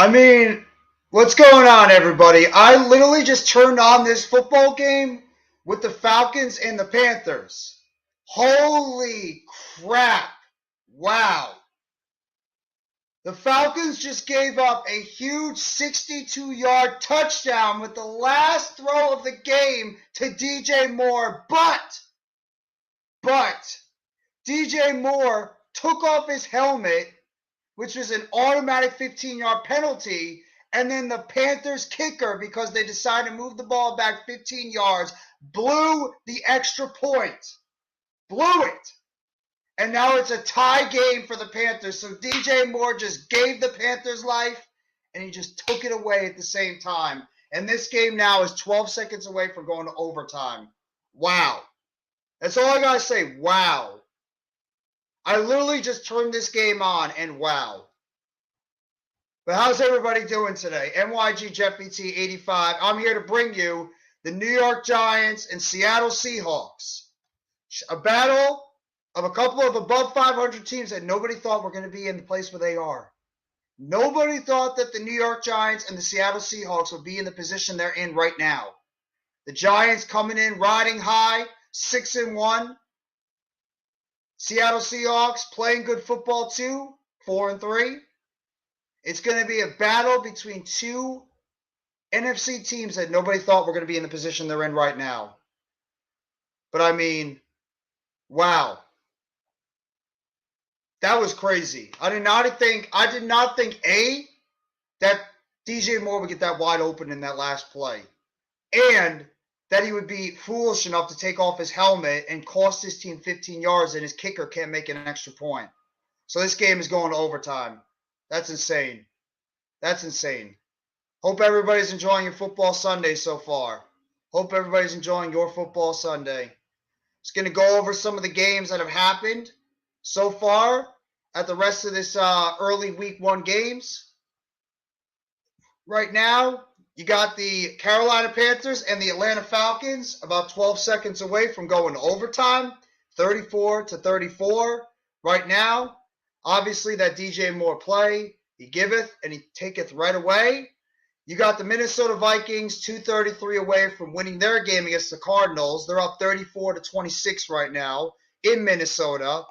I mean, what's going on, everybody? I literally just turned on this football game with the Falcons and the Panthers. Holy crap. Wow. The Falcons just gave up a huge 62-yard touchdown with the last throw of the game to DJ Moore, but DJ Moore took off his helmet, which was an automatic 15-yard penalty, and then the Panthers kicker, because they decided to move the ball back 15 yards, blew the extra point. Blew it. And now it's a tie game for the Panthers. So DJ Moore just gave the Panthers life, and he just took it away at the same time. And this game now is 12 seconds away from going to overtime. Wow. That's all I got to say. Wow. I literally just turned this game on, and wow. But how's everybody doing today? NYG Jeff BT 85. I'm here to bring you the New York Giants and Seattle Seahawks. A battle of a couple of above 500 teams that nobody thought were going to be in the place where they are. Nobody thought that the New York Giants and the Seattle Seahawks would be in the position they're in right now. The Giants coming in riding high, 6-1. Seattle Seahawks playing good football too, 4-3. It's going to be a battle between two NFC teams that nobody thought were going to be in the position they're in right now. But I mean, wow. That was crazy. I did not think that DJ Moore would get that wide open in that last play, and that he would be foolish enough to take off his helmet and cost his team 15 yards, and his kicker can't make an extra point. So this game is going to overtime. That's insane. That's insane. Hope everybody's enjoying your football Sunday so far. Hope everybody's enjoying your football Sunday. Just going to go over some of the games that have happened so far at the rest of this early week 1 games. Right now, you got the Carolina Panthers and the Atlanta Falcons about 12 seconds away from going to overtime, 34-34. Right now, obviously that DJ Moore play, he giveth and he taketh right away. You got the Minnesota Vikings 2:33 away from winning their game against the Cardinals. They're up 34-26 right now in Minnesota. A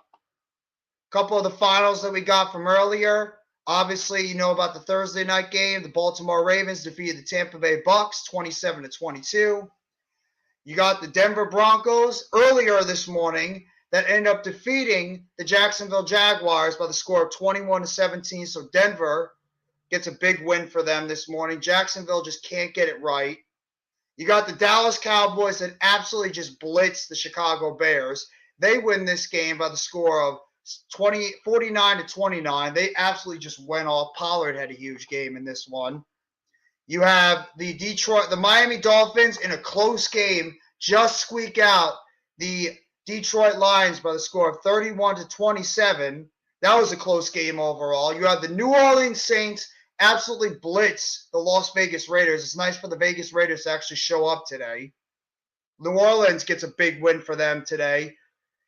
couple of the finals that we got from earlier. Obviously, you know about the Thursday night game. The Baltimore Ravens defeated the Tampa Bay Bucks 27-22. You got the Denver Broncos earlier this morning that ended up defeating the Jacksonville Jaguars by the score of 21-17. So Denver gets a big win for them this morning. Jacksonville just can't get it right. You got the Dallas Cowboys that absolutely just blitzed the Chicago Bears. They win this game by the score of 49-29. They absolutely just went off. Pollard had a huge game in this one. You have the Miami Dolphins in a close game just squeak out the Detroit Lions by the score of 31-27. That was a close game overall. You have the New Orleans Saints absolutely blitz the Las Vegas Raiders. It's nice for the Vegas Raiders to actually show up today. New Orleans gets a big win for them today.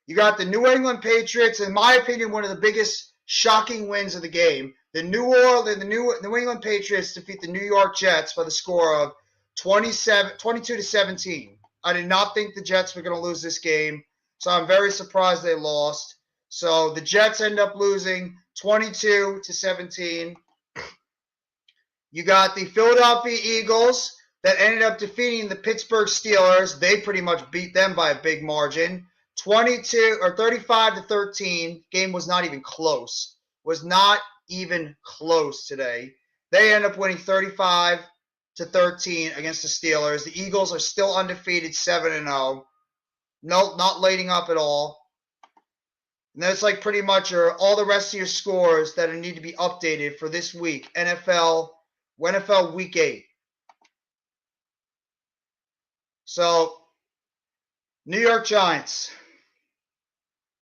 You got the New England Patriots, in my opinion, one of the biggest shocking wins of the game. The New England Patriots defeat the New York Jets by the score of 22-17. I did not think the Jets were going to lose this game, so I'm very surprised they lost. So the Jets end up losing 22-17. You got the Philadelphia Eagles that ended up defeating the Pittsburgh Steelers. They pretty much beat them by a big margin. 35-13. Game was not even close. Was not even close today. They end up winning 35-13 against the Steelers. The Eagles are still undefeated, 7-0. No, not lading up at all. And that's like pretty much all the rest of your scores that need to be updated for this week. NFL Week 8. So, New York Giants.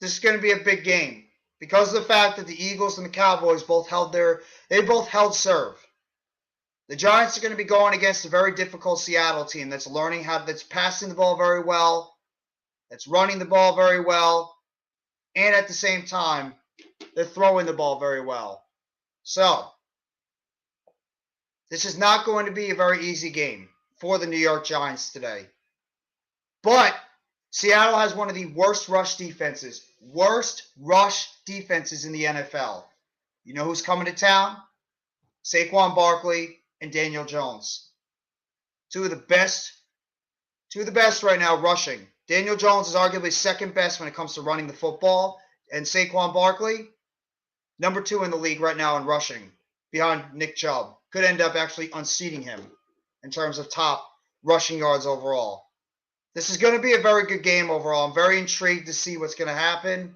This is going to be a big game because of the fact that the Eagles and the Cowboys both held serve. The Giants are going to be going against a very difficult Seattle team that's that's passing the ball very well, that's running the ball very well, and at the same time, they're throwing the ball very well. So, This is not going to be a very easy game for the New York Giants today. But Seattle has one of the worst rush defenses in the NFL. You know who's coming to town? Saquon Barkley and Daniel Jones. Two of the best right now rushing. Daniel Jones is arguably second best when it comes to running the football. And Saquon Barkley, number 2 in the league right now in rushing, behind Nick Chubb. Could end up actually unseating him in terms of top rushing yards overall. This is going to be a very good game overall. I'm very intrigued to see what's going to happen.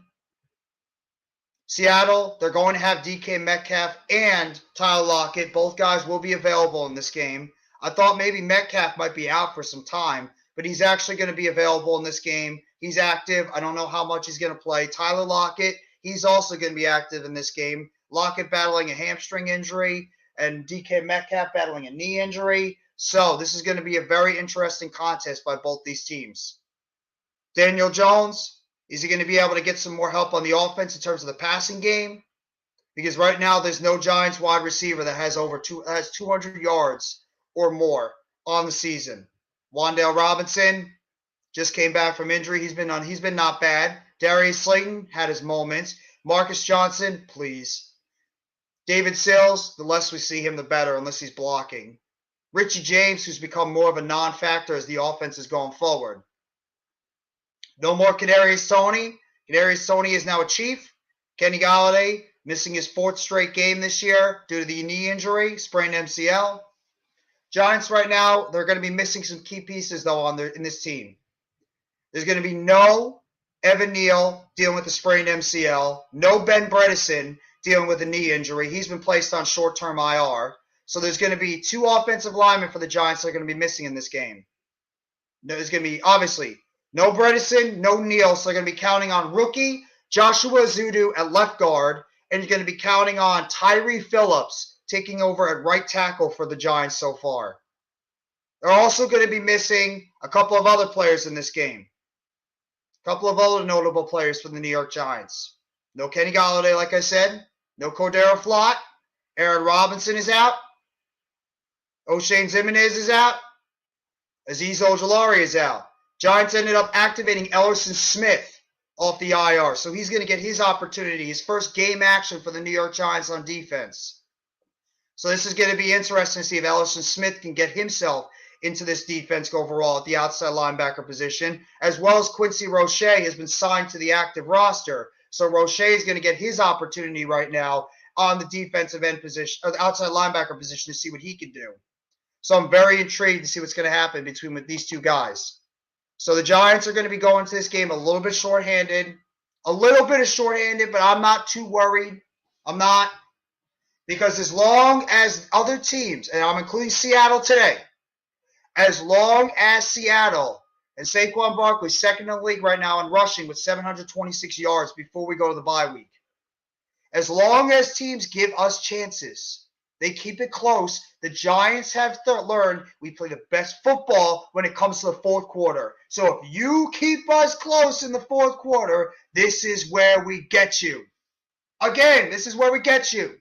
Seattle, they're going to have DK Metcalf and Tyler Lockett. Both guys will be available in this game. I thought maybe Metcalf might be out for some time, but he's actually going to be available in this game. He's active. I don't know how much he's going to play. Tyler Lockett, he's also going to be active in this game. Lockett battling a hamstring injury and DK Metcalf battling a knee injury. So this is going to be a very interesting contest by both these teams. Daniel Jones, is he going to be able to get some more help on the offense in terms of the passing game? Because right now there's no Giants wide receiver that has 200 yards or more on the season. Wan'Dale Robinson just came back from injury. He's been not bad. Darius Slayton had his moments. Marcus Johnson, please. David Sills, the less we see him, the better, unless he's blocking. Richie James, who's become more of a non-factor as the offense is going forward. No more Kadarius Toney. Kadarius Toney is now a Chief. Kenny Golladay missing his 4th straight game this year due to the knee injury, sprained MCL. Giants right now, they're going to be missing some key pieces, though, in this team. There's going to be no Evan Neal dealing with the sprained MCL. No Ben Bredeson dealing with a knee injury. He's been placed on short-term IR. So there's going to be 2 offensive linemen for the Giants that are going to be missing in this game. There's going to be, obviously, no Bredeson, no Neal. So they're going to be counting on rookie Joshua Ezeudu at left guard. And you're going to be counting on Tyree Phillips taking over at right tackle for the Giants so far. They're also going to be missing a couple of other players in this game. A couple of other notable players for the New York Giants. No Kenny Golladay, like I said. No Cordero Flott. Aaron Robinson is out. O'Shane Ximines is out. Azeez Ojulari is out. Giants ended up activating Ellerson Smith off the IR. So he's going to get his opportunity, his first game action for the New York Giants on defense. So this is going to be interesting to see if Ellerson Smith can get himself into this defense overall at the outside linebacker position, as well as Quincy Roche has been signed to the active roster. So Roche is going to get his opportunity right now on the defensive end position, or the outside linebacker position, to see what he can do. So I'm very intrigued to see what's going to happen between these two guys. So the Giants are going to be going to this game a little bit shorthanded. A little bit of shorthanded, but I'm not too worried. I'm not. Because as long as other teams, and I'm including Seattle today, as long as Seattle and Saquon Barkley, second in the league right now in rushing with 726 yards before we go to the bye week, as long as teams give us chances, they keep it close. The Giants have learned we play the best football when it comes to the 4th quarter. So if you keep us close in the 4th quarter, this is where we get you. Again, this is where we get you.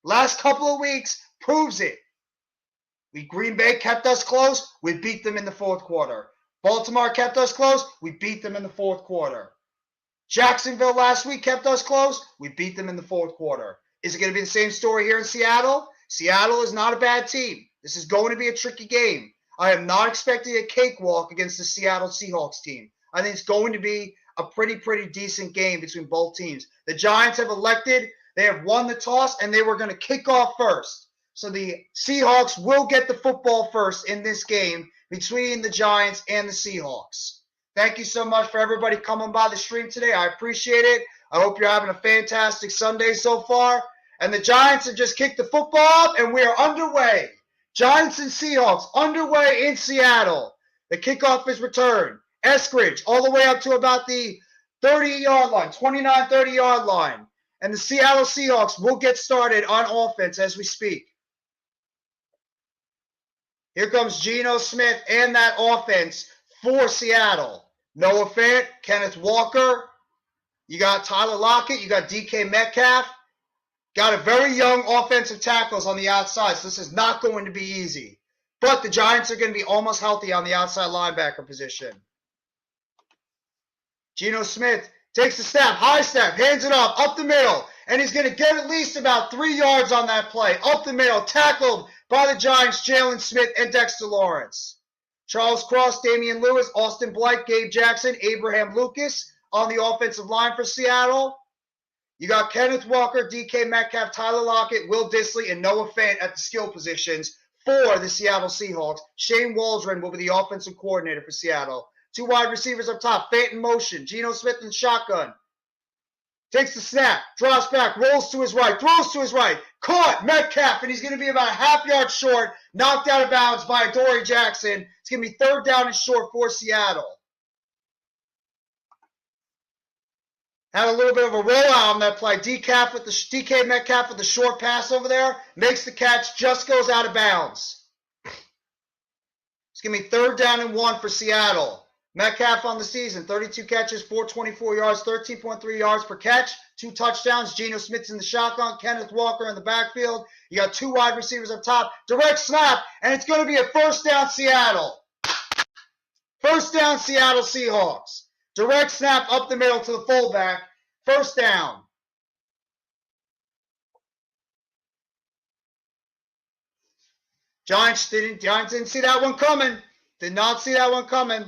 Last couple of weeks proves it. Green Bay kept us close. We beat them in the 4th quarter. Baltimore kept us close. We beat them in the 4th quarter. Jacksonville last week kept us close. We beat them in the 4th quarter. Is it going to be the same story here in Seattle? Seattle is not a bad team. This is going to be a tricky game. I am not expecting a cakewalk against the Seattle Seahawks team. I think it's going to be a pretty decent game between both teams. The Giants have elected, they have won the toss, and they were going to kick off first. So the Seahawks will get the football first in this game between the Giants and the Seahawks. Thank you so much for everybody coming by the stream today. I appreciate it. I hope you're having a fantastic Sunday so far. And the Giants have just kicked the football up, and we are underway. Giants and Seahawks underway in Seattle. The kickoff is returned. Eskridge all the way up to about the 30-yard line, 29, 30-yard line. And the Seattle Seahawks will get started on offense as we speak. Here comes Geno Smith and that offense for Seattle. Noah Fant, Kenneth Walker. You got Tyler Lockett. You got DK Metcalf. Got a very young offensive tackles on the outside, so this is not going to be easy. But the Giants are going to be almost healthy on the outside linebacker position. Geno Smith takes the snap, high snap, hands it off, up the middle, and he's going to get at least about 3 yards on that play. Up the middle, tackled by the Giants, Jalen Smith and Dexter Lawrence. Charles Cross, Damian Lewis, Austin Blythe, Gabe Jackson, Abraham Lucas on the offensive line for Seattle. You got Kenneth Walker, DK Metcalf, Tyler Lockett, Will Dissly, and Noah Fant at the skill positions for the Seattle Seahawks. Shane Waldron will be the offensive coordinator for Seattle. 2 wide receivers up top, Fant in motion, Geno Smith in shotgun. Takes the snap, drops back, rolls to his right, throws to his right, caught Metcalf, and he's going to be about a half yard short, knocked out of bounds by Adoree Jackson. It's going to be 3rd down and short for Seattle. Had a little bit of a rollout on that play. DK Metcalf with the short pass over there, makes the catch, just goes out of bounds. It's going to be 3rd down and 1 for Seattle. Metcalf on the season, 32 catches, 424 yards, 13.3 yards per catch, 2 touchdowns. Geno Smith's in the shotgun, Kenneth Walker in the backfield. You got 2 wide receivers up top. Direct snap, and it's going to be a 1st down Seattle. 1st down Seattle Seahawks. Direct snap up the middle to the fullback. 1st down. Giants didn't see that one coming. Did not see that one coming.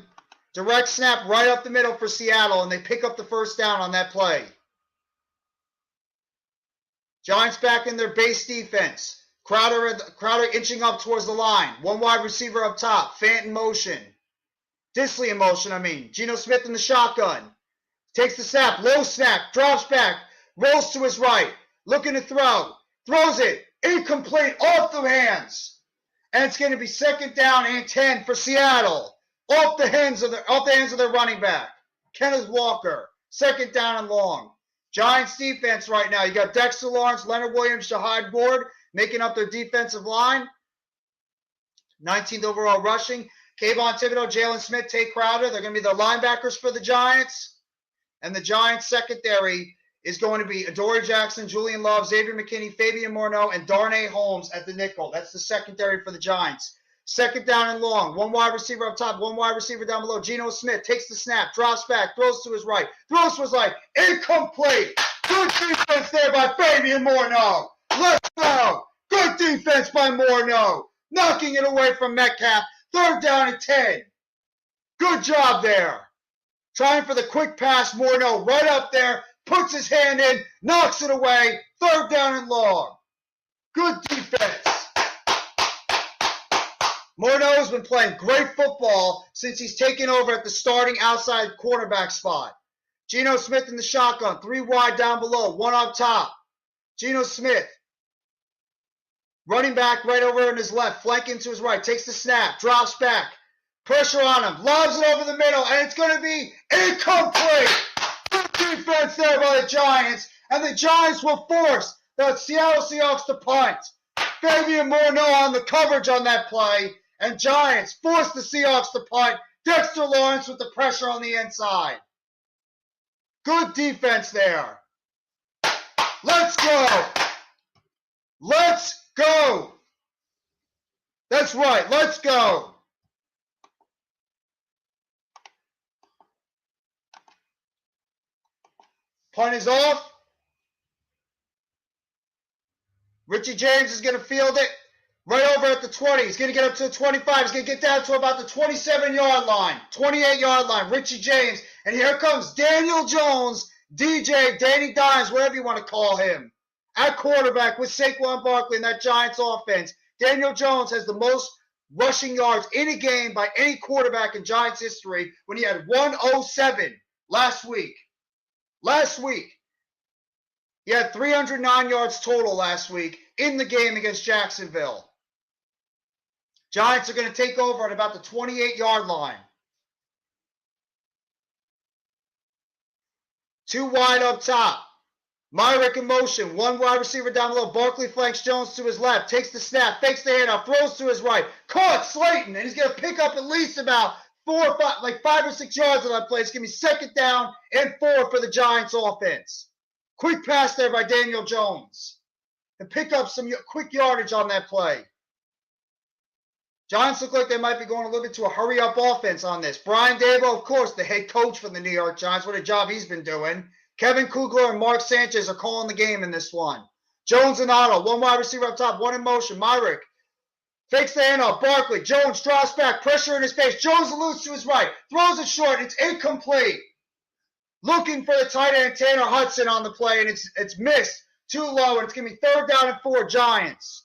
Direct snap right up the middle for Seattle, and they pick up the 1st down on that play. Giants back in their base defense. Crowder inching up towards the line. 1 wide receiver up top. Fant in motion. Dissly in motion, Geno Smith in the shotgun. Takes the snap, low snap, drops back, rolls to his right, looking to throw. Throws it, incomplete, off the hands. And it's going to be 2nd down and 10 for Seattle. Off the hands of their running back, Kenneth Walker. 2nd down and long. Giants defense right now. You got Dexter Lawrence, Leonard Williams, Jahad Ward making up their defensive line. 19th overall rushing. Kayvon Thibodeau, Jalen Smith, Tay Crowder. They're going to be the linebackers for the Giants. And the Giants secondary is going to be Adoree Jackson, Julian Love, Xavier McKinney, Fabian Morneau, and Darnay Holmes at the nickel. That's the secondary for the Giants. 2nd down and long. 1 wide receiver up top, 1 wide receiver down below. Geno Smith takes the snap, drops back, throws to his right, throws to his right. Incomplete. Good defense there by Fabian Morneau. Let's go. Good defense by Morneau. Knocking it away from Metcalf. 3rd down and 10. Good job there. Trying for the quick pass, Morneau right up there, puts his hand in, knocks it away, 3rd down and long. Good defense. Morneau has been playing great football since he's taken over at the starting outside cornerback spot. Geno Smith in the shotgun, 3 wide down below, 1 up top. Geno Smith, running back right over on his left, flanking to his right, takes the snap, drops back. Pressure on him, lobs it over the middle, and it's going to be incomplete. Good defense there by the Giants, and the Giants will force the Seattle Seahawks to punt. Fabian Morneau on the coverage on that play, and Giants force the Seahawks to punt. Dexter Lawrence with the pressure on the inside. Good defense there. Let's go. Let's go. That's right, let's go. Punt is off. Richie James is going to field it right over at the 20. He's going to get up to the 25. He's going to get down to about the 27-yard line, 28-yard line. Richie James. And here comes Daniel Jones, DJ, Danny Dimes, whatever you want to call him, at quarterback with Saquon Barkley in that Giants offense. Daniel Jones has the most rushing yards in a game by any quarterback in Giants history when he had 107 last week. He had 309 yards total last week in the game against Jacksonville. Giants are going to take over at about the 28-yard line. 2 wide up top. Myrick in motion. 1 wide receiver down below. Barkley flanks Jones to his left. Takes the snap. Fakes the handoff. Throws to his right. Caught Slayton. And he's going to pick up at least about 5 or 6 yards on that play. It's going to be 2nd down and 4 for the Giants offense. Quick pass there by Daniel Jones. and pick up some quick yardage on that play. Giants look like they might be going a little bit to a hurry-up offense on this. Brian Daboll, of course, the head coach for the New York Giants. What a job he's been doing. Kevin Kugler and Mark Sanchez are calling the game in this one. Jones and Otto, one wide receiver up top, one in motion. Myrick fakes the handoff. Barkley, Jones drops back, pressure in his face. Jones alludes to his right, throws it short. It's incomplete. Looking for the tight end, Tanner Hudson, on the play, and it's missed. Too low, and it's going to be 3rd down and 4, Giants.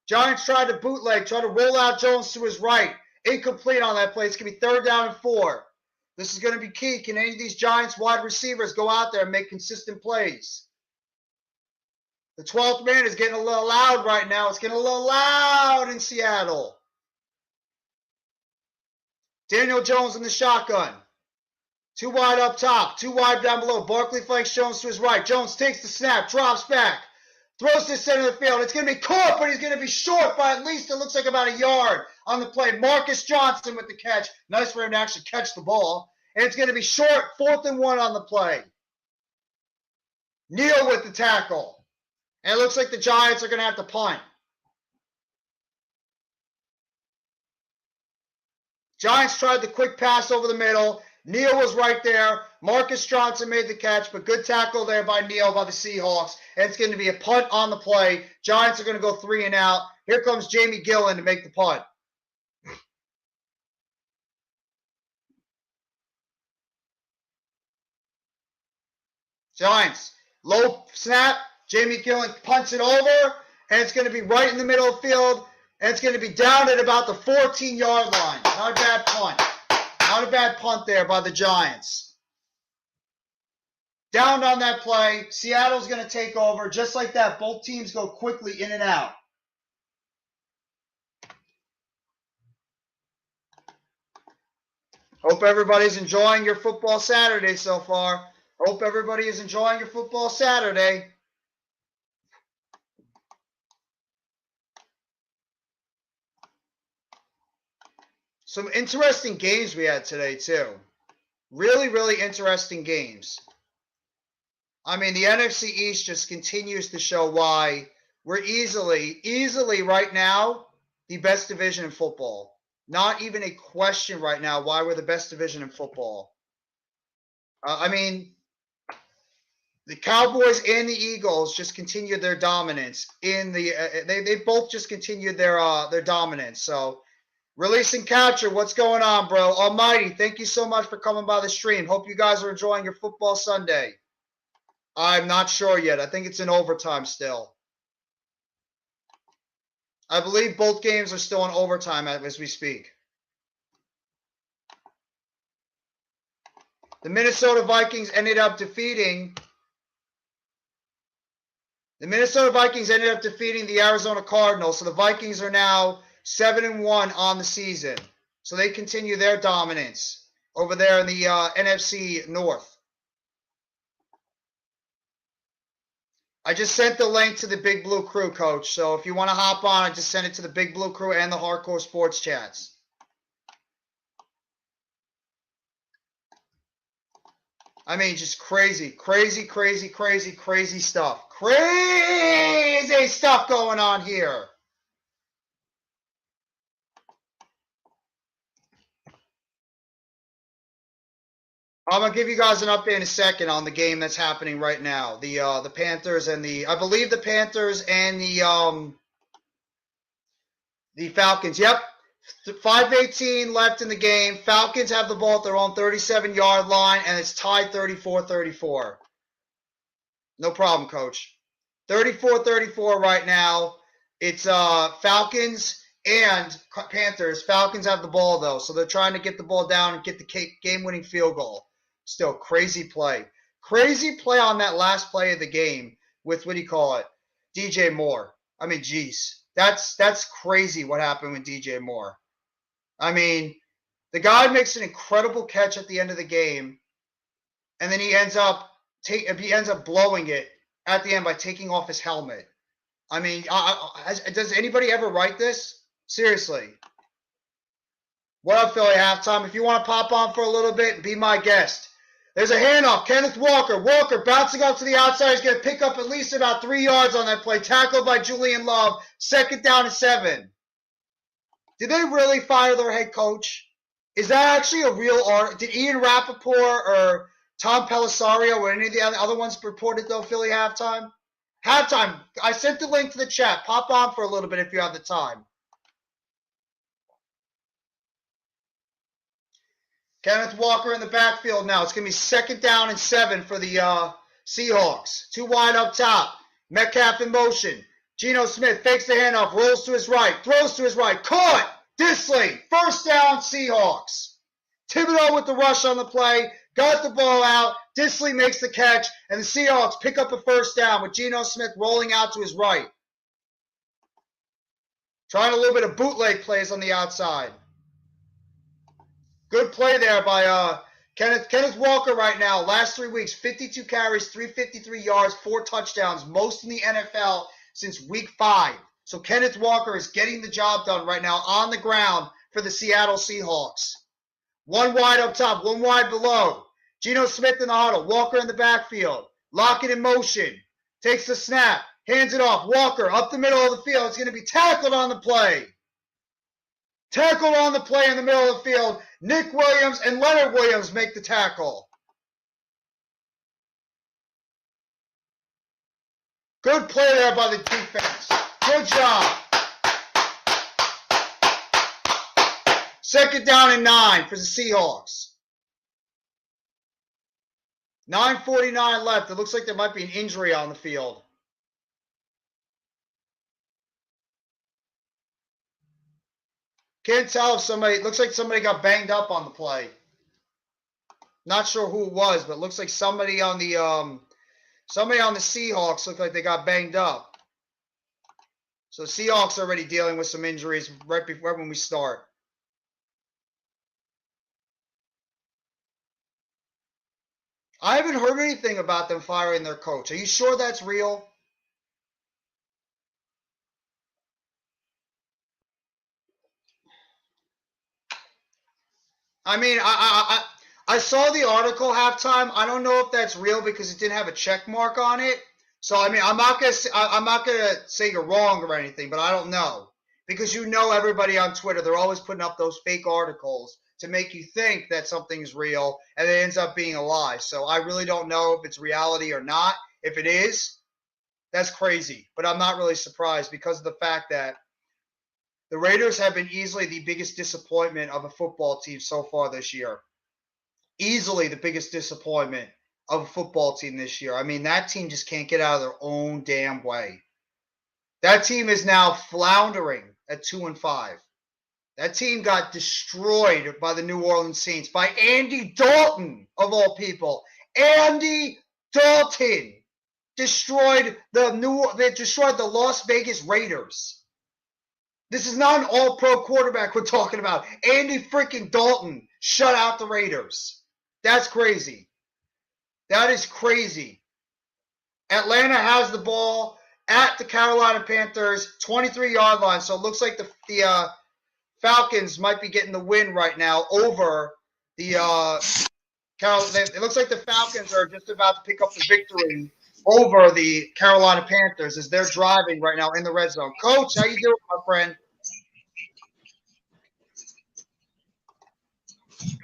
Giants tried to bootleg, try to roll out Jones to his right. Incomplete on that play. It's going to be 3rd down and 4. This is going to be key. Can any of these Giants wide receivers go out there and make consistent plays? The 12th man is getting a little loud right now. It's getting a little loud in Seattle. Daniel Jones in the shotgun. 2 wide up top, 2 wide down below. Barkley flanks Jones to his right. Jones takes the snap, drops back. Throws to the center of the field. It's going to be caught, but he's going to be short by at least, it looks like, about a yard on the play. Marcus Johnson with the catch. Nice for him to actually catch the ball. And it's going to be short, 4th and 1 on the play. Neal with the tackle. And it looks like the Giants are going to have to punt. Giants tried the quick pass over the middle. Neal was right there. Marcus Johnson made the catch, but good tackle there by Neal by the Seahawks. And it's going to be a punt on the play. Giants are going to go 3 and out. Here comes Jamie Gillen to make the punt. Giants, low snap. Jamie Gillen punts it over, and it's going to be right in the middle of the field, and it's going to be down at about the 14-yard line. Not a bad punt. Not a bad punt there by the Giants. Down on that play. Seattle's going to take over. Just like that, both teams go quickly in and out. Hope everybody's enjoying your football Saturday so far. Hope everybody is enjoying your football Saturday. Some interesting games we had today, too. Really, really interesting games. I mean, the NFC East just continues to show why we're easily right now, the best division in football. Not even a question right now why we're the best division in football. I mean, the Cowboys and the Eagles just continued their dominance in the. They both just continued their dominance. So. Releasing Catcher, what's going on, bro? Almighty, thank you so much for coming by the stream. Hope you guys are enjoying your football Sunday. I'm not sure yet. I think it's in overtime still. I believe both games are still in overtime as we speak. The Minnesota Vikings ended up defeating the Arizona Cardinals. So the Vikings are now 7-1 on the season. So they continue their dominance over there in the NFC North. I just sent the link to the Big Blue Crew, Coach. So if you want to hop on, I just sent it to the Big Blue Crew and the Hardcore Sports chats. I mean, just crazy stuff. Crazy stuff going on here. I'm gonna give you guys an update in a second on the game that's happening right now. The Panthers and I believe the Panthers and the Falcons. Yep, 5:18 left in the game. Falcons have the ball at their own 37-yard line, and it's tied 34-34. No problem, Coach. 34-34 right now. It's Falcons and Panthers. Falcons have the ball though, so they're trying to get the ball down and get the game-winning field goal. Still, crazy play. Crazy play on that last play of the game with, what do you call it, DJ Moore. I mean, geez. That's crazy what happened with DJ Moore. I mean, the guy makes an incredible catch at the end of the game, and then he ends up blowing it at the end by taking off his helmet. I mean, does anybody ever write this? Seriously. What up, Philly Halftime? If you want to pop on for a little bit, be my guest. There's a handoff. Kenneth Walker. Walker bouncing up to the outside. He's going to pick up at least about 3 yards on that play. Tackled by Julian Love. 2nd down and 7. Did they really fire their head coach? Is that actually a real article? Did Ian Rappaport or Tom Pellisario or any of the other ones reported, though, Philly halftime? Halftime. I sent the link to the chat. Pop on for a little bit if you have the time. Kenneth Walker in the backfield now. It's going to be 2nd down and 7 for the Seahawks. 2 wide up top. Metcalf in motion. Geno Smith fakes the handoff, rolls to his right, throws to his right. Caught! Disley. 1st down, Seahawks. Thibodeau with the rush on the play. Got the ball out. Disley makes the catch, and the Seahawks pick up a 1st down with Geno Smith rolling out to his right. Trying a little bit of bootleg plays on the outside. Good play there by Kenneth Walker right now. Last 3 weeks, 52 carries, 353 yards, 4 touchdowns, most in the NFL since week 5. So Kenneth Walker is getting the job done right now on the ground for the Seattle Seahawks. 1 wide up top, 1 wide below. Geno Smith in the huddle. Walker in the backfield. Lockett in motion. Takes the snap. Hands it off. Walker up the middle of the field. It's going to be tackled on the play. Tackled on the play in the middle of the field. Nick Williams and Leonard Williams make the tackle. Good play there by the defense. Good job. 2nd down and 9 for the Seahawks. 9:49 left. It looks like there might be an injury on the field. Can't tell if somebody, it looks like somebody got banged up on the play. Not sure who it was, but it looks like somebody on the Seahawks looked like they got banged up. So Seahawks are already dealing with some injuries right when we start. I haven't heard anything about them firing their coach. Are you sure that's real? I mean, I saw the article halftime. I don't know if that's real because it didn't have a check mark on it. So I mean, I'm not gonna say you're wrong or anything, but I don't know because everybody on Twitter, they're always putting up those fake articles to make you think that something's real, and it ends up being a lie. So I really don't know if it's reality or not. If it is, that's crazy. But I'm not really surprised because of the fact that the Raiders have been easily the biggest disappointment of a football team so far this year. Easily the biggest disappointment of a football team this year. I mean, that team just can't get out of their own damn way. That team is now floundering at 2-5. That team got destroyed by the New Orleans Saints, by Andy Dalton, of all people. Andy Dalton destroyed the Las Vegas Raiders. This is not an all-pro quarterback we're talking about. Andy freaking Dalton shut out the Raiders. That's crazy. That is crazy. Atlanta has the ball at the Carolina Panthers 23-yard line. So it looks like the Falcons might be getting the win right now over the it looks like the Falcons are just about to pick up the victory over the Carolina Panthers as they're driving right now in the red zone. Coach, how you doing, my friend?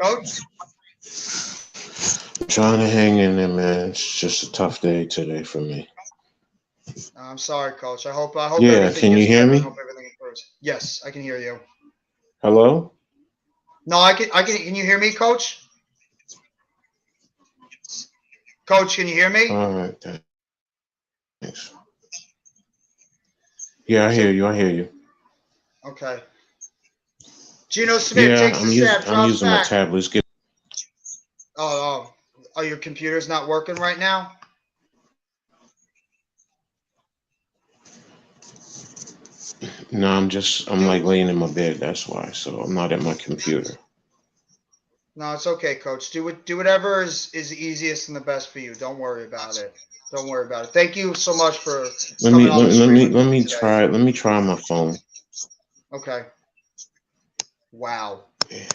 Coach? I'm trying to hang in there, man. It's just a tough day today for me. I'm sorry, Coach. I hope yeah, can you hear me? I hope everything improves. Yes, I can hear you. Hello? No, I can. Can you hear me, Coach? Coach, can you hear me? All right, thanks. Yeah, I hear you. Okay. Geno Smith takes the snap. I'm using my tablet. Oh, your computer's not working right now? No, I'm like laying in my bed. That's why. So I'm not at my computer. No, it's okay, Coach. Do whatever is easiest and the best for you. Don't worry about it. Don't worry about it. Thank you so much for let me try my phone. Okay. Wow. Yeah.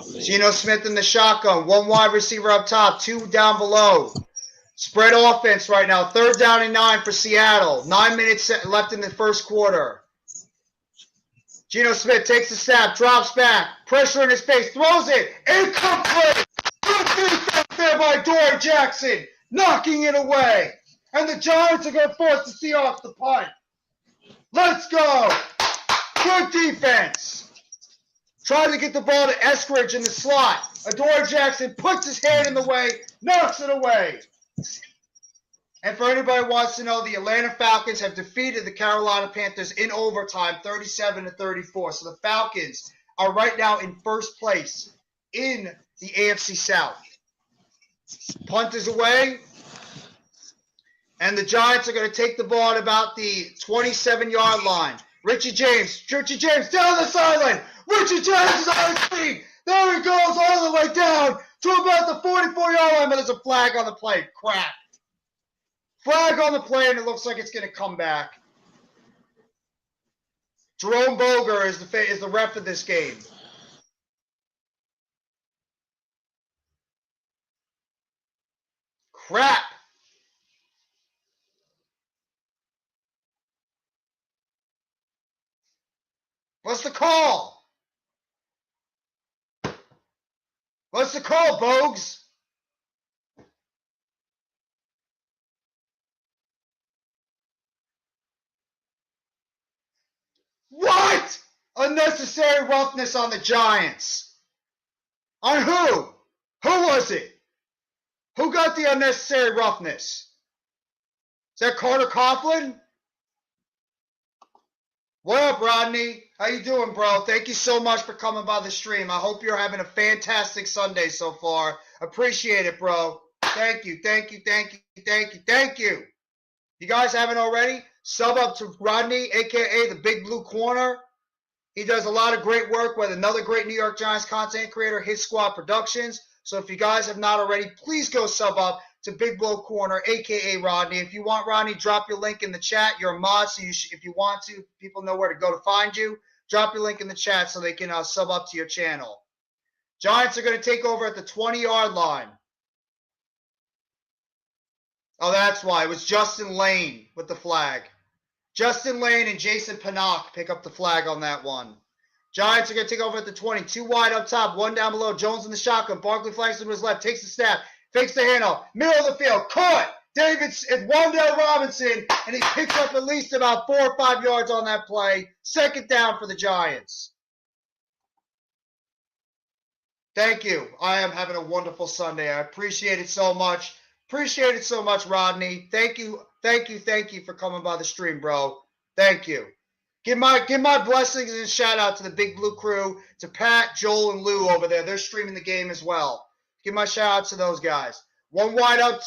man. Geno Smith in the shotgun. One wide receiver up top, two down below. Spread offense right now. 3rd down and 9 for Seattle. 9 minutes left in the first quarter. Geno Smith takes the snap, drops back, pressure in his face, throws it, incomplete. Good defense there by Dory Jackson, knocking it away. And the Giants are going to force the Seahawks to punt. Let's go. Good defense. Trying to get the ball to Eskridge in the slot. Adoree Jackson puts his hand in the way, knocks it away. And for anybody who wants to know, the Atlanta Falcons have defeated the Carolina Panthers in overtime, 37-34. So the Falcons are right now in first place in the AFC South. Punt is away. And the Giants are going to take the ball at about the 27-yard line. Richie James down the sideline. Richie James is on his feet. There he goes all the way down to about the 44-yard line, but there's a flag on the play. Crap. Flag on the play, and it looks like it's going to come back. Jerome Boger is the ref of this game. Crap. What's the call? What's the call, Bogues? What? Unnecessary roughness on the Giants. On who? Who was it? Who got the unnecessary roughness? Is that Carter Coughlin? What up, Rodney? How you doing, bro? Thank you so much for coming by the stream. I hope you're having a fantastic Sunday so far. Appreciate it, bro. Thank you. You guys haven't already? Sub up to Rodney, a.k.a. the Big Blue Corner. He does a lot of great work with another great New York Giants content creator, His Squad Productions. So if you guys have not already, please go sub up to Big Blue Corner, a.k.a. Rodney. If you want Rodney, drop your link in the chat. You're a mod, so if you want to, people know where to go to find you. Drop your link in the chat so they can sub up to your channel. Giants are going to take over at the 20-yard line. Oh, that's why. It was Justin Lane with the flag. Justin Lane and Jason Pinnock pick up the flag on that one. Giants are going to take over at the 20. 2 wide up top, 1 down below. Jones in the shotgun. Barkley flanks to his left. Takes the snap. Fakes the handoff. Middle of the field. Caught. It's Wan'Dale Robinson. And he picks up at least about 4 or 5 yards on that play. 2nd down for the Giants. Thank you. I am having a wonderful Sunday. I appreciate it so much. Appreciate it so much, Rodney. Thank you for coming by the stream, bro. Thank you. Give my blessings and shout out to the Big Blue crew, to Pat, Joel, and Lou over there. They're streaming the game as well. Give my shout out to those guys. One wide up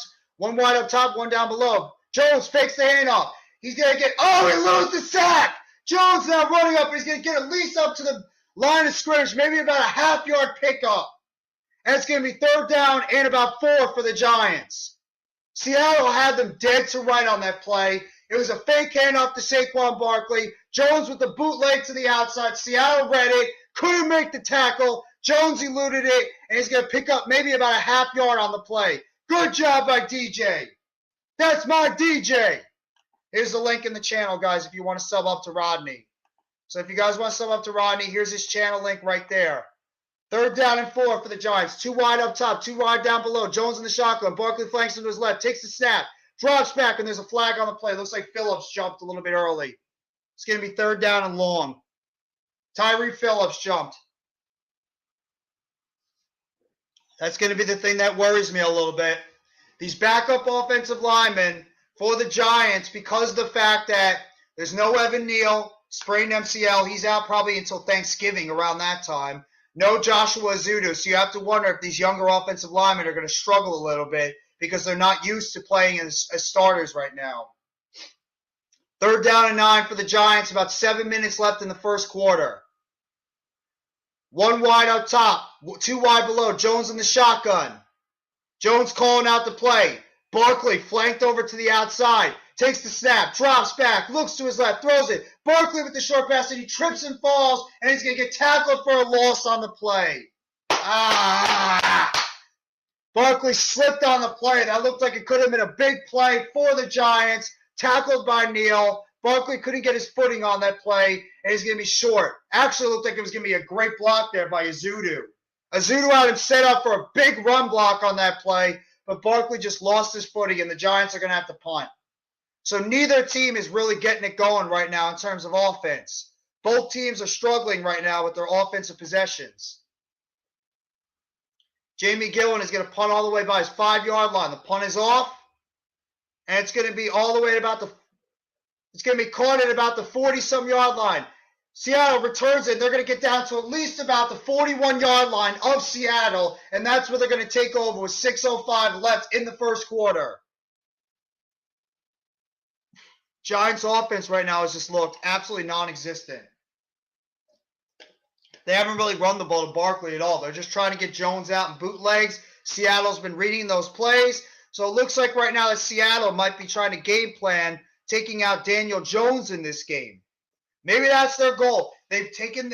top, 1 down below. Jones fakes the handoff. He's gonna get he loses the sack. Jones now running up, and he's gonna get at least up to the line of scrimmage, maybe about a half-yard pickup. And it's going to be 3rd down and about 4 for the Giants. Seattle had them dead to right on that play. It was a fake handoff to Saquon Barkley. Jones with the bootleg to the outside. Seattle read it, couldn't make the tackle. Jones eluded it, and he's going to pick up maybe about a half yard on the play. Good job by DJ. That's my DJ. Here's the link in the channel, guys, if you want to sub up to Rodney. So if you guys want to sub up to Rodney, here's his channel link right there. 3rd down and 4 for the Giants. 2 wide up top, 2 wide down below. Jones in the shotgun. Barkley flanks to his left. Takes the snap. Drops back, and there's a flag on the play. Looks like Phillips jumped a little bit early. It's going to be 3rd down and long. Tyree Phillips jumped. That's going to be the thing that worries me a little bit. These backup offensive linemen for the Giants, because of the fact that there's no Evan Neal, sprained MCL. He's out probably until Thanksgiving around that time. No Joshua Azudu, so you have to wonder if these younger offensive linemen are going to struggle a little bit because they're not used to playing as starters right now. 3rd down and 9 for the Giants, about 7 minutes left in the first quarter. 1 wide up top, 2 wide below. Jones in the shotgun. Jones calling out the play. Barkley flanked over to the outside. Takes the snap, drops back, looks to his left, throws it. Barkley with the short pass, and he trips and falls, and he's going to get tackled for a loss on the play. Barkley slipped on the play. That looked like it could have been a big play for the Giants. Tackled by Neal. Barkley couldn't get his footing on that play, and he's going to be short. Actually, looked like it was going to be a great block there by Azudu. Azudu had him set up for a big run block on that play, but Barkley just lost his footing, and the Giants are going to have to punt. So neither team is really getting it going right now in terms of offense. Both teams are struggling right now with their offensive possessions. Jamie Gillen is going to punt all the way by his 5-yard line. The punt is off, and it's going to be all the way it's going to be caught at about the 40-some yard line. Seattle returns it. They're going to get down to at least about the 41-yard line of Seattle, and that's where they're going to take over with 6:05 left in the first quarter. Giants offense right now has just looked absolutely non-existent. They haven't really run the ball to Barkley at all. They're just trying to get Jones out in bootlegs. Seattle's been reading those plays. So it looks like right now that Seattle might be trying to game plan taking out Daniel Jones in this game. Maybe that's their goal. They've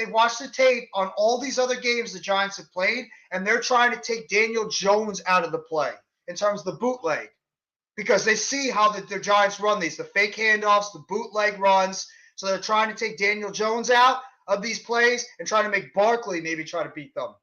watched the tape on all these other games the Giants have played, and they're trying to take Daniel Jones out of the play in terms of the bootleg. Because they see how the Giants run these, the fake handoffs, the bootleg runs. So they're trying to take Daniel Jones out of these plays and trying to make Barkley maybe try to beat them.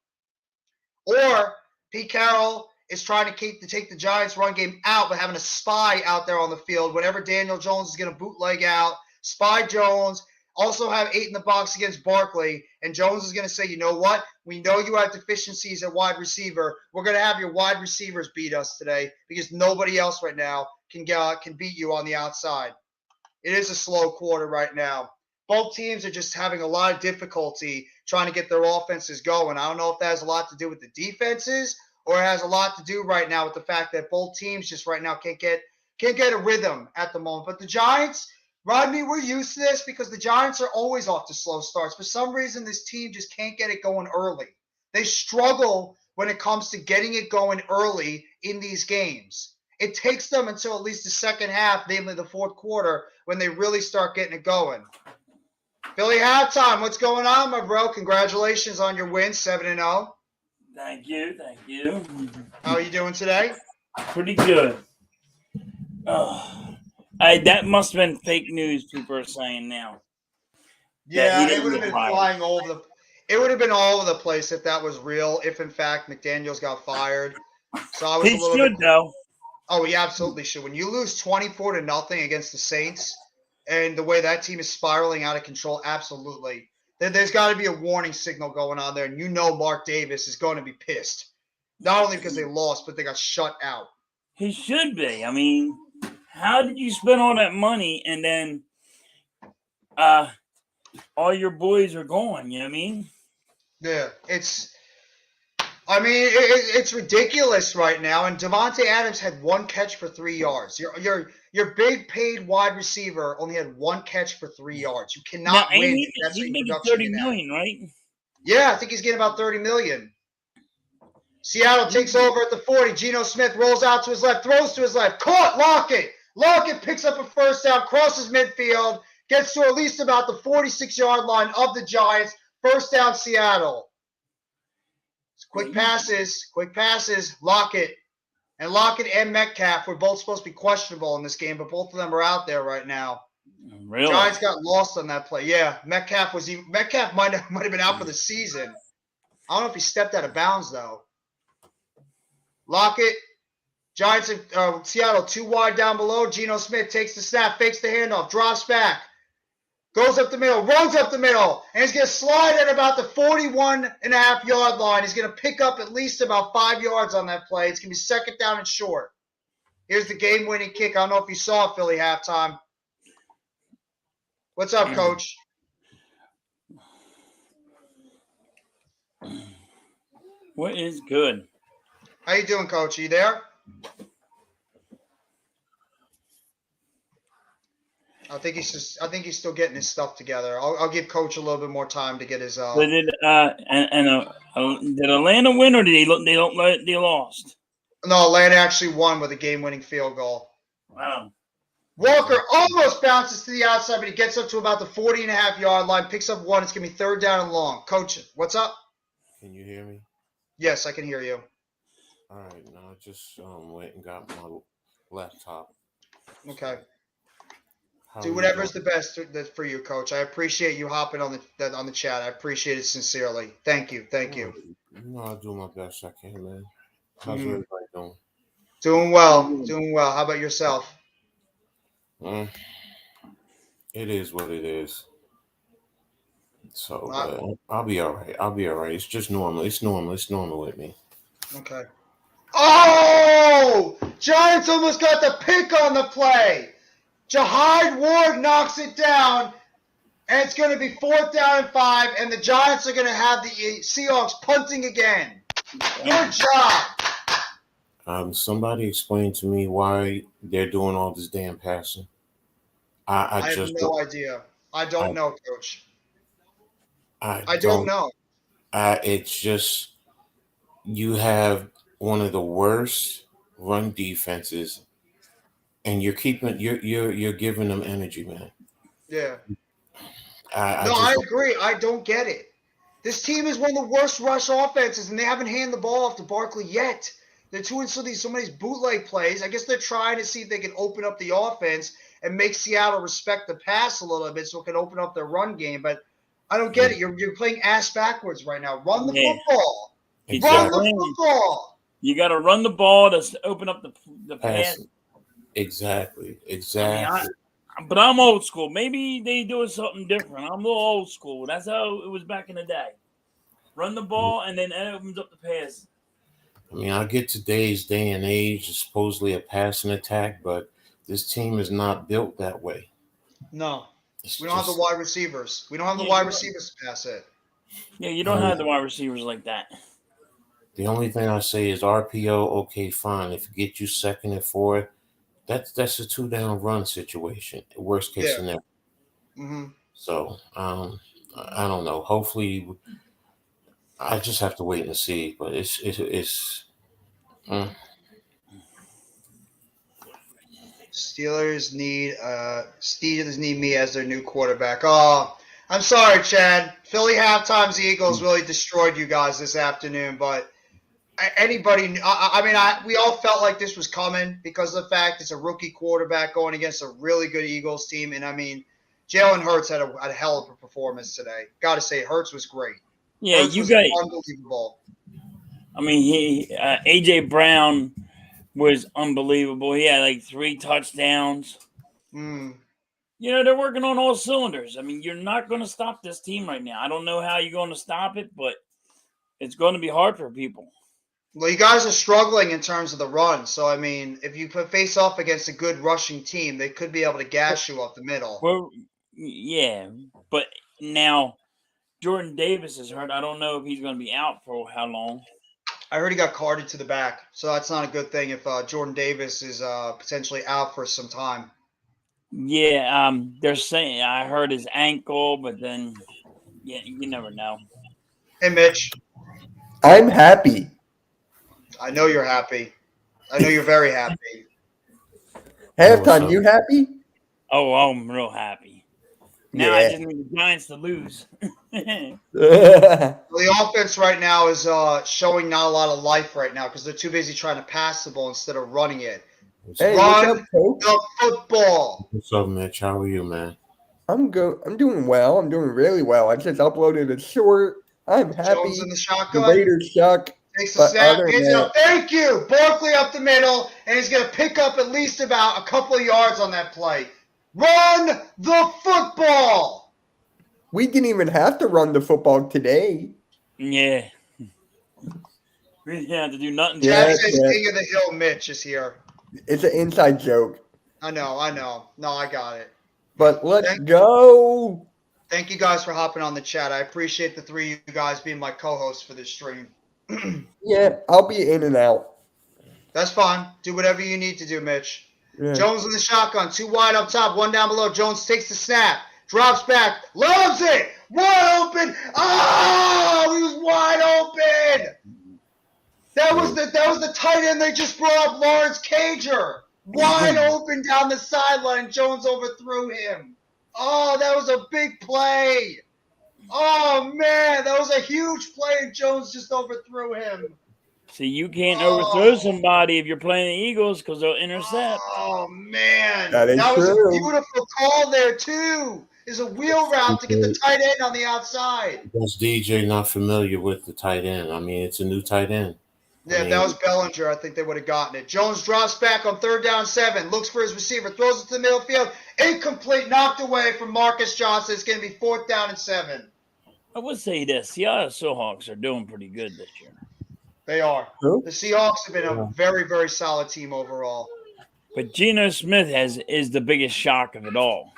Or Pete Carroll is trying to take the Giants' run game out by having a spy out there on the field whenever Daniel Jones is going to bootleg out, spy Jones, also have 8 in the box against Barkley, and Jones is going to say, you know what? We know you have deficiencies at wide receiver. We're going to have your wide receivers beat us today because nobody else right now can beat you on the outside. It is a slow quarter right now. Both teams are just having a lot of difficulty trying to get their offenses going. I don't know if that has a lot to do with the defenses or it has a lot to do right now with the fact that both teams just right now can't get a rhythm at the moment. But the Giants, Rodney, we're used to this because the Giants are always off to slow starts. For some reason, this team just can't get it going early. They struggle when it comes to getting it going early in these games. It takes them until at least the second half, namely the fourth quarter, when they really start getting it going. Philly halftime, what's going on, my bro? Congratulations on your win, 7-0. Thank you. How are you doing today? Pretty good. That must have been fake news people are saying now. Yeah, it would have been flying over it would have been all over the place if that was real, if in fact McDaniels got fired. So I was He should, though. Oh, he absolutely should. When you lose 24-0 against the Saints and the way that team is spiraling out of control, absolutely. There's got to be a warning signal going on there, and you know Mark Davis is going to be pissed. Not only because they lost, but they got shut out. He should be. I mean, how did you spend all that money and then all your boys are gone? You know what I mean? Yeah, it's ridiculous right now. And Devontae Adams had 1 catch for 3 yards. Your big paid wide receiver only had 1 catch for 3 yards. You cannot win. That's what making production $30 million, right? Yeah, I think he's getting about $30 million. Seattle takes over at the 40. Geno Smith rolls out to his left, throws to his left. Caught Lockett. Lockett picks up a first down, crosses midfield, gets to at least about the 46-yard line of the Giants. First down, Seattle. Quick passes. Lockett. And Lockett and Metcalf were both supposed to be questionable in this game, but both of them are out there right now. Really? Giants got lost on that play. Yeah, Metcalf might have been out for the season. I don't know if he stepped out of bounds, though. Lockett, Giants, Seattle, 2 wide down below. Geno Smith takes the snap, fakes the handoff, drops back, goes up the middle, runs up the middle, and he's going to slide at about the 41.5-yard line. He's going to pick up at least about 5 yards on that play. It's going to be second down and short. Here's the game-winning kick. I don't know if you saw it, Philly halftime. What's up, Coach? What is good? How you doing, Coach? Are you there? I think he's still getting his stuff together. I'll give Coach a little bit more time to get his. Did Atlanta win or did they lost? No, Atlanta actually won with a game-winning field goal. Wow. Walker almost bounces to the outside, but he gets up to about the 40.5-yard line, picks up 1. It's going to be third down and long. Coach, what's up? Can you hear me? Yes, I can hear you. All right, now I just went and got my laptop. Okay. How Do are you doing? whatever's the best for you, Coach. I appreciate you hopping on the chat. I appreciate it sincerely. Thank you. Thank Oh, you. you know I do my best I can, man. How's Mhm. everybody doing? Doing well. Doing well. How about yourself? Mm, it is what it is. So, Uh, but I'll be all right. I'll be all right. It's just normal. It's normal. It's normal with me. okay. Oh! Giants almost got the pick on the play. Jahide Ward knocks it down, and it's going to be 4th down and 5, and the Giants are going to have the Seahawks punting again. Good job. Somebody explain to me why they're doing all this damn passing. I I have just no idea. I don't I know, Coach. I I don't don't. know. It's just you have one of the worst run defenses, and you're giving them energy, man. Yeah. I No, I just agree. I don't get it. This team is one of the worst rush offenses, and they haven't handed the ball off to Barkley yet. They're doing some of these bootleg plays. I guess they're trying to see if they can open up the offense and make Seattle respect the pass a little bit so it can open up their run game. But I don't get it. You're playing ass backwards right now. Run the Yeah, football. it's Run the exactly spring. football. You got to run the ball to open up the pass. passing. Exactly. I mean, Exactly. but I'm old school. Maybe they doing something different. I'm a little old school. That's how it was back in the day. Run the ball and then it opens up the pass. I mean, I get today's day and age is supposedly a passing attack, but this team is not built that way. No, It's we don't have the just, wide receivers. We don't have the Yeah, wide receivers to pass it. you don't um, have the wide receivers like that. the only thing I say is RPO. Okay, fine. If it get you second and fourth, that's a 2 down run situation. Worst case Yeah. scenario. Mm-hmm. So, I don't know. Hopefully, I just have to wait and see. But it's. Steelers need me as their new quarterback. Oh, I'm sorry, Chad. Philly halftime's Eagles really destroyed you guys this afternoon. But anybody, we all felt like this was coming because of the fact it's a rookie quarterback going against a really good Eagles team. And I mean, Jalen Hurts had a hell of a performance today. Got to say, Hurts was great. Yeah, Hurts you was got. unbelievable. I mean, AJ Brown was unbelievable. He had like 3 touchdowns. Mm. They're working on all cylinders. I mean, you're not going to stop this team right now. I don't know how you're going to stop it, but it's going to be hard for people. Well, you guys are struggling in terms of the run. So, I mean, if you face off against a good rushing team, they could be able to gash you up the middle. Well, yeah, but now Jordan Davis is hurt. I don't know if he's going to be out for how long. I heard he got carted to the back. So that's not a good thing if Jordan Davis is potentially out for some time. Yeah, they're saying I heard his ankle, but then you never know. Hey, Mitch. I'm happy. I know you're happy. I know you're very happy. Halftime, you happy? Oh, I'm real happy. Now I just need the Giants to lose. Well, the offense right now is showing not a lot of life right now because they're too busy trying to pass the ball instead of running it. Hey, Run what's up, Coach? the football. What's up, Mitch? How are you, man? I'm doing well. I'm doing really well. I just uploaded a short. I'm happy. Jones in the The shotgun. Raiders suck. Takes the But snap. other than Hands it that- up. Thank you. Barkley up the middle, and he's going to pick up at least about a couple of yards on that play. Run the football. We didn't even have to run the football today. Yeah. We didn't have to do nothing. Yeah. Chad says yeah. King of the Hill Mitch is here. It's an inside joke. I know. No, I got it. But let's Thank- go. Thank you guys for hopping on the chat. I appreciate the 3 of you guys being my co-hosts for this stream. Yeah, I'll be in and out. That's fine. Do whatever you need to do, Mitch. Yeah. Jones in the shotgun. 2 wide up top, 1 down below. Jones takes the snap. Drops back. Loves it. Wide open. Oh, he was wide open. That was the tight end they just brought up, Lawrence Cager. Wide open down the sideline. Jones overthrew him. Oh, that was a big play. Oh man, that was a huge play, and Jones just overthrew him. See, you can't Oh. overthrow somebody if you're playing the Eagles because they'll intercept. Oh man, That is was true. a beautiful call there too. Is a wheel route to get the tight end on the outside. Was DJ not familiar with the tight end? I mean, it's a new tight end. Yeah, if that was Bellinger, I think they would have gotten it. Jones drops back on 3rd down 7, looks for his receiver, throws it to the middle field, incomplete, knocked away from Marcus Johnson. It's going to be 4th down and 7. I would say this: Seattle Seahawks are doing pretty good this year. They are. Who? The Seahawks have been a very, very solid team overall. But Geno Smith is the biggest shock of it all.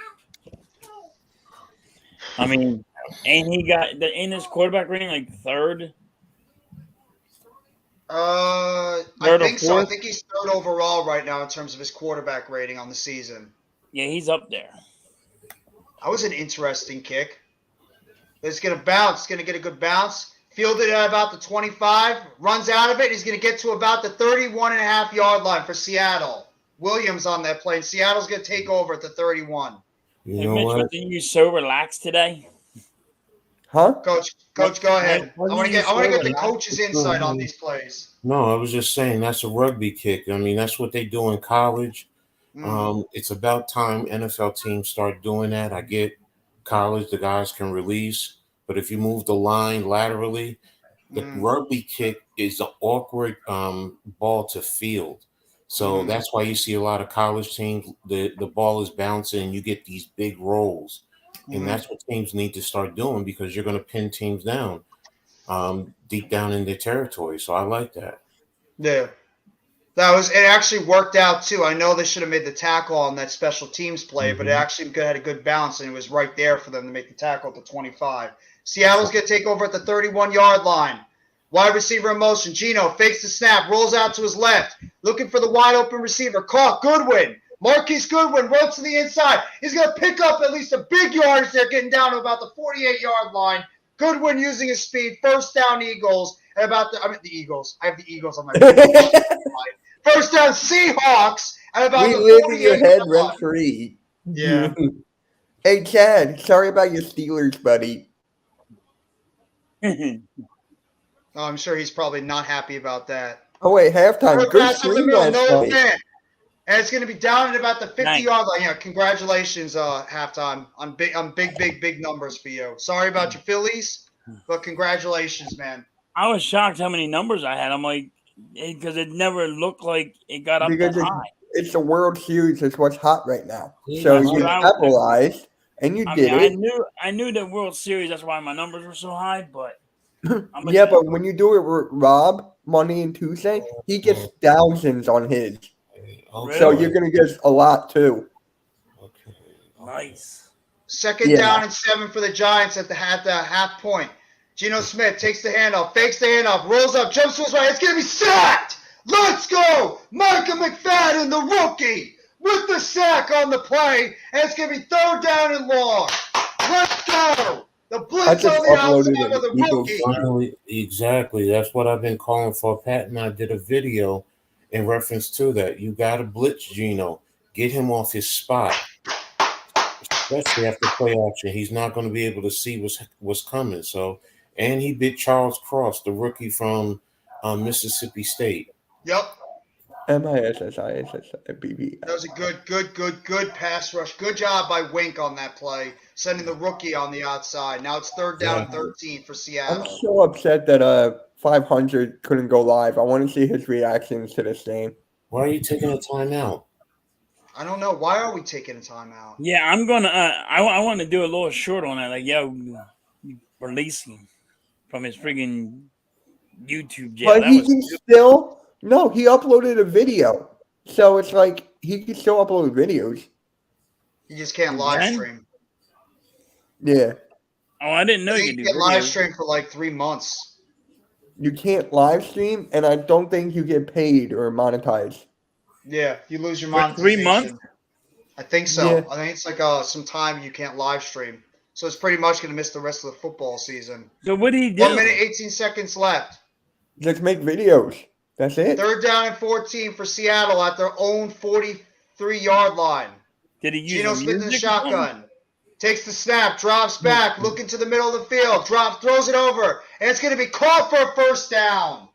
I mean, ain't he got in his quarterback rating like 3rd? I Third or think so. I fourth? think he's 3rd overall right now in terms of his quarterback rating on the season. Yeah, he's up there. That was an interesting kick. It's going to bounce. It's going to get a good bounce. Fielded at about the 25. Runs out of it. He's going to get to about the 31.5-yard line for Seattle. Williams on that play. And Seattle's going to take over at the 31. You Hey, know Mitchell, what? didn't you so relaxed today? Huh? Coach, go ahead. I Wasn't want to he get the so coach's insight on these plays. No, I was just saying that's a rugby kick. I mean, that's what they do in college. It's about time NFL teams start doing that. I get college, the guys can release, but if you move the line laterally, the rugby kick is an awkward ball to field. So that's why you see a lot of college teams, the ball is bouncing and you get these big rolls. And that's what teams need to start doing because you're going to pin teams down deep down in their territory. So I like that. Yeah. It actually worked out too. I know they should have made the tackle on that special teams play, but it actually had a good bounce and it was right there for them to make the tackle at the 25. Seattle's going to take over at the 31-yard line. Wide receiver in motion. Geno fakes the snap, rolls out to his left, looking for the wide open receiver. Caught. Goodwin. Marquise Goodwin runs to the inside. He's going to pick up at least a big yardage there, getting down to about the 48-yard line. Goodwin using his speed. 1st down Eagles. And the Eagles. I have the Eagles on my First down Seahawks. At about We the live in your 48 head yard rent line. free. Yeah. Hey, Chad, sorry about your Steelers, buddy. Oh, I'm sure he's probably not happy about that. Oh, wait, halftime. Third Good pass up the stream middle, last no night. fan. And it's going to be down at about the 50-yard Nice. line. Yeah, congratulations, halftime on big numbers for you. Sorry about your Phillies, but congratulations, man. I was shocked how many numbers I had. I'm like, because it never looked like it got up Because that high. it's the World Series. It's what's hot right now. Yeah, So that's you what I was capitalized, and you I did mean, it. I knew the World Series. That's why my numbers were so high. But Yeah, but when you do it with Rob Monday and Tuesday, he gets thousands on his. Okay. So you're going to get a lot too. Okay. nice. Second Yeah. down and 7 for the Giants at the half point. Geno Smith takes the handoff, fakes the handoff, rolls up, jumps to his right. It's going to be sacked. Let's go. Micah McFadden, the rookie, with the sack on the play. And it's going to be 3rd down and long. Let's go. The I blitz just on the uploaded outside an of the Eagles rookie. Finally, exactly. That's what I've been calling for. Pat and I did a video in reference to that. You got to blitz Geno. Get him off his spot. Especially after play action. He's not going to be able to see what's coming. So, and he beat Charles Cross, the rookie from Mississippi State. Yep. MISSISSIBB. That was a good pass rush. Good job by Wink on that play, sending the rookie on the outside. Now it's 3rd down and 13 for I'm Seattle. so upset that 500 couldn't go live. I want to see his reactions to this game. Why are you taking a timeout? I don't know. Why are we taking a timeout? Yeah, I'm gonna. I want to do a little short on that. Like, yo, release him from his friggin' YouTube jail. But That he was can still. No, he uploaded a video. So it's like he can still upload videos. You just can't live Then? stream. Yeah. Oh, I didn't know I you think could you do get live videos. stream for like 3 months. You can't live stream, and I don't think you get paid or monetized. Yeah, you lose your For 3 monetization. months? I think so. Yeah. I think it's like some time you can't live stream. So it's pretty much going to miss the rest of the football season. So what did he do? 1 minute, 18 seconds left. Just make videos. That's it. 3rd down and 14 for Seattle at their own 43-yard line. Did he use Geno Smith in the music or something? shotgun. Takes the snap, drops back, looking to the middle of the field, drops, throws it over, and it's going to be caught for a first down.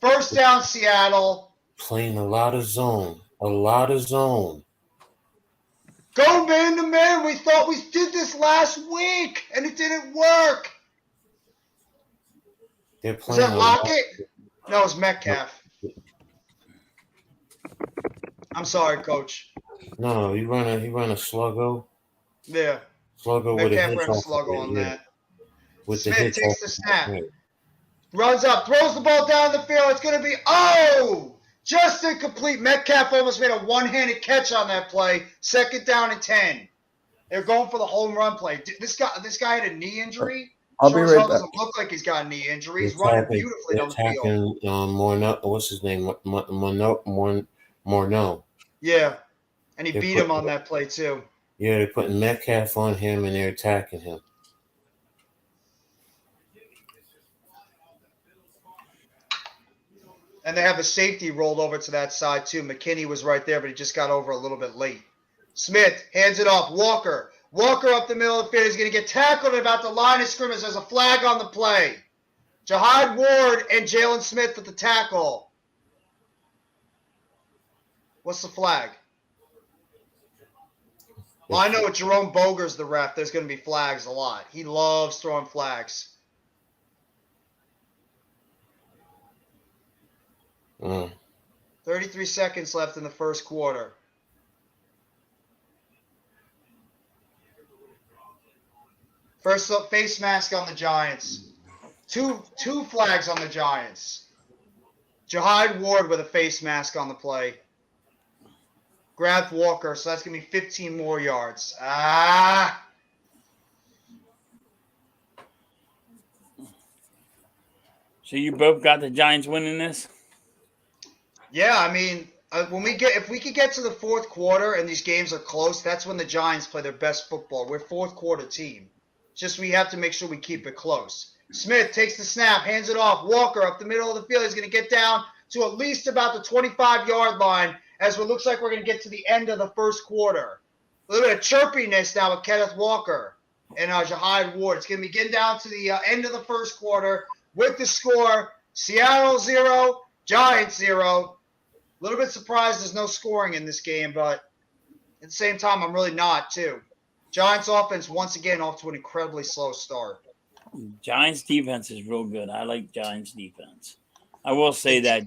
First down, Seattle. Playing a lot of zone. A lot of zone. Go man to man. We thought we did this last week, and it didn't work. They're Was playing that a lot. Lockett? No, it was Metcalf. I'm sorry, Coach. No, he run a sluggo. Yeah, Sluggo with a Metcalf hitch ran a off sluggo of on it, yeah. that. With the Smith hitch takes off the of snap. it. Runs up, throws the ball down the field. It's going to be, just incomplete. Metcalf almost made a one-handed catch on that play. Second down and 10. They're going for the home run play. This guy had a knee injury. I'll be Sure as right hell back. doesn't look like he's got a knee injury. He's They're running attacking- beautifully they're down the field. attacking Morneau. What's his name? Morneau. Yeah, and he They're beat him putting- on that play too. Yeah, they're putting Metcalf on him and they're attacking him. And they have a safety rolled over to that side too. McKinney was right there, but he just got over a little bit late. Smith hands it off. Walker up the middle of the field. He's going to get tackled at about the line of scrimmage. There's a flag on the play. Jihad Ward and Jalen Smith with the tackle. What's the flag? Well, I know with Jerome Boger's the ref, there's going to be flags a lot. He loves throwing flags. Mm. 33 seconds left in the first quarter. First up, face mask on the Giants. Two flags on the Giants. Jihad Ward with a face mask on the play. Grabbed Walker, so that's going to be 15 more yards. So you both got the Giants winning this? Yeah, I mean, if we could get to the fourth quarter and these games are close, that's when the Giants play their best football. We're fourth quarter team. Just we have to make sure we keep it close. Smith takes the snap, hands it off. Walker up the middle of the field. He's going to get down to at least about the 25-yard line as it looks like we're going to get to the end of the first quarter. A little bit of chirpiness now with Kenneth Walker and Jihad Ward. It's going to be getting down to the end of the first quarter with the score, Seattle 0, Giants 0. A little bit surprised there's no scoring in this game, but at the same time, I'm really not, too. Giants offense, once again, off to an incredibly slow start. Giants defense is real good. I like Giants defense. I will say that.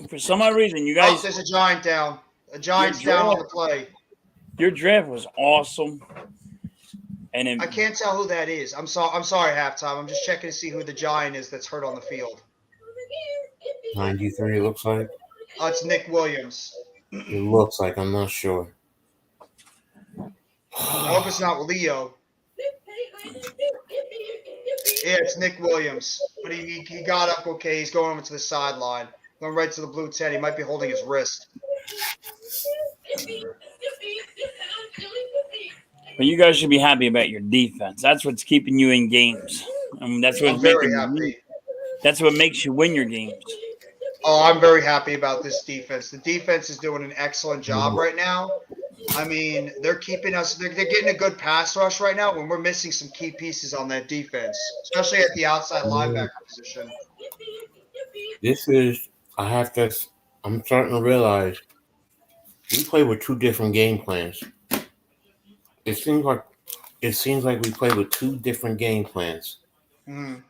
For some odd reason, you guys, There's a Giant down. A Giant's down on the play. your draft was awesome. And I can't tell who that is. I'm sorry, halftime. I'm just checking to see who the Giant is that's hurt on the field. 93 looks like. It's Nick Williams. It looks like. I'm not sure. I hope it's not Leo. Yeah, it's Nick Williams. But he got up okay. He's going over to the sideline. Going right to the blue 10. He might be holding his wrist. But you guys should be happy about your defense. That's what's keeping you in games. I mean, that's what's I'm very making happy. That's what makes you win your games. Oh, I'm very happy about this defense. The defense is doing an excellent job right now. I mean, they're keeping us – they're getting a good pass rush right now when we're missing some key pieces on that defense, especially at the outside linebacker position. This is – I'm starting to realize we play with two different game plans. It seems like we play with two different game plans. Mm.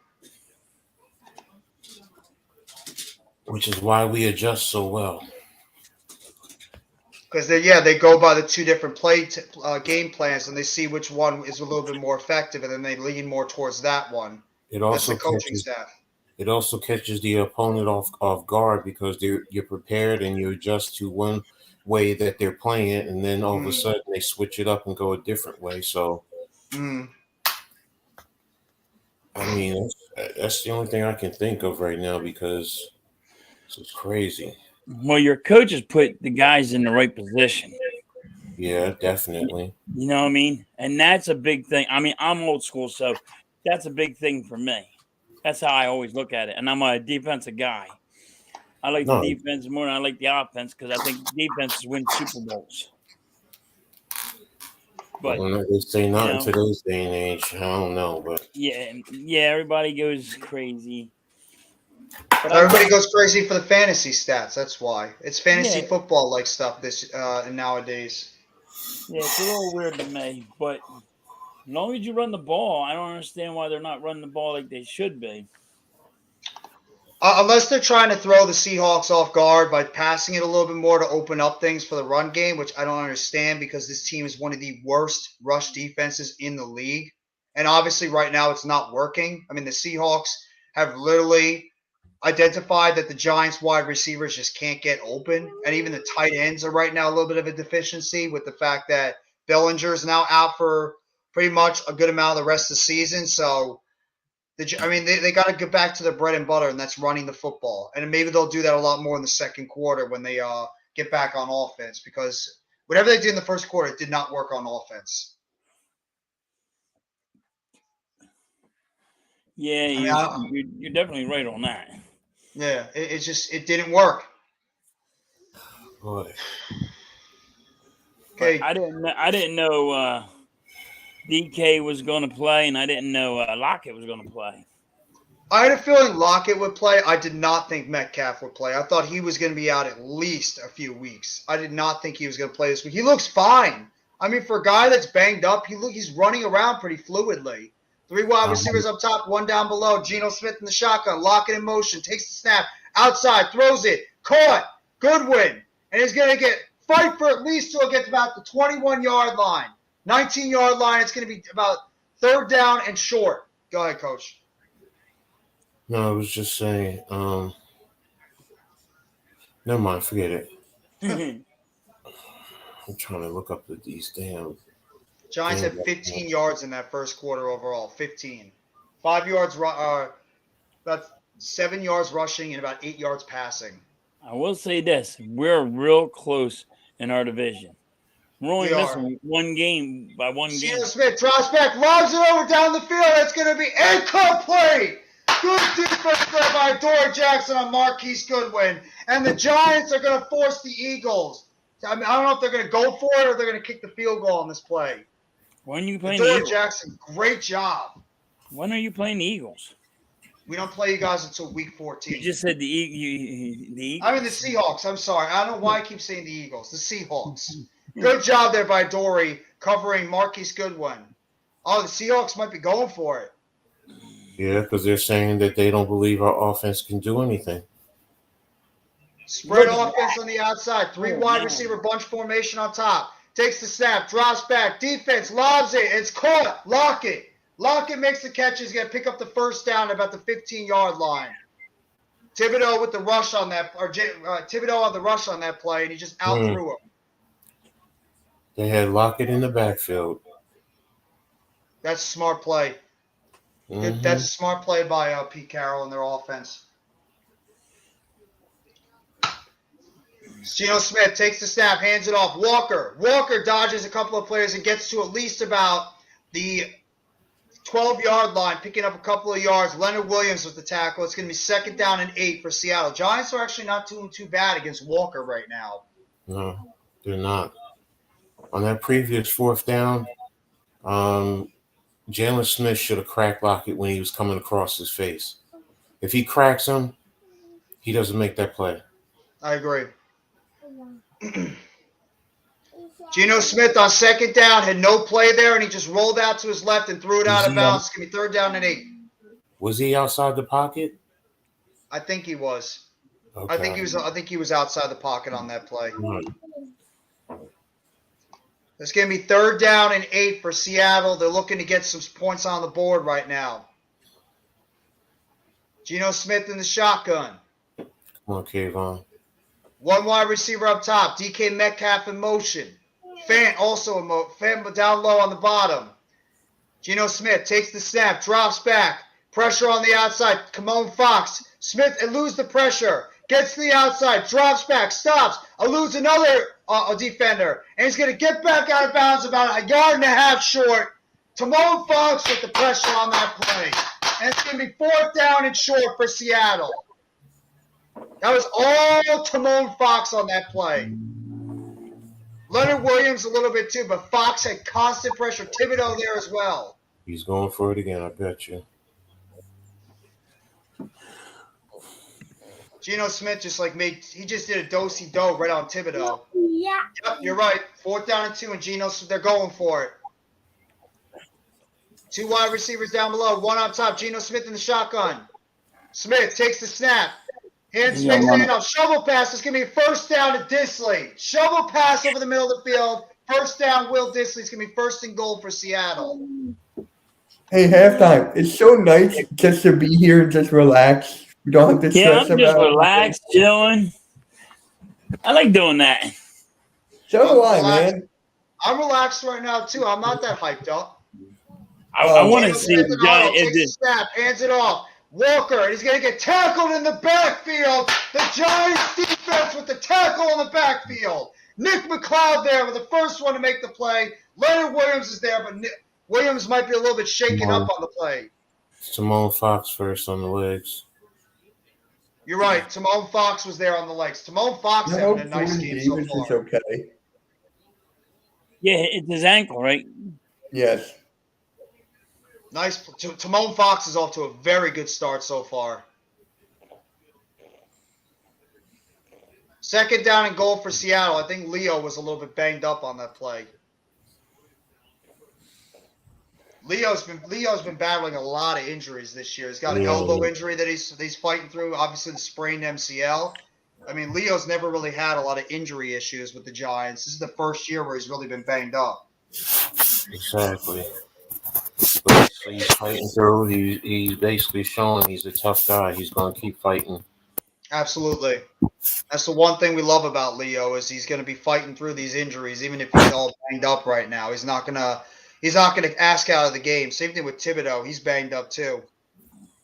Which is why we adjust so well. Because they go by the two different game plans, and they see which one is a little bit more effective, and then they lean more towards that one. That's the coaching staff. It also catches the opponent off guard because you're prepared and you adjust to one way that they're playing it, and then all of a sudden they switch it up and go a different way. So, I mean, that's the only thing I can think of right now because it's crazy. Well, your coaches put the guys in the right position. Yeah, definitely. You know what I mean? And that's a big thing. I mean, I'm old school, so that's a big thing for me. That's how I always look at it. And I'm a defensive guy. I like the defense more than I like the offense because I think defenses win Super Bowls. But Well, they say not you in know, today's day and age. I don't know, but yeah, everybody goes crazy. But Everybody goes crazy for the fantasy stats. That's why it's fantasy Yeah. football like stuff this nowadays. Yeah, it's a little weird to me, but as long as you run the ball, I don't understand why they're not running the ball like they should be. Unless they're trying to throw the Seahawks off guard by passing it a little bit more to open up things for the run game, which I don't understand because this team is one of the worst rush defenses in the league. And obviously, right now, it's not working. I mean, the Seahawks have literally identified that the Giants wide receivers just can't get open. And even the tight ends are right now a little bit of a deficiency with the fact that Bellinger is now out for pretty much a good amount of the rest of the season. So, they got to get back to their bread and butter, and that's running the football. And maybe they'll do that a lot more in the second quarter when they get back on offense, because whatever they did in the first quarter, it did not work on offense. Yeah, you're definitely right on that. Yeah, it didn't work. boy, Okay, I didn't know DK was going to play, and I didn't know Lockett was going to play. I had a feeling Lockett would play. I did not think Metcalf would play. I thought he was going to be out at least a few weeks. I did not think he was going to play this week. He looks fine. I mean, for a guy that's banged up, he's running around pretty fluidly. 3 wide receivers up top, 1 down below. Geno Smith in the shotgun, Lockett in motion, takes the snap, outside, throws it, caught, Goodwin, and he's going to fight for at least till it gets about the 21-yard line. 19-yard line, it's going to be about 3rd down and short. Go ahead, Coach. no, I was just saying. Never mind, forget it. I'm trying to look up these damn. Giants had 15 yards in that first quarter overall. 15. 5 yards, about 7 yards rushing and about 8 yards passing. I will say this: we're real close in our division. We're only missing one game by one game. Geno Smith drops back, lobs it over down the field. It's going to be incomplete. Good defense there by Dory Jackson on Marquise Goodwin. And the Giants are going to force the Eagles. I mean, I don't know if they're going to go for it or they're going to kick the field goal on this play. When are you playing the Dory Eagles? Jackson, great job. When are you playing the Eagles? We don't play you guys until week 14. You just said the Eagles. I mean the Seahawks. I'm sorry. I don't know why I keep saying the Eagles. The Seahawks. Good job there by Dory covering Marquise Goodwin. Oh, the Seahawks might be going for it. Yeah, because they're saying that they don't believe our offense can do anything. Spread offense on the outside. 3 wide receiver bunch formation on top. Takes the snap, drops back. Defense lobs it. It's caught. Lockett. Lockett makes the catch. He's going to pick up the 1st down at about the 15-yard line. Thibodeau with the rush on that, or Thibodeau on the rush on that play, and he just out-threw him. They had Lockett in the backfield. That's a smart play. Mm-hmm. That's a smart play by Pete Carroll and their offense. Geno Smith takes the snap, hands it off. Walker dodges a couple of players and gets to at least about the 12-yard line, picking up a couple of yards. Leonard Williams with the tackle. It's going to be 2nd down and 8 for Seattle. Giants are actually not doing too bad against Walker right now. No, they're not. On that previous 4th down, Jalen Smith should have cracked Lockett when he was coming across his face. If he cracks him, he doesn't make that play. I agree. Geno Smith on 2nd down had no play there, and he just rolled out to his left and threw it out of bounds. It's going to be 3rd down and 8. Was he outside the pocket? I think he was. Okay. I think he was outside the pocket on that play. Right. It's going to be 3rd down and 8 for Seattle. They're looking to get some points on the board right now. Geno Smith in the shotgun. Come on, Kayvon. 1 wide receiver up top. DK Metcalf in motion. Fant also Fant down low on the bottom. Geno Smith takes the snap, drops back. Pressure on the outside. Kamon Fox. Smith eludes the pressure. Gets to the outside. Drops back. Stops. Eludes another defender. And he's going to get back out of bounds about 1.5 yards short. Kamon Fox with the pressure on that play. And it's going to be 4th down and short for Seattle. That was all Kamon Fox on that play. Leonard Williams a little bit too, but Fox had constant pressure. Thibodeau there as well. He's going for it again, I bet you. Geno Smith just he just did a do-si-do right on Thibodeau. Yeah. Yep, you're right. 4th down and 2, and they're going for it. 2 wide receivers down below, 1 up top. Geno Smith in the shotgun. Smith takes the snap. Hands makes the handoff. Shovel pass. It's going to be 1st down to Disley. Shovel pass over the middle of the field. 1st down, Will Disley. It's going to be 1st and goal for Seattle. Hey, halftime. It's so nice just to be here and just relax. We don't have to Yeah, stress I'm just about relaxed, chilling. I like doing that. So do I, Relax. man. I'm relaxed right now, too. I'm not that hyped up. I want to Geno see Smith the in the huddle, guy. takes the snap, hands it off. Walker, he's going to get tackled in the backfield. The Giants defense with the tackle in the backfield. Nick McLeod there with the first one to make the play. Leonard Williams is there, but Williams might be a little bit shaken up on the play. Simone Fox first on the legs. You're right. Timon Fox was there on the legs. Timon Fox I hope having a nice Jordan game so Davis is far. okay. Yeah, it's his ankle, right? Yes. Nice. Timon Fox is off to a very good start so far. 2nd down and goal for Seattle. I think Leo was a little bit banged up on that play. Leo's been battling a lot of injuries this year. He's got an elbow injury that he's fighting through. Obviously, the sprained MCL. I mean, Leo's never really had a lot of injury issues with the Giants. This is the first year where he's really been banged up. Exactly. But he's fighting through. He's basically showing he's a tough guy. He's going to keep fighting. Absolutely. That's the one thing we love about Leo is he's going to be fighting through these injuries, even if he's all banged up right now. He's not gonna ask out of the game. Same thing with Thibodeau. He's banged up too.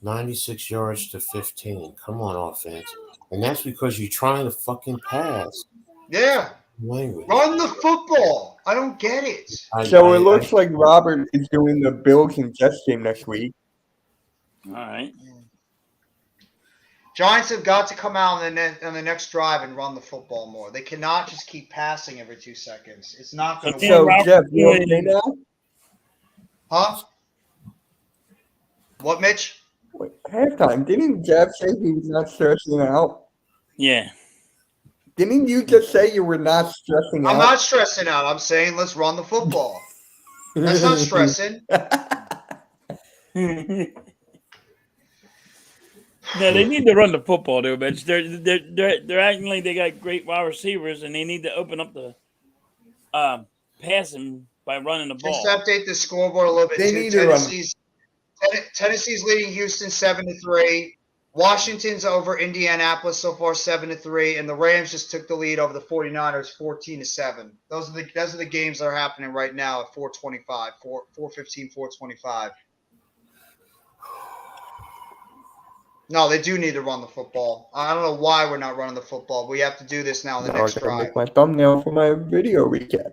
96 yards to 15. Come on, offense. And that's because you're trying to fucking pass. Yeah. Language. Run the football. I don't get it. So it looks like Robert is doing the Bills and Jets game next week. All right. Giants have got to come out on the next drive and run the football more. They cannot just keep passing every 2 seconds. It's not going to Yeah, work. So, Robert Jeff, you okay doing- now? Huh? What, Mitch? Wait, halftime. Didn't Jeff say he was not stressing out? Yeah. Didn't you just say you were not stressing I'm out? not stressing out. I'm saying let's run the football. That's not stressing. No, they need to run the football, though, bitch. They're acting like they got great wide receivers, and they need to open up the passing by running the Just ball. update the scoreboard a little bit They too. need to run. Tennessee's leading Houston 7-3. Washington's over Indianapolis so far 7-3, and the Rams just took the lead over the 49ers 14-7. Those are the games that are happening right now at 4:25, 4:15, 4:25. No, they do need to run the football. I don't know why we're not running the football. We have to do this now in the Now I next gotta drive. make my thumbnail for my video recap.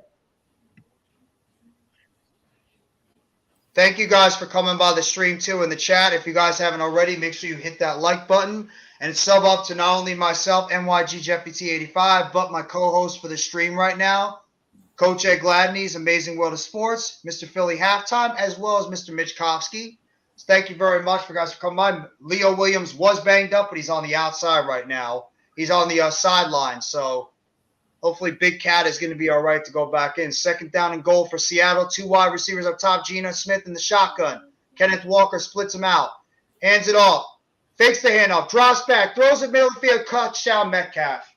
Thank you guys for coming by the stream too in the chat. If you guys haven't already, make sure you hit that like button and sub up to not only myself, NYG Jeffy 85, but my co-host for the stream right now, Coach Ed Gladney's Amazing World of Sports, Mr. Philly Halftime, as well as Mr. Mitch Kofsky. So thank you very much for guys for coming by. Leo Williams was banged up, but he's on the outside right now. He's on the sideline, so hopefully Big Cat is going to be all right to go back in. 2nd down and goal for Seattle. 2 wide receivers up top. Geno Smith in the shotgun. Kenneth Walker splits him out. Hands it off. Fakes the handoff. Drops back. Throws it middle of the field. Touchdown Metcalf.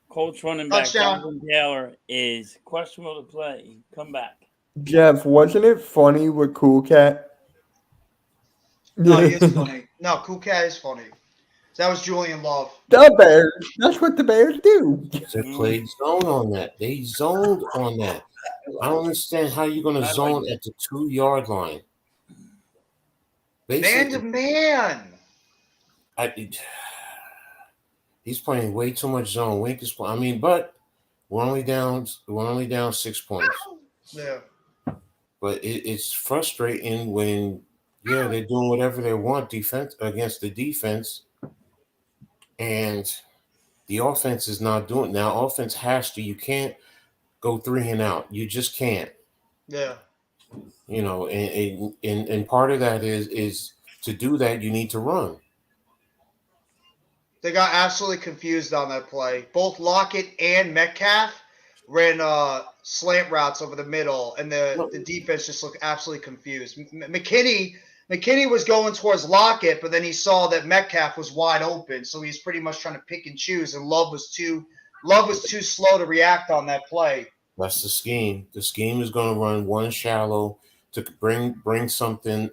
Colts running back Touchdown. Jonathan Taylor is questionable to play. Come back. Jeff, wasn't it funny with Cool Cat? No, he is funny. No, Cool Cat is funny. That was Julian Love. The Bears. That's what the Bears do. They played zone on that. They zoned on that. I don't understand how you're going to zone at the 2-yard line. Man to Basically, man. he's playing way too much zone. Wink is I mean, but we're only down 6 points. Yeah. But it's frustrating when they're doing whatever they want defense against the defense, and the offense is not doing. Now, offense has to. You can't go 3 and out. You just can't. Yeah. You know, and part of that is to do that you need to run. They got absolutely confused on that play. Both Lockett and Metcalf ran slant routes over the middle, and the defense just looked absolutely confused. McKinney was going towards Lockett, but then he saw that Metcalf was wide open, so he's pretty much trying to pick and choose. And Love was too slow to react on that play. That's the scheme. The scheme is going to run one shallow to bring something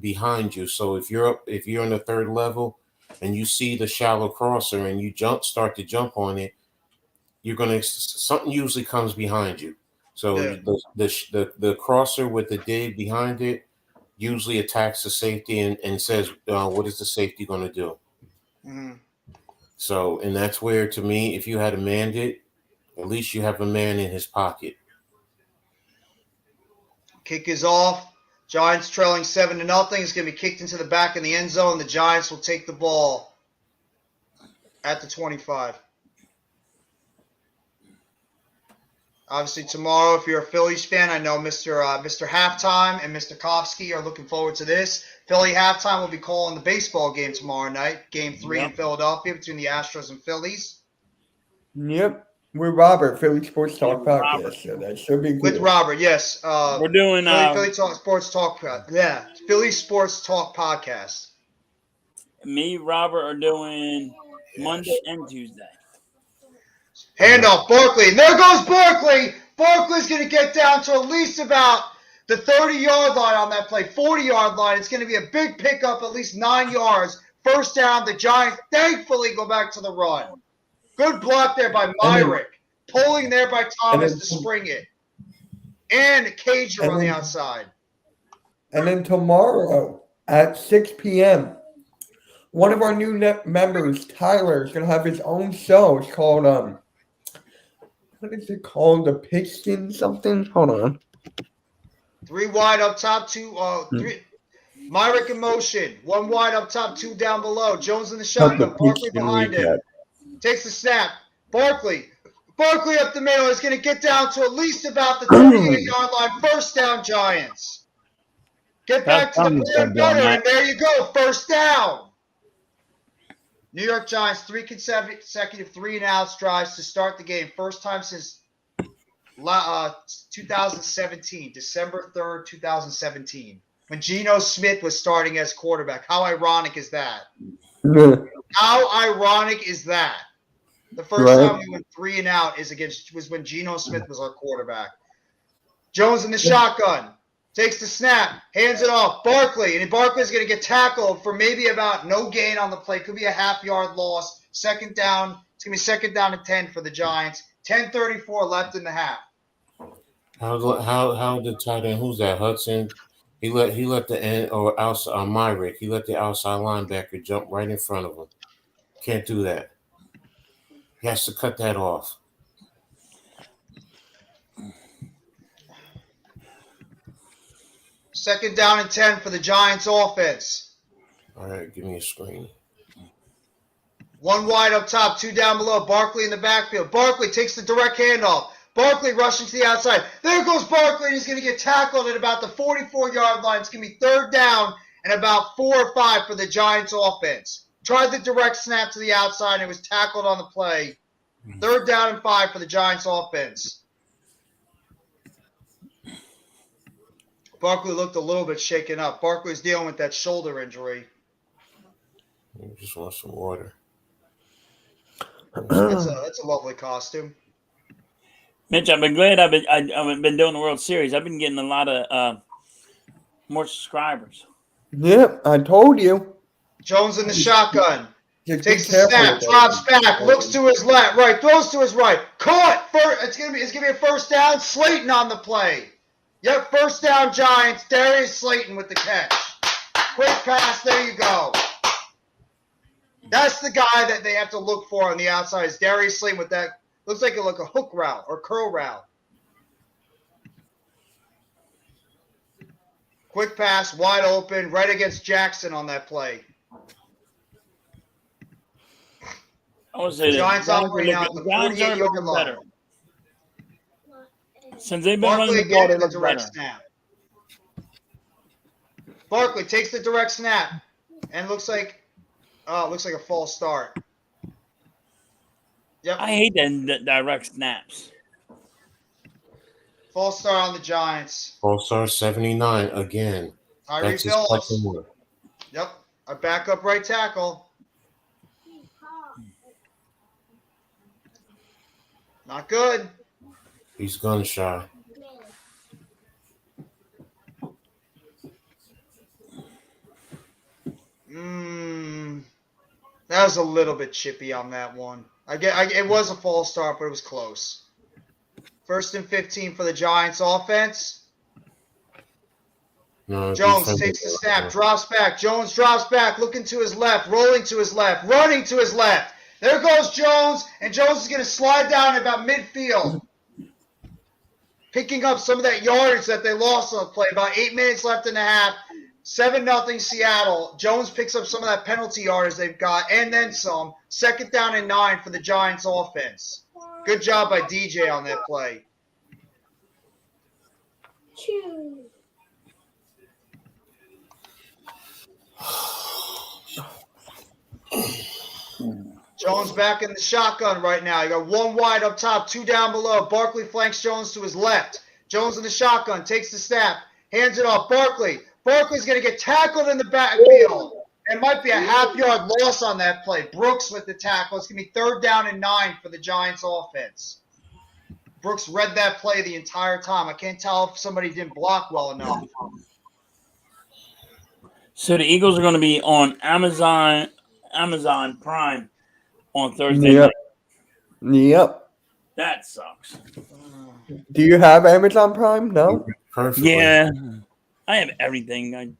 behind you. So if you're in the third level and you see the shallow crosser and you start to jump on it, something usually comes behind you. So the crosser with the dig behind it usually attacks the safety and says, what is the safety going to do? Mm-hmm. So, and that's where, to me, if you had a manned it, at least you have a man in his pocket. Kick is off. Giants trailing 7-0. It's going to be kicked into the back of the end zone. The Giants will take the ball at the 25. Obviously, tomorrow, if you're a Phillies fan, I know Mr. Halftime and Mr. Kofsky are looking forward to this. Philly Halftime will be calling the baseball game tomorrow night, Game 3 in Philadelphia between the Astros and Phillies. Yep. With Robert, Philly Sports Talk Podcast. So that should be good. With Robert, yes. We're doing Philly Sports Talk. Yeah, Philly Sports Talk Podcast. Me, Robert are doing Monday and Tuesday. Handoff, Barkley. And there goes Barkley. Barkley's going to get down to at least about the 30-yard line on that play, 40-yard line. It's going to be a big pickup, at least 9 yards. First down. The Giants thankfully go back to the run. Good block there by Myrick. Pulling there by Thomas to spring it. And Cager on the outside. And then tomorrow at 6 p.m., one of our new members, Tyler, is going to have his own show. It's called, what is it called? The Pigskin something? Hold on. 3 wide up top, 2, 3. Myrick in motion. 1 wide up top, 2 down below. Jones in the shotgun. Barkley behind him. Takes the snap. Barkley up the middle is going to get down to at least about the 38-yard line. First down, Giants. Get back to the bread and butter, and there you go. First down. New York Giants, 3 consecutive 3-and-outs drives to start the game. First time since 2017, December 3rd, 2017, when Geno Smith was starting as quarterback. How ironic is that? How ironic is that? The first time we went 3-and-out was when Geno Smith was our quarterback. Jones in the shotgun. Takes the snap. Hands it off. Barkley. And Barkley's going to get tackled for maybe about no gain on the play. Could be a half-yard loss. Second down. It's going to be 2nd down and 10 for the Giants. 10:34 left in the half. How the tight end? Who's that? Hudson. He let the end or outside Myrick. He let the outside linebacker jump right in front of him. Can't do that. He has to cut that off. Second down and 10 for the Giants offense. All right, give me a screen. 1 wide up top, 2 down below. Barkley in the backfield. Barkley takes the direct handoff. Barkley rushing to the outside. There goes Barkley, and he's going to get tackled at about the 44-yard line. It's going to be 3rd down and about 4 or 5 for the Giants offense. Tried the direct snap to the outside, and it was tackled on the play. 3rd down and 5 for the Giants offense. Barkley looked a little bit shaken up. Barkley's dealing with that shoulder injury. I just want some water. That's a lovely costume. Mitch, I've been glad I've been doing the World Series. I've been getting a lot of more subscribers. Yep, I told you. Jones in the shotgun. Takes the careful snap, with that. drops back, looks to his left, right, throws to his right. Caught. It's gonna be a first down. Slayton on the play. Yep, first down Giants. Darius Slayton with the catch. Quick pass, there you go. That's the guy that they have to look for on the outside is Darius Slayton with that. Looks like a hook route or curl route. Quick pass, wide open, right against Jackson on that play. I would say The Giants operating out the the Giants are 48-yard looking line. better. Since they've been Barkley running the ball, again they in the look direct better. snap. Barkley takes the direct snap and looks like a false start. Yep. I hate the direct snaps. False start on the Giants. All-Star 79 again. Tyree That's his second Phillips. one. Yep. A backup right tackle. Not good. He's gun shy. That was a little bit chippy on that one. It was a false start, but it was close. 1st and 15 for the Giants offense. No, Jones defensive takes the snap, line. drops back. Jones drops back, looking to his left, rolling to his left, running to his left. There goes Jones, and Jones is going to slide down about midfield. Picking up some of that yardage that they lost on the play. About 8 minutes left in the half. 7-0 Seattle. Jones picks up some of that penalty yardage they've got, and then some. 2nd down and 9 for the Giants offense. Good job by DJ on that play. Jones back in the shotgun right now. You got 1 wide up top, 2 down below. Barkley flanks Jones to his left. Jones in the shotgun, takes the snap, hands it off. Barkley's going to get tackled in the backfield. It might be a half-yard loss on that play. Brooks with the tackle. It's going to be 3rd down and 9 for the Giants offense. Brooks read that play the entire time. I can't tell if somebody didn't block well enough. So the Eagles are going to be on Amazon Prime on Thursday Yep. night. Yep. That sucks. Do you have Amazon Prime? No. Perfectly. Yeah, I have everything.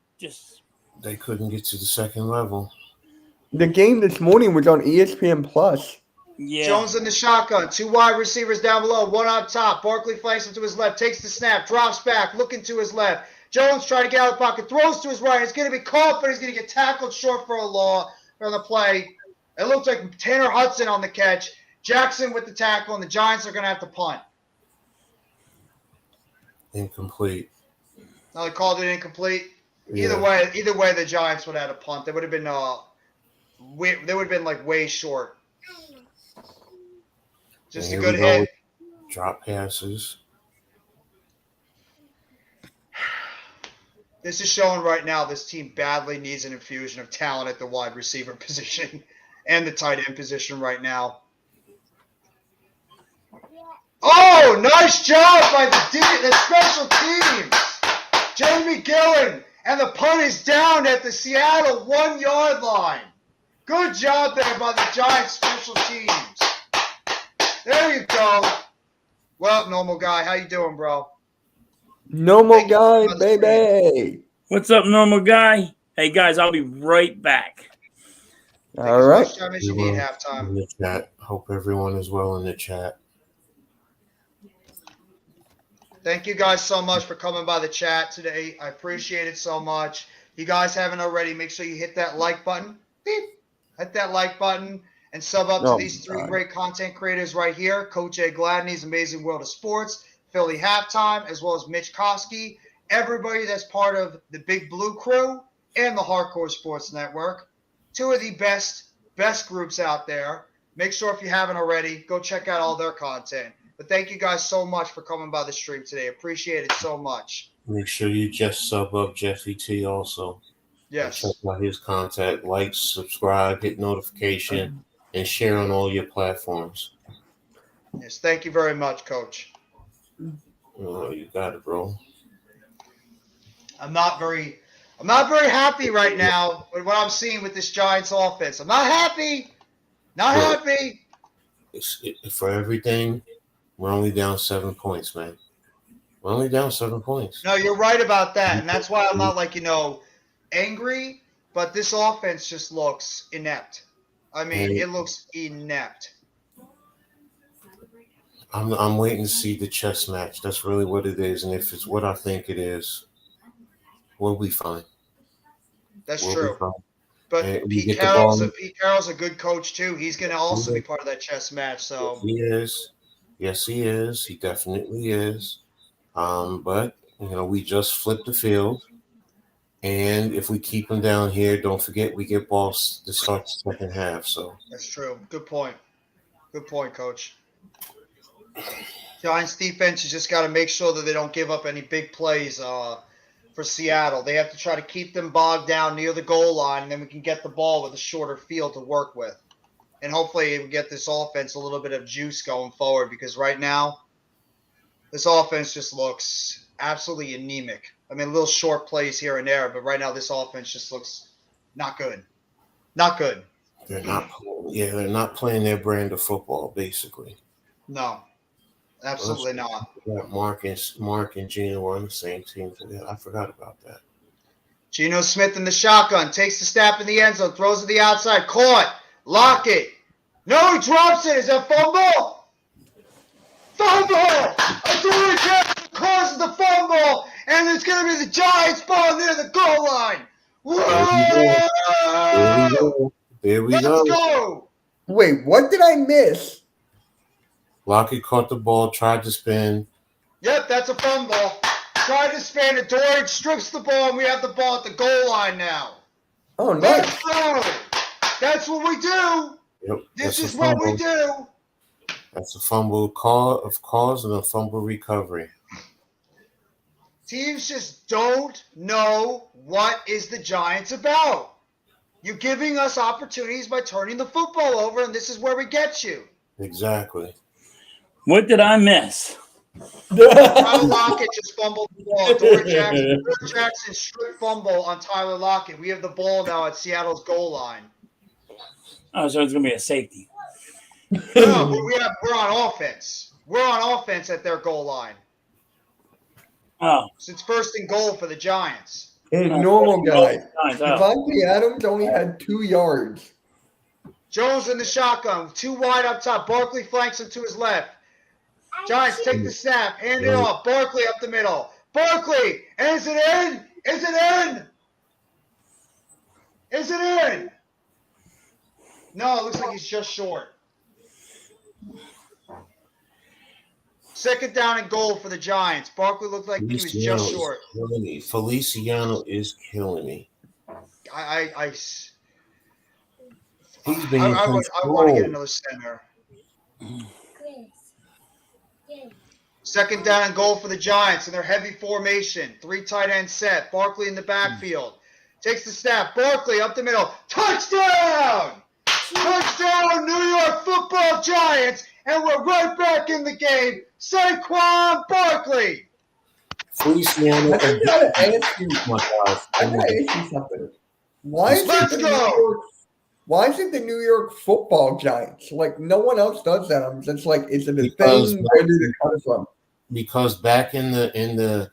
They couldn't get to the second level. The game this morning was on ESPN Plus. Yeah. Jones in the shotgun. 2 wide receivers down below. 1 up top. Barkley flanks him to his left. Takes the snap. Drops back. Looking to his left. Jones trying to get out of the pocket. Throws to his right. It's going to be caught, but he's going to get tackled short for a loss on the play. It looks like Tanner Hudson on the catch. Jackson with the tackle, and the Giants are going to have to punt. Incomplete. Now they called it incomplete. Yeah. Either way, the Giants would have had a punt. They would have been like way short. Just a And good here we go hit. with drop passes. This is showing right now this team badly needs an infusion of talent at the wide receiver position and the tight end position right now. Oh, nice job by the special teams. Jamie Gillen, and the punt is down at the Seattle 1-yard line. Good job there by the Giants special teams. There you go. Well, normal guy, how you doing, bro? Normal guy, baby. What's up, normal guy? Hey guys, I'll be right back. Take All as right. much time as you need halftime. In the chat. Hope everyone is well in the chat. Thank you guys so much for coming by the chat today. I appreciate it so much. You guys haven't already, make sure you hit that like button. Beep. Hit that like button and sub up to these 3 great content creators right here. Coach A. Gladney's Amazing World of Sports, Philly Halftime, as well as Mitch Kosky. Everybody that's part of the Big Blue Crew and the Hardcore Sports Network. 2 of the best groups out there. Make sure if you haven't already, go check out all their content. But thank you guys so much for coming by the stream today. Appreciate it so much. Make sure you just sub up Jeffy T also. Yes. Check out his contact. Like, subscribe, hit notification, and share on all your platforms. Yes. Thank you very much, Coach. Oh, you got it, bro. I'm not very happy right now with what I'm seeing with this Giants offense. I'm not happy. Not happy. For everything, we're only down 7 points, man. We're only down 7 points. No, you're right about that. And that's why I'm not angry, but this offense just looks inept. I mean, it looks inept. I'm waiting to see the chess match. That's really what it is. And if it's what I think it is, we'll be fine. That's We'll true. be fine. But And we Pete get the Carroll's ball. a good coach too. He's going to also be part of that chess match. So He is. Yes, he is. He definitely is. But we just flipped the field, and if we keep them down here, don't forget we get balls to start the second half. So That's true. Good point. Good point, Coach. Giants defense has just got to make sure that they don't give up any big plays for Seattle. They have to try to keep them bogged down near the goal line, and then we can get the ball with a shorter field to work with. And hopefully we get this offense a little bit of juice going forward, because right now this offense just looks absolutely anemic. I mean, little short plays here and there, but right now this offense just looks not good. Not good. they're not playing their brand of football, basically. No, absolutely not. Mark and Gino were on the same team. I forgot about that. Geno Smith in the shotgun, takes the snap in the end zone, throws it to the outside, caught, Lockett. No, he drops it. Is that fumble? Fumble! Adoree Jackson causes the fumble, and it's going to be the Giants ball near the goal line. Whoa! There we Let's go. go! Wait, what did I miss? Lockett caught the ball, tried to spin. Yep, that's a fumble. Tried to span it. Adoree strips the ball, and we have the ball at the goal line now. Oh, nice. Let's go! That's what we do. Yep, This that's is a what we fumble. do. That's a fumble cause and a fumble recovery. Teams just don't know what is the Giants about. You're giving us opportunities by turning the football over, and this is where we get you. Exactly. What did I miss? Tyler Lockett just fumbled the ball. Adoree Jackson strip fumble on Tyler Lockett. We have the ball now at Seattle's goal line. Oh, so it's going to be a safety. No, but we're on offense. We're on offense at their goal line. Oh. So it's first and goal for the Giants. A normal guy. Nice. Oh. Devontae Adams only had 2 yards. Jones in the shotgun, too wide up top. Barkley flanks him to his left. Giants take the snap, hand it off. Barkley up the middle. Barkley, and is it in? Is it in? Is it in? No, it looks like he's just short. Second down and goal for the Giants. Barkley looked like he was just short. Feliciano is killing me. He's being I want to get another center. Second down and goal for the Giants in their heavy formation. 3 tight end set. Barkley in the backfield. Takes the snap. Barkley up the middle. Touchdown! Touchdown, New York Football Giants! And we're right back in the game. Saquon Barkley. Feliciano. I gotta ask you. My God. I gotta ask you something. Why is it the New York Football Giants? Like, no one else does that. I'm just like, is it a thing? Where did it come from? Because back in the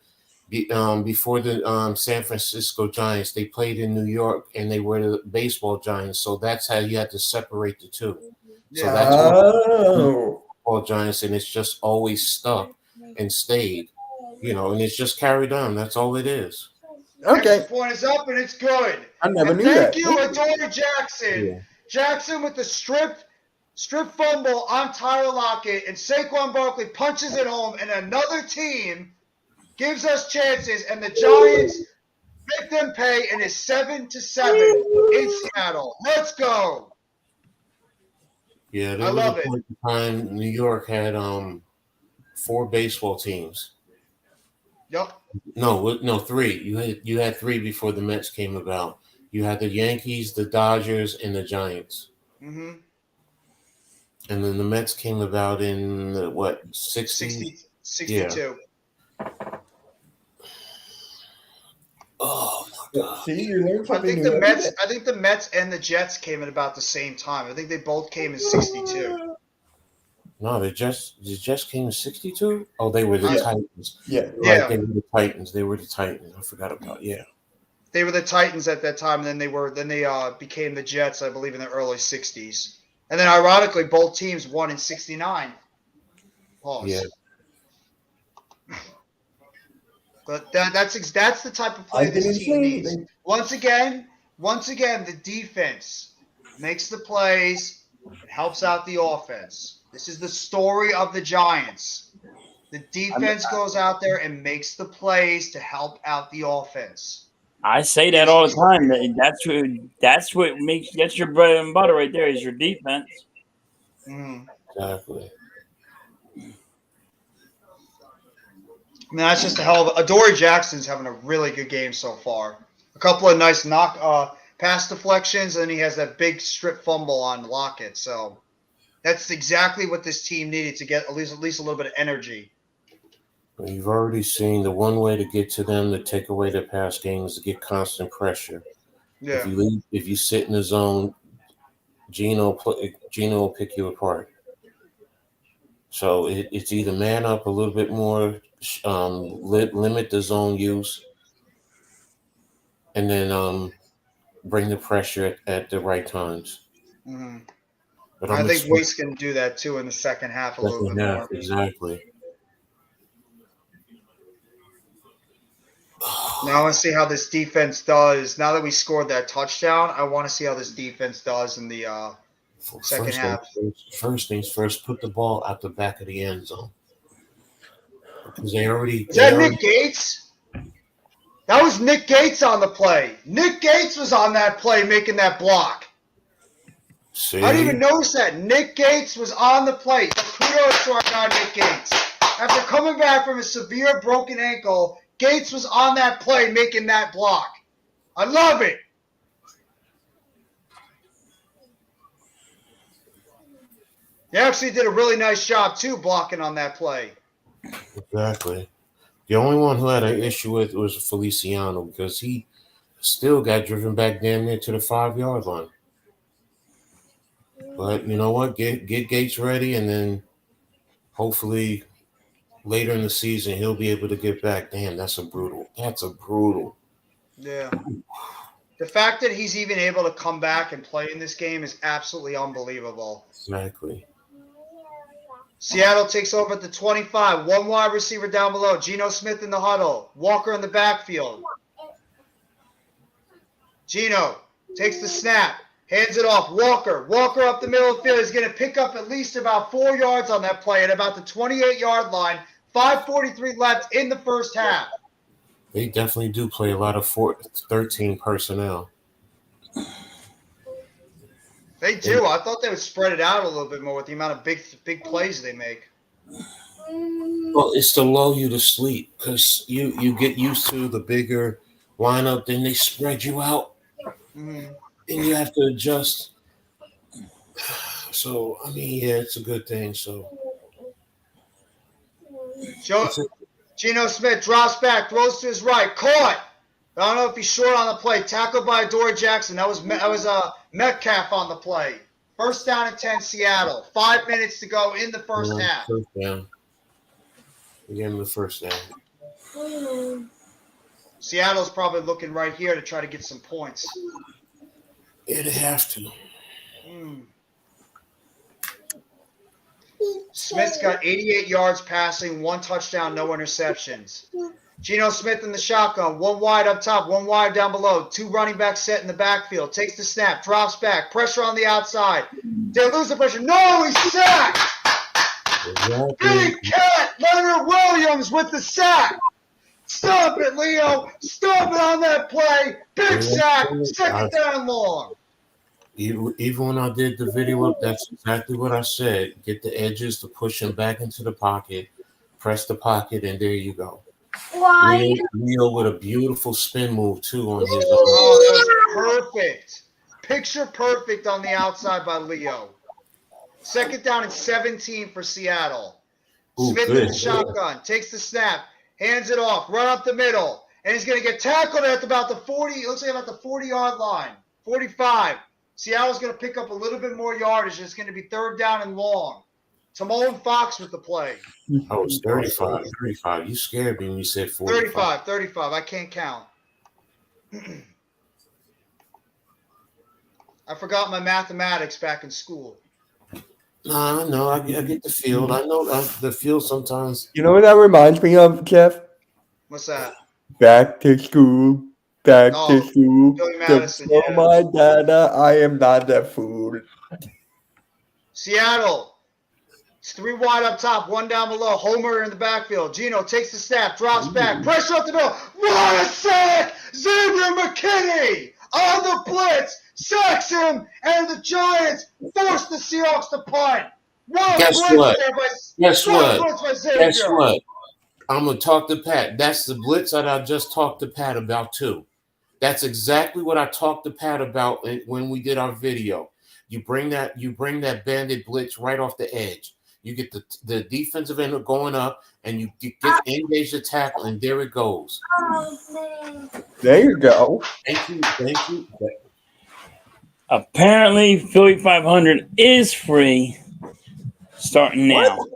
before the San Francisco Giants, they played in New York and they were the baseball Giants. So that's how you had to separate the two. So Yeah. that's what football Giants, and it's just always stuck and stayed, and it's just carried on. That's all it is. Okay. Next point is up and it's good. I never knew Thank that. you, Adoree Jackson. Yeah. Jackson with the strip fumble on Tyler Lockett, and Saquon Barkley punches it home, and another team gives us chances, and the Giants make them pay, and it's 7-7 in Seattle. Let's go. Yeah, there I was love a it. point in time New York had 4 baseball teams. Yep. No, 3. You had 3 before the Mets came about. You had the Yankees, the Dodgers, and the Giants. Mm-hmm. And then the Mets came about in the, 60s? 62. Oh my God! See, you learned I something think new the every Mets. day. I think the Mets and the Jets came at about the same time. I think they both came in 62. No, the Jets came in 62. Oh, they were the Yeah. Titans. Yeah. Yeah. Right, they were the Titans. They were the Titans. I forgot about They were the Titans at that time, and then they became the Jets, I believe, in the early 60s. And then, ironically, both teams won in 69. Pause. Yeah. But that's the type of play I this didn't team say needs. anything. Once again, the defense makes the plays, and helps out the offense. This is the story of the Giants. The defense goes out there and makes the plays to help out the offense. I say that all the time. That's your bread and butter right there is your defense. Mm-hmm. Exactly. I mean, that's just a hell of a. Adoree Jackson's having a really good game so far. A couple of nice pass deflections, and he has that big strip fumble on Lockett. So that's exactly what this team needed to get at least a little bit of energy. You've already seen the one way to get to them to take away their pass game is to get constant pressure. Yeah. If you sit in the zone, Geno will pick you apart. So it's either man up a little bit more, limit the zone use, and then bring the pressure at the right times. Mm-hmm. But I think Wade's going to do that too in the second half a little bit more. Exactly. Now I want to see how this defense does. Now that we scored that touchdown, I want to see how this defense does in the second half. First things first, put the ball out the back of the end zone. Because Is that Nick Gates? That was Nick Gates on the play. Nick Gates was on that play making that block. See? I didn't even notice that. Nick Gates was on the play. Kudos to our guy Nick Gates. After coming back from a severe broken ankle, Gates was on that play making that block. I love it. He actually did a really nice job, too, blocking on that play. Exactly. The only one who had an issue with was Feliciano because he still got driven back damn near to the 5-yard line. But you know what? Get Gates ready, and then hopefully later in the season he'll be able to get back. Damn, that's a brutal. Yeah. The fact that he's even able to come back and play in this game is absolutely unbelievable. Exactly. Seattle takes over at the 25. One wide receiver down below. Geno Smith in the huddle. Walker in the backfield. Geno takes the snap. Hands it off. Walker up the middle of the field. He's going to pick up at least about 4 yards on that play at about the 28-yard line. 5:43 left in the first half. They definitely do play a lot of 13 personnel. They do. I thought they would spread it out a little bit more with the amount of big plays they make. Well, it's to lull you to sleep because you get used to the bigger lineup, then they spread you out, and you have to adjust. So, I mean, yeah, it's a good thing. So, Geno Smith drops back, throws to his right, caught. I don't know if he's short on the play. Tackled by Adoree Jackson. That was Metcalf on the play. First down and 10, Seattle. 5 minutes to go in the first half. First down. Again, the first down. Seattle's probably looking right here to try to get some points. Yeah, they have to. Smith's got 88 yards passing, 1 touchdown, no interceptions. Geno Smith in the shotgun, 1 wide up top, 1 wide down below, 2 running backs set in the backfield, takes the snap, drops back, pressure on the outside. They lose the pressure. No, he's sacked! Exactly. Big cat, Leonard Williams with the sack. Stop it, Leo. Stop it on that play. Big sack, second down long. Even when I did the video up, that's exactly what I said. Get the edges to push him back into the pocket, press the pocket, and there you go. Why? Leo with a beautiful spin move, too, on his own. Oh, that was perfect. Picture perfect on the outside by Leo. Second down and 17 for Seattle. Ooh, Smith in the shotgun, takes the snap, hands it off, run up the middle, and he's going to get tackled at about the 40, looks like about the 40-yard line, 45. Seattle's going to pick up a little bit more yardage. It's going to be third down and long. Timon Fox with the play. Oh, it's 35. You scared me when you said 45. 35. I can't count. I forgot my mathematics back in school. No, I get the field. I know the field sometimes. You know what that reminds me of, Jeff? What's that? Back to school. Back to school. Billy Madison, Oh my dada, I am not that fool. Seattle. It's 3 wide up top, 1 down below. Homer in the backfield. Gino takes the snap, drops back, pressure up the middle. What a sack! Xavier McKinney on the blitz, sacks him, and the Giants force the Seahawks to punt. What a Guess blitz what? there by, Guess what a what? blitz by Xavier. Guess what? I'm gonna talk to Pat. That's the blitz that I just talked to Pat about too. That's exactly what I talked to Pat about when we did our video. You bring that bandit blitz right off the edge. You get the defensive end going up, and you get engage the tackle, and there it goes. There you go. Thank you. Apparently, Philly 500 is free starting now. What?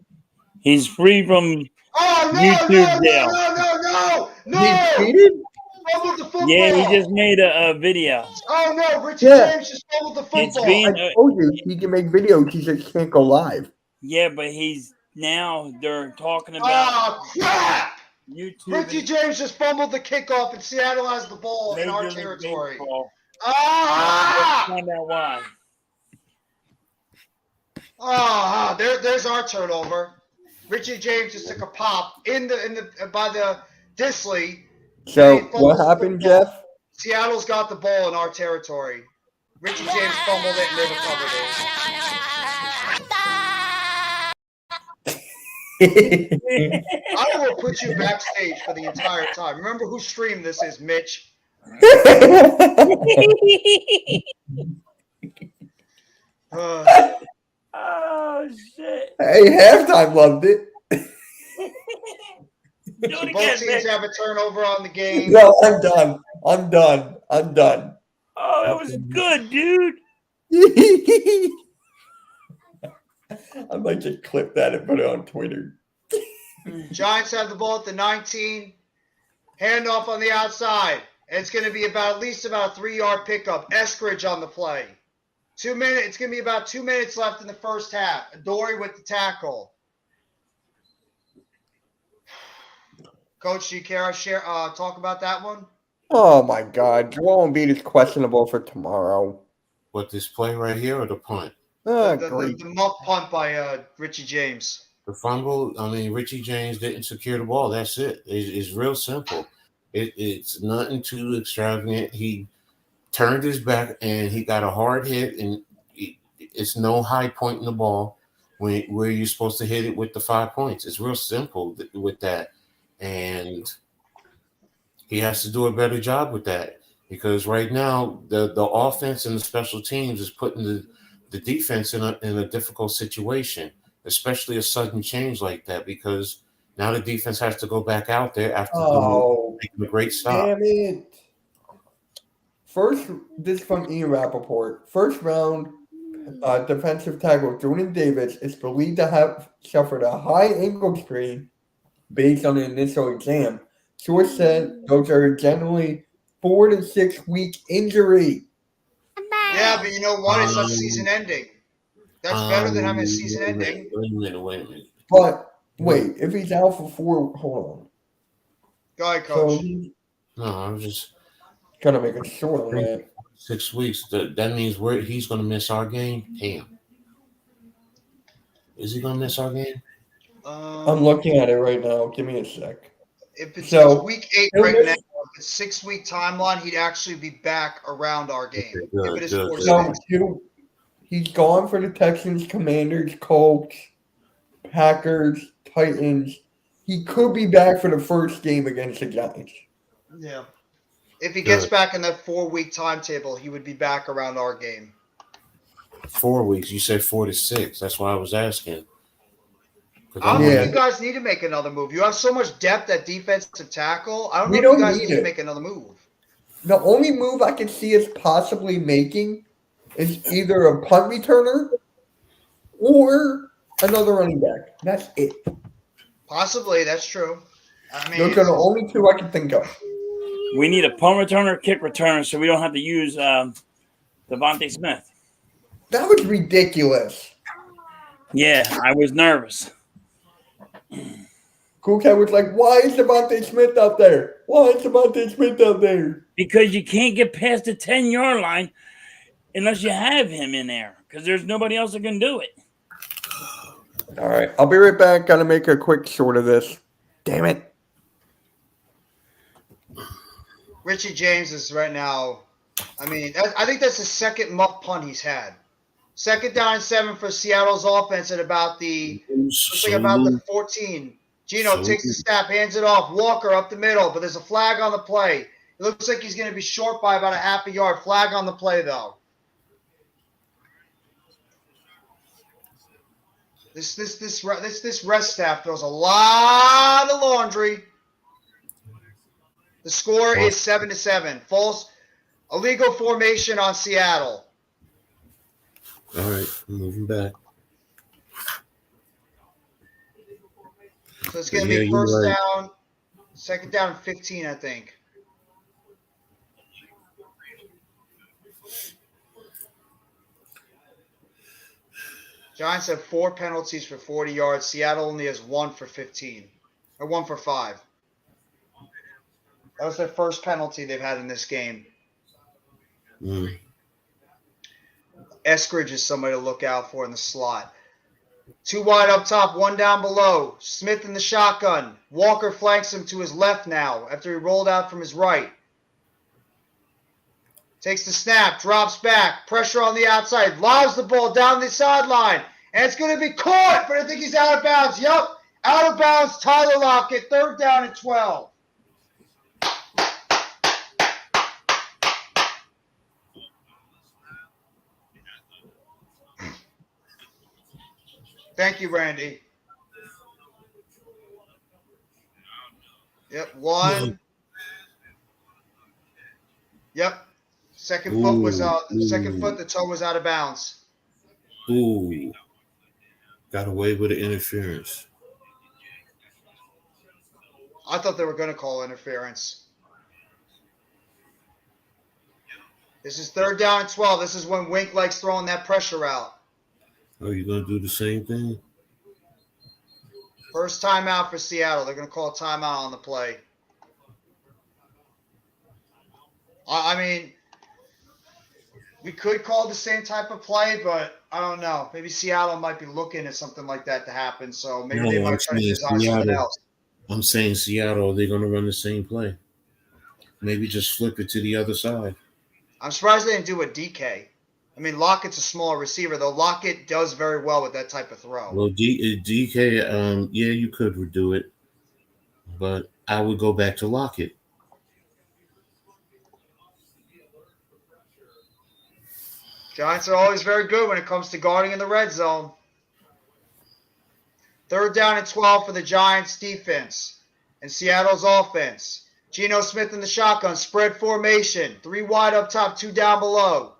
He's free from Oh, no, YouTube no. He cheated? Fumbled the football. Yeah, he just made a video. Oh, no, Richie Yeah. James just fumbled the It's football. being I told you he can make videos. He just can't go live. yeah, but they're talking about Oh, crap! YouTube. Richie and James just fumbled the kickoff, and Seattle has the ball in our Major League territory. Baseball. Ah! Let's find out why. There's our turnover. Richie James just took a pop by the Disley. So Hey, what folks, happened, football. Jeff? Seattle's got the ball in our territory. Richie James fumbled it and they recovered it. I will put you backstage for the entire time. Remember who streamed this is, Mitch. Oh shit! Hey, halftime loved it. Do it So again, both teams Mitch. have a turnover on the game. No, I'm done. Oh, that was good, dude. I might just clip that and put it on Twitter. Giants have the ball at the 19. Handoff on the outside. And it's going to be at least about a 3-yard pickup. Eskridge on the play. 2 minutes. It's going to be about 2 minutes left in the first half. Dory with the tackle. Coach, do you care to talk about that one? Oh my God, Joel Embiid is questionable for tomorrow. What, this play right here or the punt? Great. The muff punt by Richie James. The fumble. I mean, Richie James didn't secure the ball. That's it. It's real simple. It's nothing too extravagant. He turned his back and he got a hard hit, and it's no high point in the ball where you're supposed to hit it with the 5 points. It's real simple with that, and he has to do a better job with that, because right now the offense and the special teams is putting the defense in a difficult situation, especially a sudden change like that, because now the defense has to go back out there after making a great stop. Damn it. First, this is from Ian Rappaport. First round defensive tackle Jordan Davis is believed to have suffered a high ankle sprain based on the initial exam. Source said those are generally 4 to 6 week injury. Yeah, but you know what? It's not season ending. That's better than having a season ending. Wait a minute. But wait, if he's out for 4, hold on. Go ahead, So Coach. he's No, I'm just gonna make it short on that. 6 weeks. That means he's going to miss our game. Damn. Is he going to miss our game? I'm looking at it right now. Give me a sec. If it's So- week 8 he'll right miss- now, if it's 6-week timeline, he'd actually be back around our game. Okay, good, if it is good, 4 good. So days. he's gone for the Texans, Commanders, Colts, Packers, Titans. He could be back for the first game against the Giants. Yeah. If he gets Good. back in that 4-week timetable, he would be back around our game. 4 weeks. You said 4 to 6. That's why I was asking. 'Cause I don't Yeah. think you guys need to make another move. You have so much depth at defensive tackle. I don't We know if don't you guys need need to it. make another move. The only move I can see us possibly making is either a punt returner or another running back. That's it. Possibly, that's true. I mean, Those are the only two I can think of. We need a punt returner, kick returner, so we don't have to use Devontae Smith. That was ridiculous. Yeah, I was nervous. Cool Cat was like, why is Devontae Smith out there? Why is Devontae Smith out there? Because you can't get past the 10-yard line unless you have him in there, because there's nobody else that can do it. All right. I'll be right back. Got to make a quick short of this. Damn it. Richie James is right now. I mean, I think that's the second muff punt he's had. 2nd down and 7 for Seattle's offense at about the looks like about the 14. Gino takes the snap, hands it off. Walker up the middle, but there's a flag on the play. It looks like he's going to be short by about a half a yard. Flag on the play though. This rest staff does a lot of laundry. The score is 7-7. False illegal formation on Seattle. All right, moving back. So it's going to be first down, 2nd down and 15, I think. Giants have 4 penalties for 40 yards. Seattle only has 1 for 15, or 1 for 5. That was their first penalty they've had in this game. Eskridge is somebody to look out for in the slot. 2 wide up top, 1 down below. Smith in the shotgun. Walker flanks him to his left now after he rolled out from his right. Takes the snap, drops back, pressure on the outside, lobs the ball down the sideline, and it's going to be caught, but I think he's out of bounds. Yup, out of bounds, Tyler Lockett, 3rd down and 12. Thank you, Randy. Yep, 1. Yep. Second foot was out. Second foot, the toe was out of bounds. Ooh. Got away with the interference. I thought they were going to call interference. This is 3rd down and 12. This is when Wink likes throwing that pressure out. Are you going to do the same thing? First timeout for Seattle. They're going to call a timeout on the play. I mean, we could call the same type of play, but I don't know. Maybe Seattle might be looking at something like that to happen, so maybe they might try to design something else. I'm saying Seattle, they're going to run the same play. Maybe just flip it to the other side. I'm surprised they didn't do a DK. I mean, Lockett's a small receiver, though. Lockett does very well with that type of throw. Well, DK, yeah, you could do it, but I would go back to Lockett. Giants are always very good when it comes to guarding in the red zone. 3rd down and 12 for the Giants defense and Seattle's offense. Geno Smith in the shotgun, spread formation. 3 wide up top, 2 down below.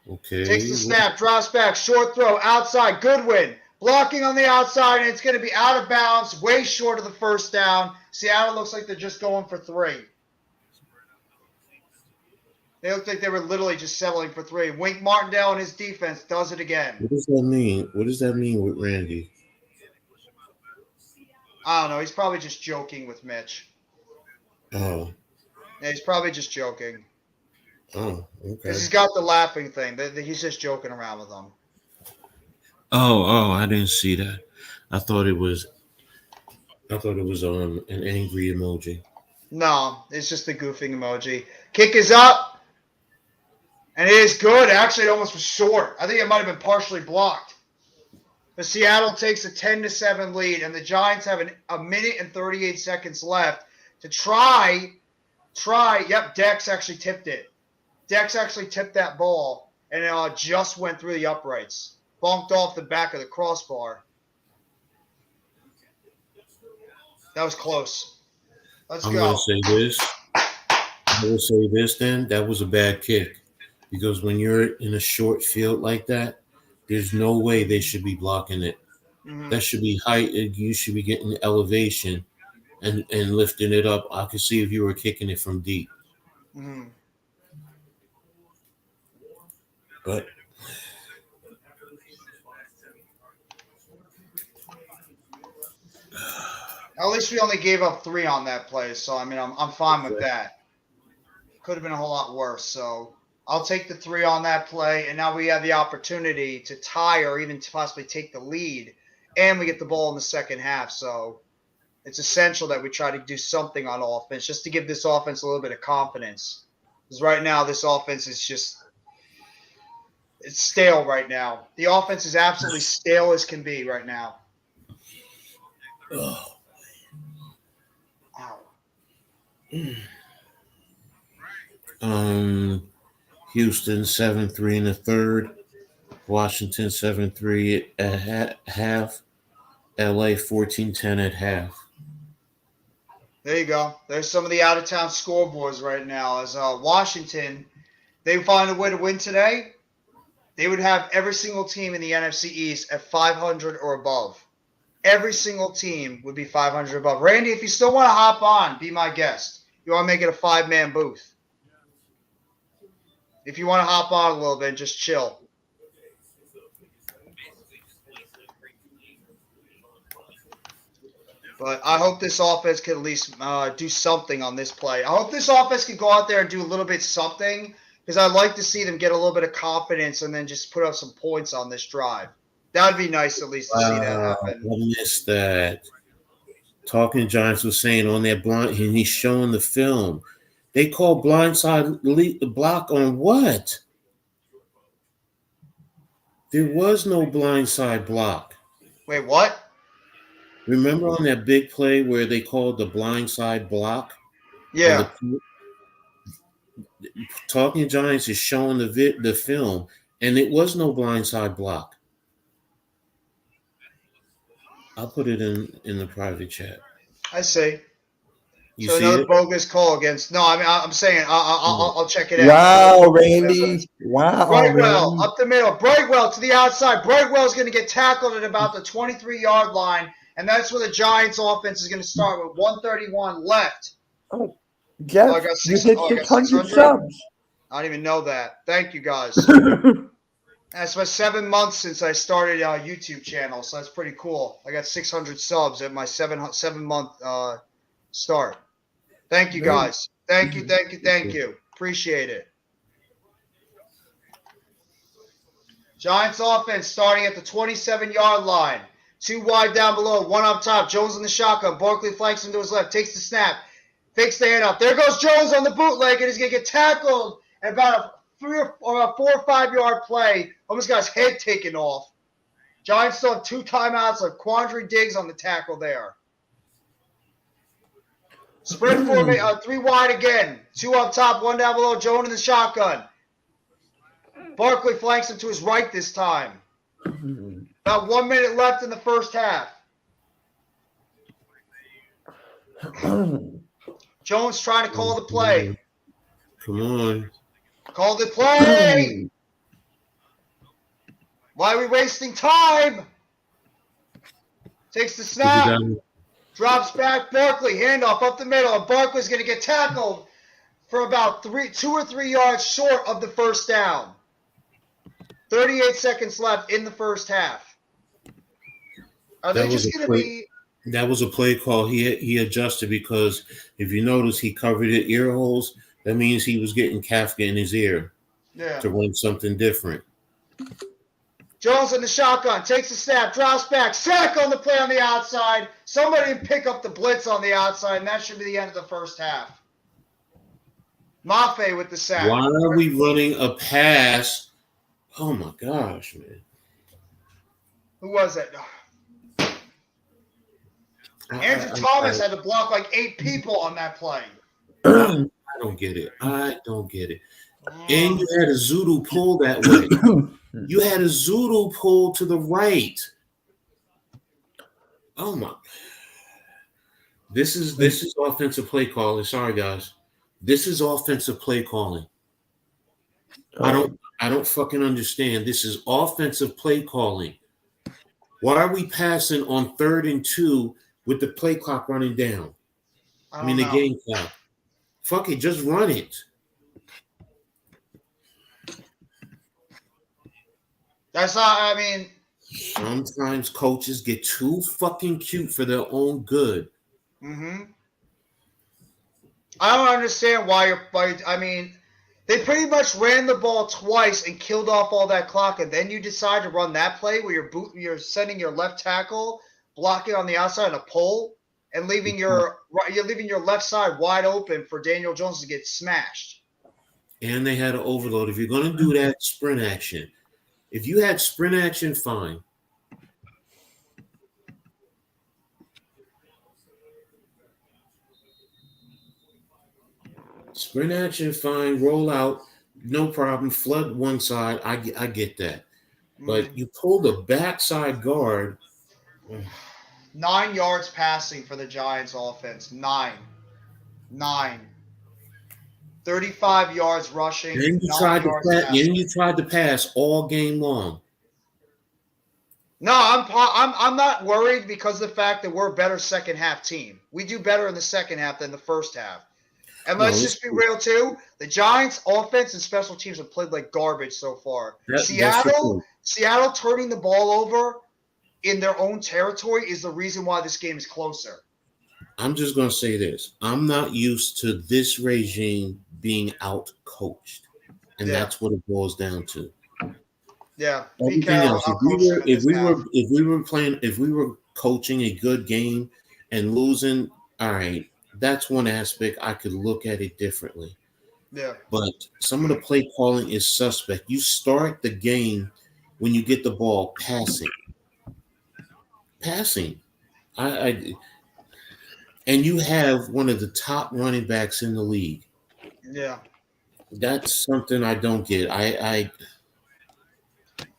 Okay. Takes the snap, drops back, short throw, outside, Goodwin. Blocking on the outside, and it's going to be out of bounds, way short of the first down. Seattle looks like they're just going for 3. They looked like they were literally just settling for 3. Wink Martindale and his defense does it again. What does that mean? What does that mean with Randy? I don't know. He's probably just joking with Mitch. Oh. Yeah, he's probably just joking. Oh, okay. Because he's got the laughing thing. He's just joking around with them. Oh, I didn't see that. I thought it was an angry emoji. No, it's just a goofing emoji. Kick is up. And it is good. Actually, it almost was short. I think it might have been partially blocked. But Seattle takes a 10-7 lead, and the Giants have a minute and 38 seconds left to try. Yep, Dex actually tipped it. Dex actually tipped that ball, and it just went through the uprights. Bumped off the back of the crossbar. That was close. Let's go. I will say this then. That was a bad kick. Because when you're in a short field like that, there's no way they should be blocking it. Mm-hmm. That should be height. You should be getting elevation and lifting it up. I could see if you were kicking it from deep. Mm-hmm. But at least we only gave up 3 on that play, so I mean I'm fine with that. Could have been a whole lot worse. So I'll take the 3 on that play, and now we have the opportunity to tie or even to possibly take the lead, and we get the ball in the second half. So it's essential that we try to do something on offense just to give this offense a little bit of confidence. Because right now, this offense is just – it's stale right now. The offense is absolutely stale as can be right now. Oh. Ow. Houston 7-3 in the third. Washington 7-3 at half. LA 14-10 at half. There you go. There's some of the out-of-town scoreboards right now. As Washington, they find a way to win today, they would have every single team in the NFC East at 500 or above. Every single team would be 500 above. Randy, if you still want to hop on, be my guest. You want to make it a 5-man booth. If you want to hop on a little bit and just chill. But I hope this offense can at least do something on this play. I hope this offense can go out there and do a little bit something, because I'd like to see them get a little bit of confidence and then just put up some points on this drive. That would be nice at least to see that happen. I missed that. Talking Giants was saying on that blind, and he's showing the film. They call blindside block on what? There was no blindside block. Wait, what? Remember on that big play where they called the blindside block? Yeah. Talking Giants is showing the film, and it was no blindside block. I'll put it in the private chat. I see. You so see another it? bogus call against. No, I mean I'm saying I'll check it out. Wow, Randy. Wow, Brightwell Randy. up the middle. Brightwell to the outside. Brightwell's going to get tackled at about the 23-yard line, and that's where the Giants' offense is going to start with 131 left. Oh, Jeff, I got you six- hit I got 600 600? subs. I don't even know that. Thank you guys. That's my 7 months since I started a YouTube channel, so that's pretty cool. I got 600 subs at my 7-month start. Thank you guys. Thank you. Appreciate it. Giants offense starting at the 27-yard line. 2 wide down below, 1 up top. Jones in the shotgun. Barkley flanks him to his left. Takes the snap. Fakes the handoff. There goes Jones on the bootleg, and he's going to get tackled at about a 4 or 5 yard play. Almost got his head taken off. Giants still have 2 timeouts. Like Quandre Diggs on the tackle there. Spread formation, 3 wide again. 2 up top, 1 down below. Jones in the shotgun. Barkley flanks him to his right this time. About 1 minute left in the first half. Jones trying to call the play. Come on. Call the play. Why are we wasting time? Takes the snap. Drops back. Barkley, handoff up the middle. And Barkley's going to get tackled for about 2 or 3 yards short of the first down. 38 seconds left in the first half. Are they just going to be... That was a play call. He adjusted because if you notice, he covered the ear holes. That means he was getting Kafka in his ear to run something different. Jones in the shotgun, takes a snap, drops back, sack on the play on the outside. Somebody pick up the blitz on the outside, and that should be the end of the first half. Mafe with the sack. Why are we running a pass? Oh, my gosh, man. Who was it? Andrew Thomas had to block like 8 people on that play. I don't get it. And you had a Zudu pull that way. You had a Zudu pull to the right. Oh my! This is offensive play calling. Sorry, guys. This is offensive play calling. I don't fucking understand. This is offensive play calling. Why are we passing on 3rd and 2 with the play clock running down? The game clock. Fuck it, just run it. That's not, Sometimes coaches get too fucking cute for their own good. I don't understand why They pretty much ran the ball twice and killed off all that clock, and then you decide to run that play where you're sending your left tackle, blocking on the outside on a pull, and leaving your left side wide open for Daniel Jones to get smashed. And they had an overload. If you're going to do that, sprint action. If you had sprint action, fine. Sprint action, fine. Roll out, no problem. Flood one side. I get that. But you pull the backside guard. 9 yards passing for the Giants offense. 9. 35 yards rushing. Then you tried to pass all game long. No, I'm not worried because of the fact that we're a better second half team. We do better in the second half than the first half. And let's just be real too. The Giants offense and special teams have played like garbage so far. Seattle turning the ball over in their own territory is the reason why this game is closer. I'm just going to say this. I'm not used to this regime being out coached. And that's what it boils down to. Yeah. Everything else. If we were coaching a good game and losing, all right, that's one aspect I could look at it differently. Yeah. But some of the play calling is suspect. You start the game when you get the ball passing. And you have one of the top running backs in the league. Yeah. That's something I don't get.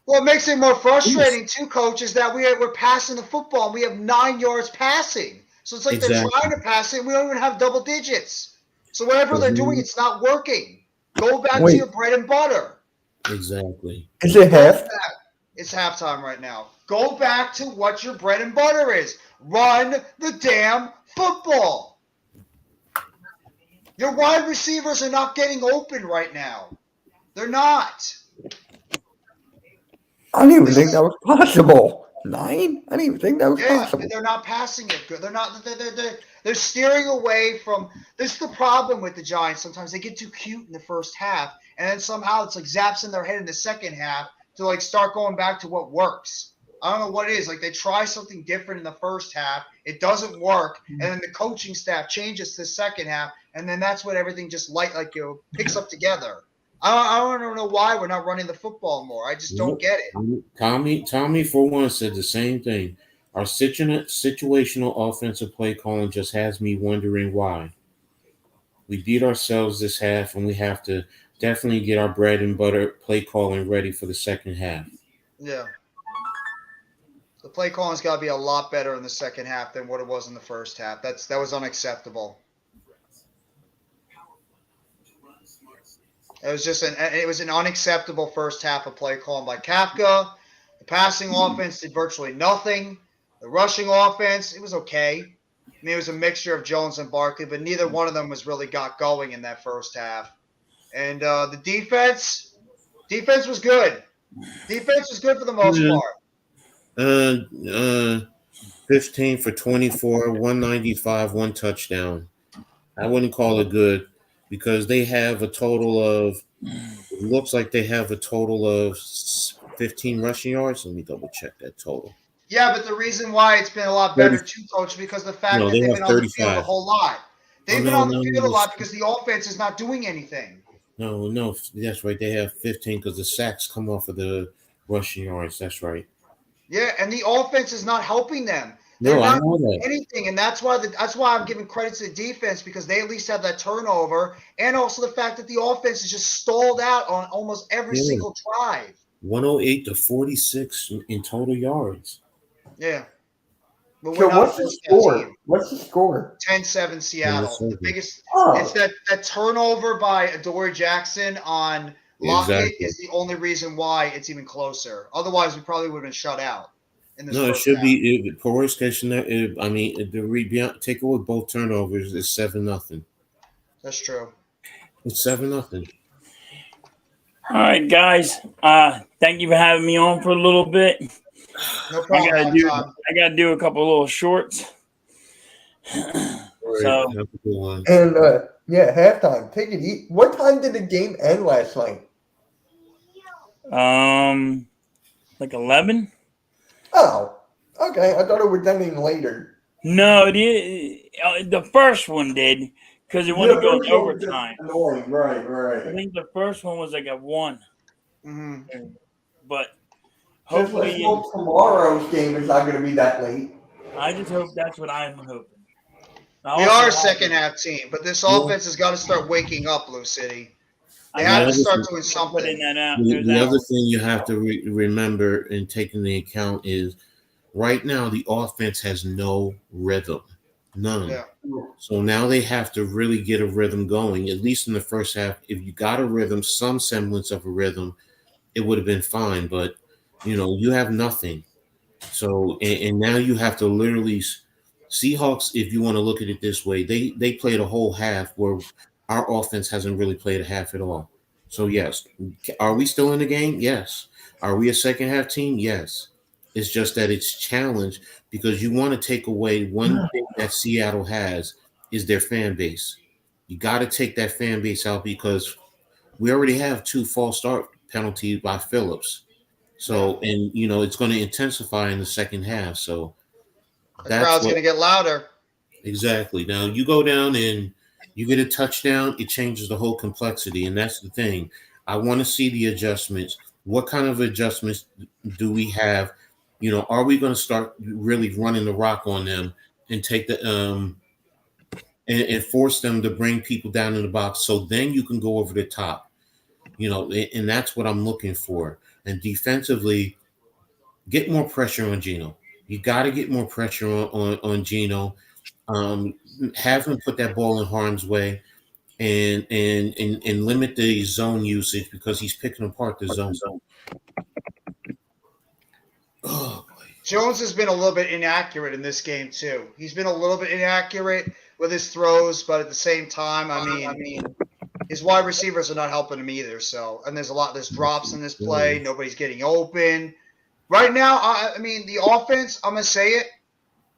What makes it more frustrating too, Coach, is that we're passing the football and we have 9 yards passing. So it's like they're trying to pass it and we don't even have double digits. So whatever they're doing, it's not working. Go back to your bread and butter. Exactly. Is it half? It's halftime right now. Go back to what your bread and butter is. Run the damn football. Your wide receivers are not getting open right now. They're not. I didn't even think that was possible. 9? I didn't even think that was possible. They're not passing it good. They're steering away from. This is the problem with the Giants. Sometimes they get too cute in the first half, and then somehow it's like zaps in their head in the second half to like start going back to what works. I don't know what it is. Like they try something different in the first half, it doesn't work, and then the coaching staff changes to the second half, and then that's when everything just picks up together. I don't know why we're not running the football more. I just don't get it. Tommy, for one, said the same thing. Our situational offensive play calling just has me wondering why. We beat ourselves this half, and we have to definitely get our bread and butter play calling ready for the second half. Yeah. The play calling's got to be a lot better in the second half than what it was in the first half. That was unacceptable. It was an unacceptable first half of play calling by Kafka. The passing offense did virtually nothing. The rushing offense, it was okay. I mean, it was a mixture of Jones and Barkley, but neither one of them was really got going in that first half. And the defense was good. Defense was good for the most part. 15 for 24, 195, 1 touchdown. I wouldn't call it good because they have a total of, it looks like they have a total of 15 rushing yards. Let me double check that total. Yeah, but the reason why it's been a lot better too, Coach, because the fact that they've been on the field a whole lot. They've been on the field a lot because the offense is not doing anything. No, that's right. They have 15 because the sacks come off of the rushing yards. That's right. Yeah, and the offense is not helping them. No, I know that. Anything, and that's why I'm giving credit to the defense because they at least have that turnover, and also the fact that the offense is just stalled out on almost every single drive. 108 to 46 in total yards. Yeah. But so what's the score? What's the score? 10-7 Seattle. The biggest. It's that turnover by Adoree Jackson on Lockett is the only reason why it's even closer. Otherwise, we probably would have been shut out. No, it should be for worst case scenario. I mean, take away both turnovers is 7-0. That's true. It's 7-0. All right, guys. Thank you for having me on for a little bit. No problem. I gotta do a couple little shorts. And Yeah, halftime. Take it easy. What time did the game end last night? Like 11. Oh, okay. I thought it was ending later. No, the first one did because it Yeah, wanted to go in first one was just overtime. annoying. Right, I right. think the first one was like a 1, Hmm. but Just let's hopefully, hope tomorrow's game is not going to be that late. I just hope that's what I'm hoping. We are a second half team, but this Yeah. offense has got to start waking up, Blue City. They I have know to start the- doing putting something. that out. The other thing you have to remember and take into account is right now the offense has no rhythm, none. Yeah. So now they have to really get a rhythm going. At least in the first half, if you got a rhythm, some semblance of a rhythm, it would have been fine. But you have nothing. So and now you have to literally Seahawks. If you want to look at it this way, they played a whole half where our offense hasn't really played a half at all. So yes, are we still in the game? Yes. Are we a second half team? Yes. It's just that it's challenged because you want to take away one thing that Seattle has is their fan base. You got to take that fan base out because we already have 2 false start penalties by Phillips. So, and it's going to intensify in the second half. So The that's crowd's what going to get louder. exactly. Now you go down and you get a touchdown, it changes the whole complexity. And that's the thing. I want to see the adjustments. What kind of adjustments do we have? Are we going to start really running the rock on them and take the and force them to bring people down in the box so then you can go over the top, and that's what I'm looking for. And defensively, get more pressure on Gino. You got to get more pressure on Gino. Um, have him put that ball in harm's way and limit the zone usage because he's picking apart the zone. Oh, Jones has been a little bit inaccurate in this game too. He's been a little bit inaccurate with his throws, but at the same time, I mean, his wide receivers are not helping him either. So, and there's drops in this play. Nobody's getting open right now. I mean, the offense. I'm gonna say it.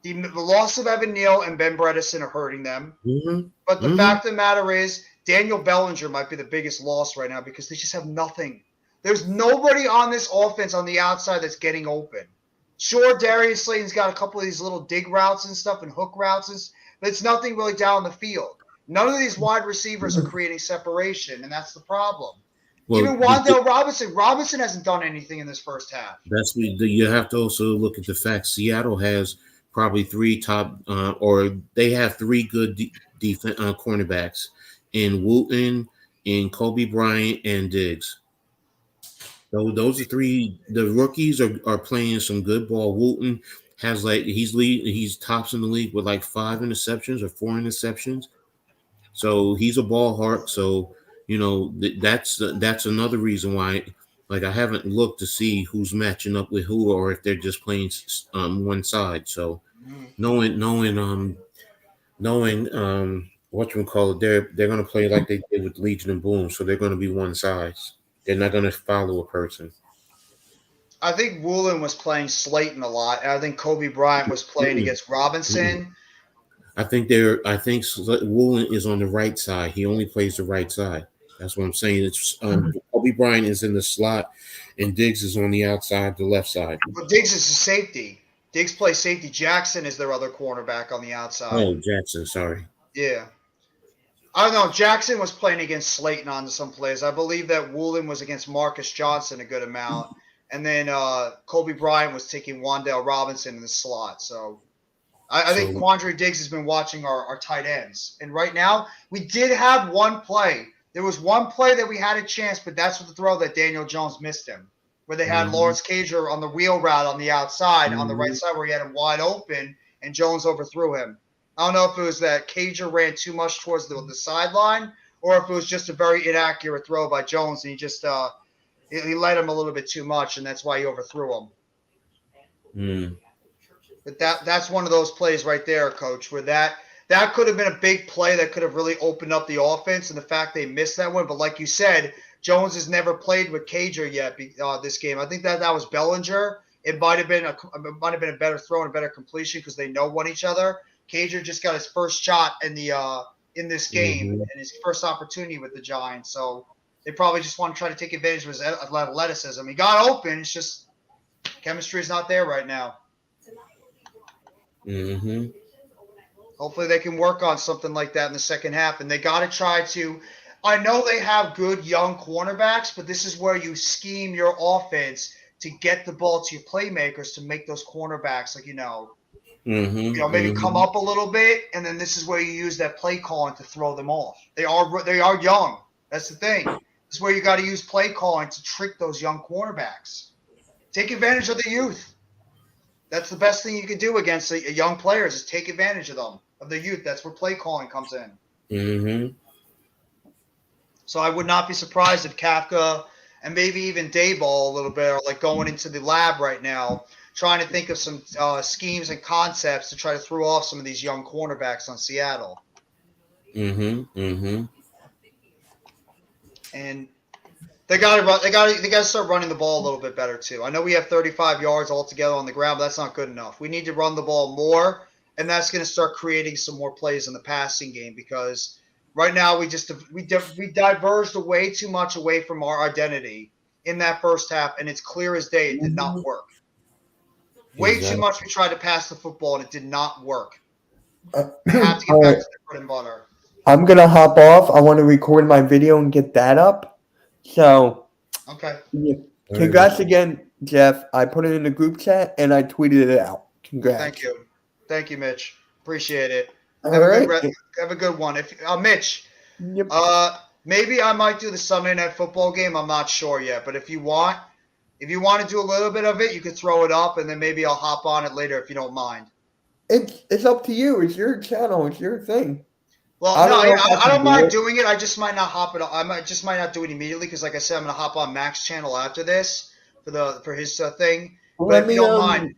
The loss of Evan Neal and Ben Bredesen are hurting them. mm-hmm. But the fact of the matter is, Daniel Bellinger might be the biggest loss right now because they just have nothing. There's nobody on this offense on the outside that's getting open. Sure, Darius Slayton's got a couple of these little dig routes and stuff and hook routes, but it's nothing really down the field. None of these wide receivers are creating separation, and that's the problem. Well, even Wan'Dale Robinson hasn't done anything in this first half. That's you have to also look at the fact Seattle has probably 3 top or they have 3 good defense cornerbacks in Wooten, in Kobe Bryant, and Diggs. So those are 3. The rookies are playing some good ball. Wooten has he's tops in the league with like 5 interceptions or 4 interceptions. So he's a ball hawk. So that's another reason why. Like I haven't looked to see who's matching up with who, or if they're just playing one side. So knowing what you call it, they're going to play like they did with Legion and Boom. So they're going to be one side. They're not going to follow a person. I think Woolen was playing Slayton a lot. And I think Kobe Bryant was playing against Robinson. I think Woolen is on the right side. He only plays the right side. That's what I'm saying. It's Kobe Bryant is in the slot, and Diggs is on the outside, the left side. But Diggs is a safety. Diggs plays safety. Jackson is their other cornerback on the outside. Oh, Jackson, sorry. Yeah. I don't know. Jackson was playing against Slayton on some plays. I believe that Woolen was against Marcus Johnson a good amount. And then Kobe Bryant was taking Wan'Dale Robinson in the slot. So I think Quandre Diggs has been watching our tight ends. And right now, we did have one play. There was one play that we had a chance, but that's with the throw that Daniel Jones missed him, where they had Lawrence Cager on the wheel route on the outside, on the right side where he had him wide open, and Jones overthrew him. I don't know if it was that Cager ran too much towards the sideline or if it was just a very inaccurate throw by Jones, and he just he led him a little bit too much, and that's why he overthrew him. But that's one of those plays right there, Coach, where that could have been a big play that could have really opened up the offense, and the fact they missed that one. But like you said, Jones has never played with Cager yet this game. I think that was Bellinger. It might have been a better throw and a better completion because they know one each other. Cager just got his first shot in the in this game and his first opportunity with the Giants. So they probably just want to try to take advantage of his athleticism. He got open. It's just chemistry is not there right now. Mm-hmm. Hopefully they can work on something like that in the second half. And they got to try to – I know they have good young cornerbacks, but this is where you scheme your offense to get the ball to your playmakers to make those cornerbacks, like, maybe come up a little bit, and then this is where you use that play calling to throw them off. They are young. That's the thing. This is where you got to use play calling to trick those young cornerbacks. Take advantage of the youth. That's the best thing you can do against a young players is take advantage of them, of the youth. That's where play calling comes in. Mm-hmm. So I would not be surprised if Kafka and maybe even Dayball a little bit are like going into the lab right now, trying to think of some schemes and concepts to try to throw off some of these young cornerbacks on Seattle. Mm-hmm. Mm-hmm. And they got to start running the ball a little bit better too. I know we have 35 yards altogether on the ground, but that's not good enough. We need to run the ball more, and that's going to start creating some more plays in the passing game because right now we diverged way too much away from our identity in that first half, and it's clear as day it did not work. Way too much we tried to pass the football, and it did not work. We have to get back to the bread and butter. I'm going to hop off. I want to record my video and get that up. So, okay. Yeah. Congrats again, Jeff. I put it in the group chat, and I tweeted it out. Congrats. Thank you, Mitch. Appreciate it. All right. Have a good one. If Mitch, Yep. maybe I might do the Sunday Night Football game. I'm not sure yet, but if you want to do a little bit of it, you could throw it up, and then maybe I'll hop on it later if you don't mind. It's up to you. It's your channel. It's your thing. Well, I don't mind doing it. I just might not hop it. I might not do it immediately because, like I said, I'm gonna hop on Mac's channel after this for his thing. But if you don't mind,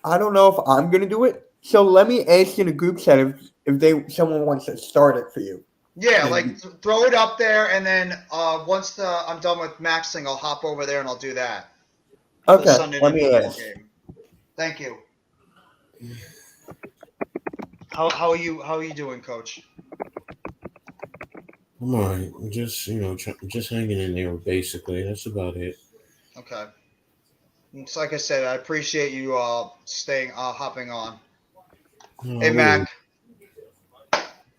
I don't know if I'm gonna do it. So let me ask in a group chat if someone wants to start it for you. Yeah, like throw it up there, and then once I'm done with Mac's thing, I'll hop over there and I'll do that. Okay. Let me ask. Game. Thank you. How are you doing, Coach? I'm all right. Just just hanging in there. Basically, that's about it. Okay. It's like I said, I appreciate you hopping on. Oh, hey, Mac.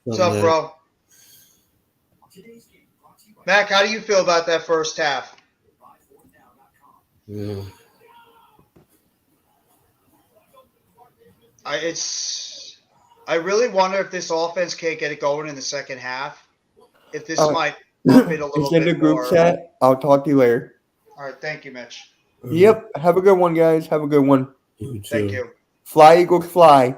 What's up, bro? Mac, how do you feel about that first half? Yeah. I really wonder if this offense can't get it going in the second half. If this might up it a little bit in the group more. Chat. I'll talk to you later. All right, thank you, Mitch. Yep. Have a good one, guys. Have a good one. You too. Thank you. Fly, Eagles, fly.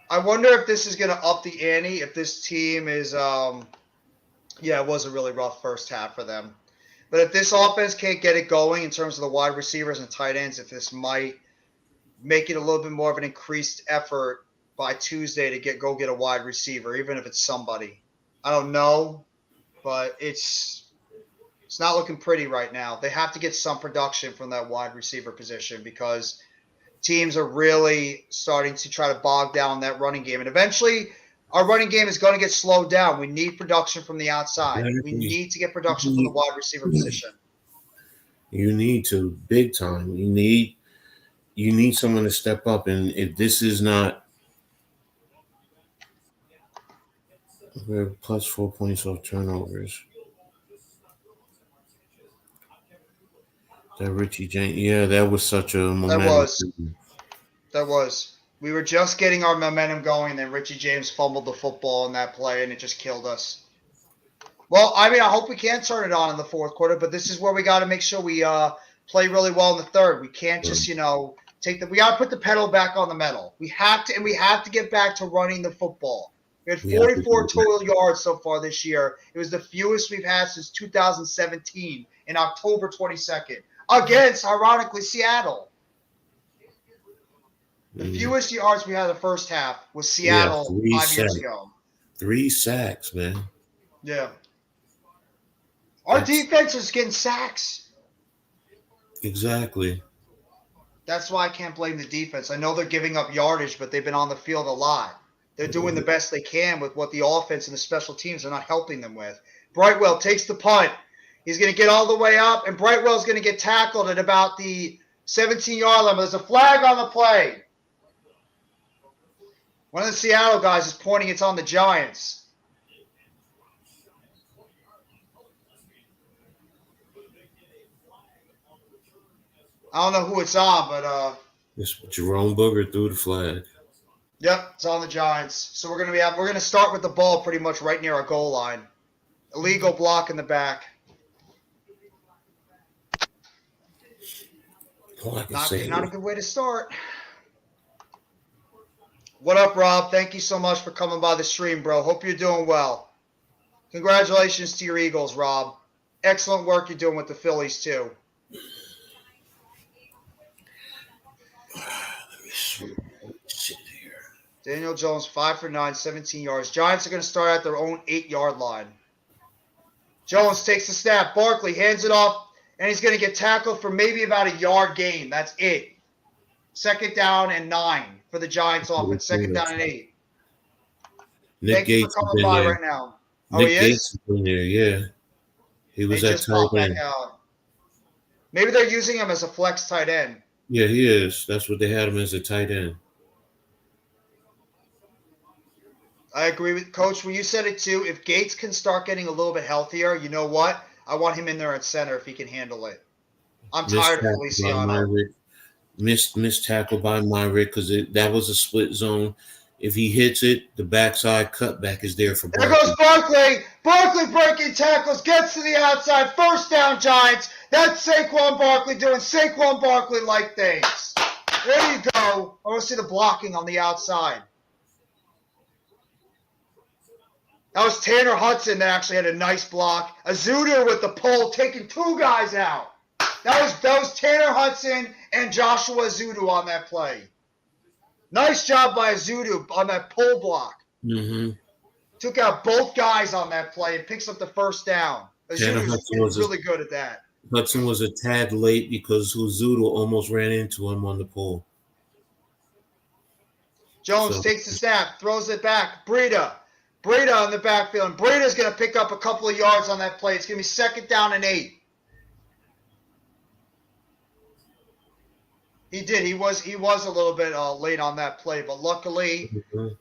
I wonder if this is going to up the ante, if this team is it was a really rough first half for them. But if this offense can't get it going in terms of the wide receivers and tight ends, if this might make it a little bit more of an increased effort by Tuesday to go get a wide receiver, even if it's somebody. I don't know, but it's not looking pretty right now. They have to get some production from that wide receiver position because teams are really starting to try to bog down that running game. And eventually our running game is going to get slowed down. We need production from the outside. We need to get production from the wide receiver position. You need to, big time. You need someone to step up. And if this is not, we're plus 4 points off turnovers. That Richie James, yeah, that was such a momentum. That was. We were just getting our momentum going, and then Richie James fumbled the football in that play, and it just killed us. Well, I mean, I hope we can turn it on in the fourth quarter, but this is where we got to make sure we play really well in the third. We can't just, we got to put the pedal back on the metal. We have to get back to running the football. We had 44 total yards so far this year. It was the fewest we've had since 2017 in October 22nd against, ironically, Seattle. The fewest yards we had in the first half was Seattle 5 years ago. 3 sacks, man. Yeah. Our defense is getting sacks. Exactly. That's why I can't blame the defense. I know they're giving up yardage, but they've been on the field a lot. They're doing the best they can with what the offense and the special teams are not helping them with. Brightwell takes the punt. He's going to get all the way up, and Brightwell's going to get tackled at about the 17-yard line. There's a flag on the play. One of the Seattle guys is pointing it's on the Giants. I don't know who it's on, but It's Jerome Booger threw the flag. yep, it's on the Giants. So we're gonna start with the ball pretty much right near our goal line. Illegal block in the back. All I can say Not a good way to start. What up, Rob? Thank you so much for coming by the stream, bro. Hope you're doing well. Congratulations to your Eagles, Rob. Excellent work you're doing with the Phillies, too. Sit here. Daniel Jones, 5 for 9, 17 yards. Giants are going to start at their own 8-yard line. Jones takes the snap. Barkley hands it off, and he's going to get tackled for maybe about a yard gain. That's it. 2nd down and 9 for the Giants offense. 2nd down and 8. Nick Thank you Gates for has coming been by there. right now. Oh, Nick he Gates is? has been there, yeah. He was He at just tight popped back end. out. Maybe they're using him as a flex tight end. Yeah, he is. That's what they had him as a tight end. I agree with Coach. Well, you said it too. If Gates can start getting a little bit healthier, you know what? I want him in there at center if he can handle it. I'm tired of Feliciano. Missed tackle by Myrick because that was a split zone. If he hits it, the backside cutback is there for There Barkley. goes Barkley. Barkley breaking tackles, gets to the outside. 1st down, Giants. That's Saquon Barkley doing Saquon Barkley-like things. There you go. I want to see the blocking on the outside. That was Tanner Hudson that actually had a nice block. Azudu with the pole taking 2 guys out. That was Tanner Hudson and Joshua Azudu on that play. Nice job by Azudu on that pole block. Mm-hmm. Took out both guys on that play and picks up the 1st down. Tanner Azudu's Hudson was really good at that. Hudson was a tad late because Huzudu almost ran into him on the pole. Jones takes the snap, throws it back. Breida on the backfield. And Breida's going to pick up a couple of yards on that play. It's going to be 2nd down and 8. He did. He was a little bit late on that play, but luckily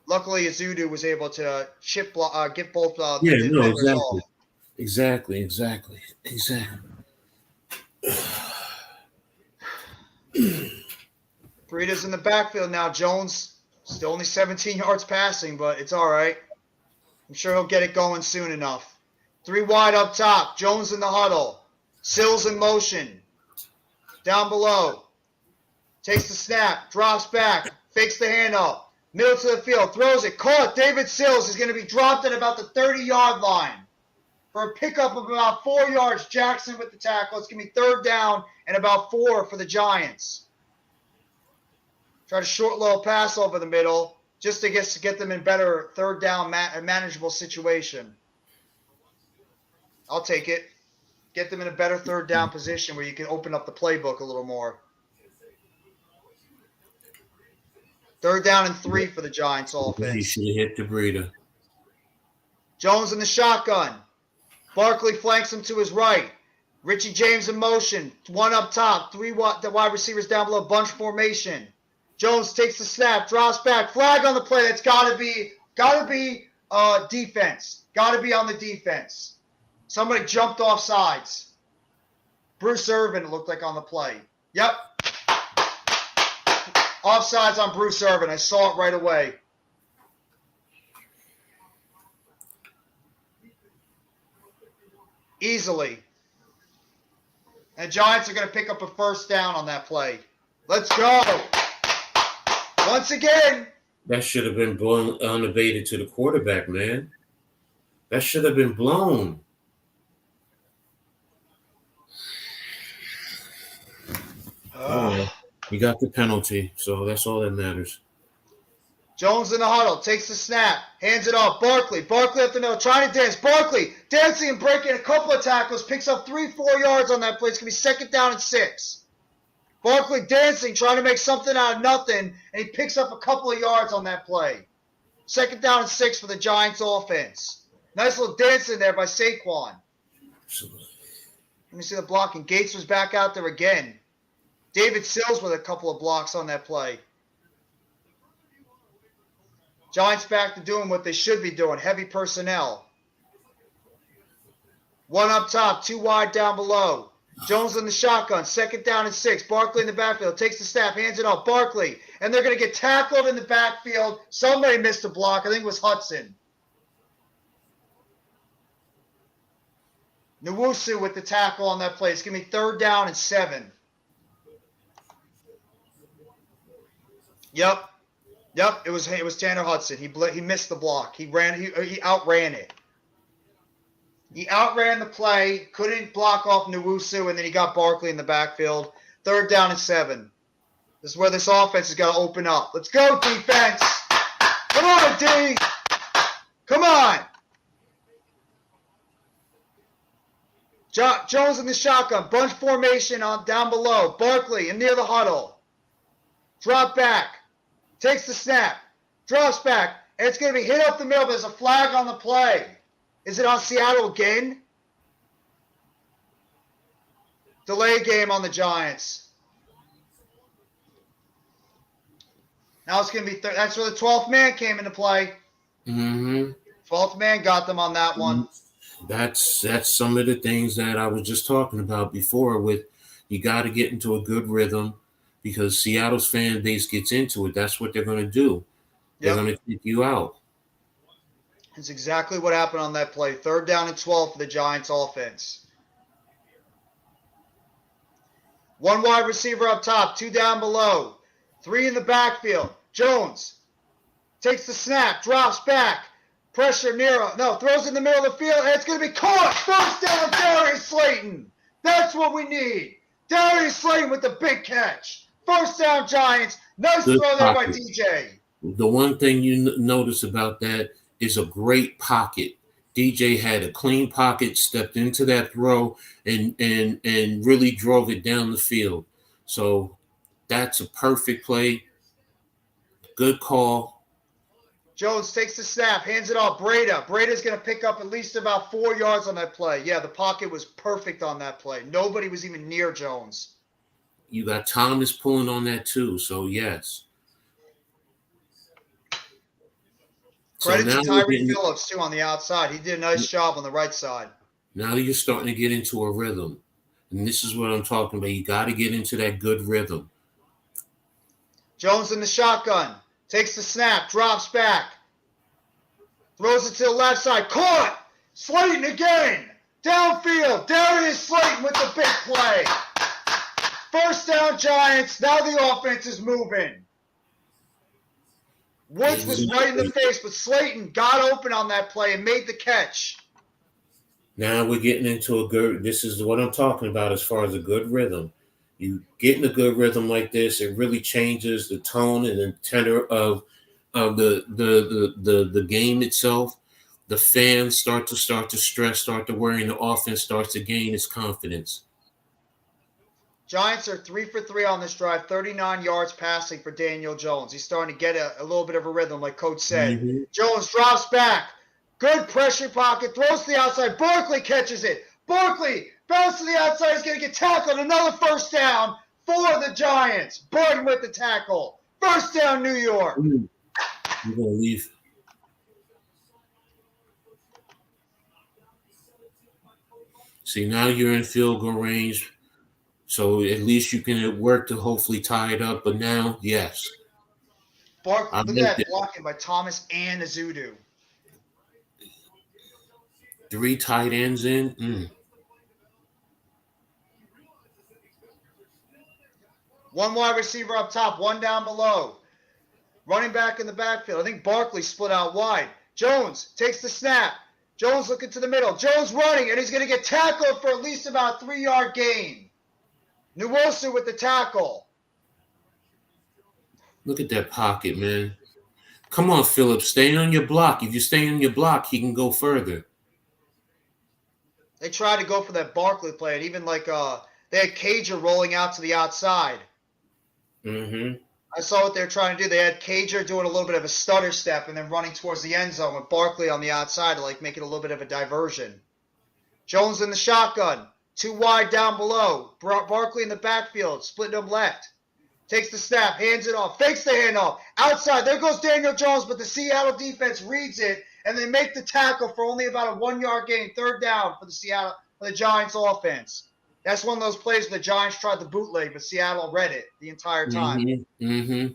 Azudu was able to get both the defenders off. Exactly. Breida's in the backfield now. Jones still only 17 yards passing, but it's all right. I'm sure he'll get it going soon enough. 3 wide up top. Jones in the huddle. Sills in motion. Down below. Takes the snap. Drops back. Fakes the handoff. Middle to the field. Throws it. Caught. David Sills is going to be dropped at about the 30-yard line. For a pickup of about 4 yards. Jackson with the tackle. It's going to be 3rd down and about 4 for the Giants. Try to short little pass over the middle just to get them in better 3rd down manageable situation. I'll take it. Get them in a better 3rd down position where you can open up the playbook a little more. 3rd down and 3 for the Giants He offense. should have hit the Breida. Jones in the shotgun. Barkley flanks him to his right. Richie James in motion. 1 up top. 3 wide receivers down below. Bunch formation. Jones takes the snap. Drops back. Flag on the play. That's got to be defense. Got to be on the defense. Somebody jumped off sides. Bruce Irvin, it looked like, on the play. Yep. Offsides on Bruce Irvin. I saw it right away. Easily. And Giants are going to pick up a 1st down on that play. Let's go. Once again. That should have been blown unabated to the quarterback, man. That should have been blown. Oh, you got the penalty, so that's all that matters. Jones in the huddle, takes the snap, hands it off. Barkley up the middle, trying to dance. Barkley dancing and breaking a couple of tackles, picks up 3-4 yards on that play. It's going to be 2nd down and 6. Barkley dancing, trying to make something out of nothing, and he picks up a couple of yards on that play. 2nd down and 6 for the Giants offense. Nice little dance in there by Saquon. Let me see the blocking. Gates was back out there again. David Sills with a couple of blocks on that play. Giants back to doing what they should be doing. Heavy personnel. 1 up top, 2 wide down below. Jones in the shotgun, 2nd down and 6. Barkley in the backfield, takes the snap, hands it off. Barkley, and they're going to get tackled in the backfield. Somebody missed a block. I think it was Hudson. Nwosu with the tackle on that play. It's going to be 3rd down and 7. Yep. It was Tanner Hudson. He missed the block. He outran it. He outran the play, couldn't block off Nwosu, and then he got Barkley in the backfield. 3rd down and 7. This is where this offense has got to open up. Let's go, defense. Come on, D. Come on. Jones in the shotgun. Bunch formation down below. Barkley in near the huddle. Drop back. Takes the snap. Drops back. And it's going to be hit up the middle. There's a flag on the play. Is it on Seattle again? Delay game on the Giants. Now it's going to be that's where the 12th man came into play. 12th man got them on that one. That's some of the things that I was just talking about before with you got to get into a good rhythm because Seattle's fan base gets into it. That's what they're going to do. They're going to kick you out. That's exactly what happened on that play. 3rd down and 12 for the Giants offense. 1 wide receiver up top, 2 down below, 3 in the backfield. Jones takes the snap, drops back, pressure throws in the middle of the field, and it's going to be caught. 1st down, Darius Slayton. That's what we need. Darius Slayton with the big catch. 1st down, Giants. Nice Good throw there by pocket. DJ. The one thing you notice about that is a great pocket. DJ had a clean pocket, stepped into that throw, and really drove it down the field. So that's a perfect play. Good call. Jones takes the snap, hands it off. Breda's going to pick up at least about 4 yards on that play. Yeah, the pocket was perfect on that play. Nobody was even near Jones. You got Thomas pulling on that too. So yes. Credit to Tyree Phillips, too, on the outside. He did a nice job on the right side. Now you're starting to get into a rhythm. And this is what I'm talking about. You got to get into that good rhythm. Jones in the shotgun. Takes the snap. Drops back. Throws it to the left side. Caught! Slayton again! Downfield. Darius Slayton with the big play. 1st down, Giants. Now the offense is moving. Woods was right in the face, but Slayton got open on that play and made the catch. Now we're getting into a good – this is what I'm talking about as far as a good rhythm. You get in a good rhythm like this, it really changes the tone and the tenor of the game itself. The fans start to stress, start to worry, and the offense starts to gain its confidence. Giants are 3 for 3 on this drive, 39 yards passing for Daniel Jones. He's starting to get a little bit of a rhythm, like Coach said. Mm-hmm. Jones drops back. Good pressure pocket. Throws to the outside. Barkley catches it. Barkley bounces to the outside. He's going to get tackled. Another 1st down for the Giants. Burton with the tackle. 1st down, New York. You're going to leave. See, now you're in field goal range. So at least you can work to hopefully tie it up. But now, yes. Barkley, look at that blocking by Thomas and Azudu. 3 tight ends in. 1 wide receiver up top, 1 down below. Running back in the backfield. I think Barkley split out wide. Jones takes the snap. Jones looking to the middle. Jones running, and he's going to get tackled for at least about a 3-yard gain. Nwosu with the tackle. Look at that pocket, man. Come on, Phillips. Stay on your block. If you stay on your block, he can go further. They tried to go for that Barkley play, and even they had Cager rolling out to the outside. Mm-hmm. I saw what they were trying to do. They had Cager doing a little bit of a stutter step and then running towards the end zone with Barkley on the outside to like make it a little bit of a diversion. Jones in the shotgun. 2 wide down below. Barkley in the backfield, splitting them left. Takes the snap, hands it off, fakes the handoff. Outside, there goes Daniel Jones, but the Seattle defense reads it, and they make the tackle for only about a 1-yard gain, 3rd down for the Giants offense. That's one of those plays where the Giants tried the bootleg, but Seattle read it the entire time. I'll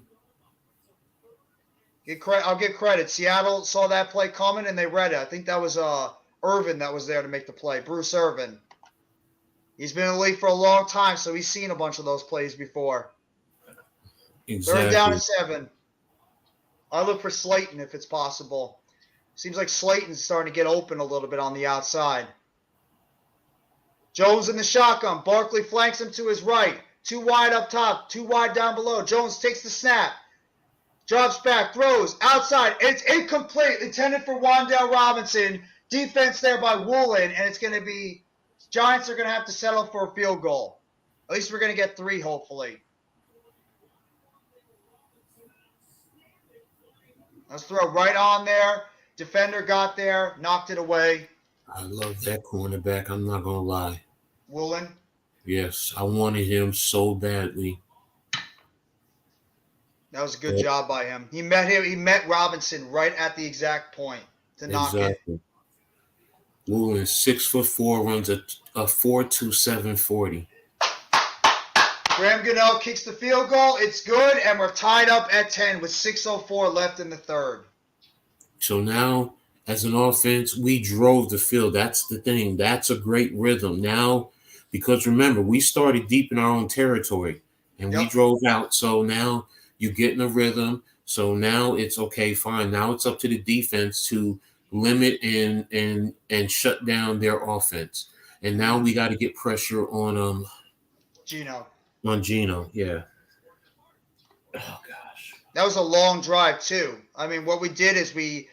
give credit. Seattle saw that play coming, and they read it. I think that was Irvin that was there to make the play, Bruce Irvin. He's been in the league for a long time, so he's seen a bunch of those plays before. Exactly. 3rd down and 7. I look for Slayton if it's possible. Seems like Slayton's starting to get open a little bit on the outside. Jones in the shotgun. Barkley flanks him to his right. 2 wide up top, 2 wide down below. Jones takes the snap. Drops back, throws, outside. It's incomplete. Intended for Wan'Dale Robinson. Defense there by Woolen, and it's going to be Giants are going to have to settle for a field goal. At least we're going to get 3, hopefully. Let's throw right on there. Defender got there, knocked it away. I love that cornerback. I'm not going to lie. Woolen. Yes, I wanted him so badly. That was a good job by him. He met Robinson right at the exact point to knock it. Woolen, 6'4", runs a 4.27 40. Graham Gunnell kicks the field goal. It's good, and we're tied up at 10 with 6:04 left in the 3rd. So now, as an offense, we drove the field. That's the thing. That's a great rhythm. Now, because remember, we started deep in our own territory, and we drove out. So now you get in a rhythm. So now it's okay, fine. Now it's up to the defense to limit and shut down their offense. And now we got to get pressure on Geno. On Geno, yeah. Oh gosh. That was a long drive too. I mean, what we did is we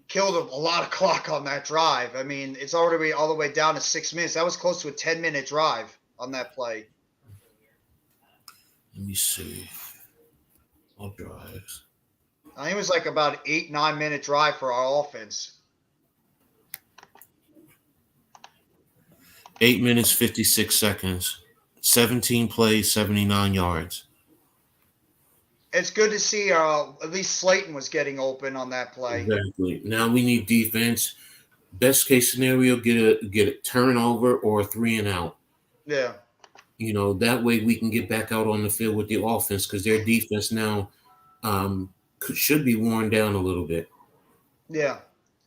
killed a lot of clock on that drive. I mean, it's already all the way down to 6 minutes. That was close to a 10-minute drive on that play. Let me see. All drives. I think it was like about 8-9 minute drive for our offense. 8 minutes, 56 seconds. 17 plays, 79 yards. It's good to see at least Slayton was getting open on that play. Exactly. Now we need defense. Best case scenario, get a turnover or a 3 and out. Yeah. You know, that way we can get back out on the field with the offense because their defense now should be worn down a little bit. Yeah.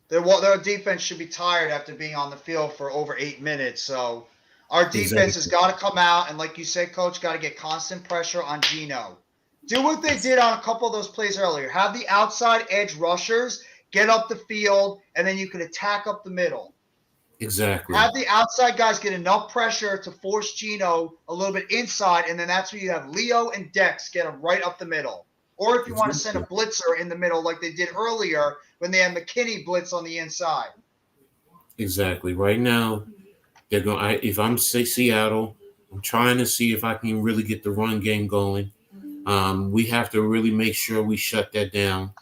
Their defense should be tired after being on the field for over 8 minutes. So our defense has got to come out, and like you said, Coach, got to get constant pressure on Geno. Do what they did on a couple of those plays earlier. Have the outside edge rushers get up the field, and then you can attack up the middle. Exactly. Have the outside guys get enough pressure to force Geno a little bit inside, and then that's where you have Leo and Dex get him right up the middle. Or if you want to send a blitzer in the middle like they did earlier when they had McKinney blitz on the inside. Exactly. Right now, they're going. If I'm Seattle, I'm trying to see if I can really get the run game going. We have to really make sure we shut that down.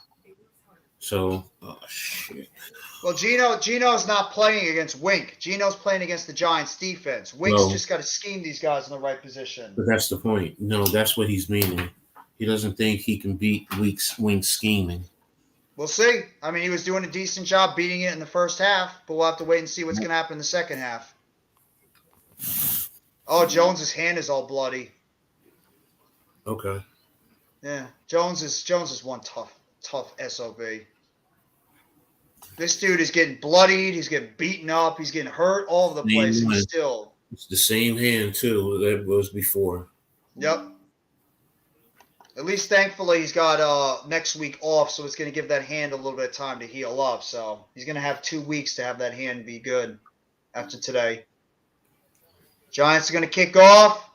So, oh shit. Well, Geno's not playing against Wink. Geno's playing against the Giants defense. Wink's just got to scheme these guys in the right position. But that's the point. No, that's what he's meaning. He doesn't think he can beat Wink's scheming. We'll see. I mean, he was doing a decent job beating it in the first half, but we'll have to wait and see what's going to happen in the second half. Oh, Jones's hand is all bloody. Okay. Yeah, Jones is one tough SOB. This dude is getting bloodied. He's getting beaten up. He's getting hurt all over the place. And still, it's the same hand too that was before. Yep. At least, thankfully, he's got next week off, so it's going to give that hand a little bit of time to heal up. So he's going to have 2 weeks to have that hand be good after today. Giants are going to kick off,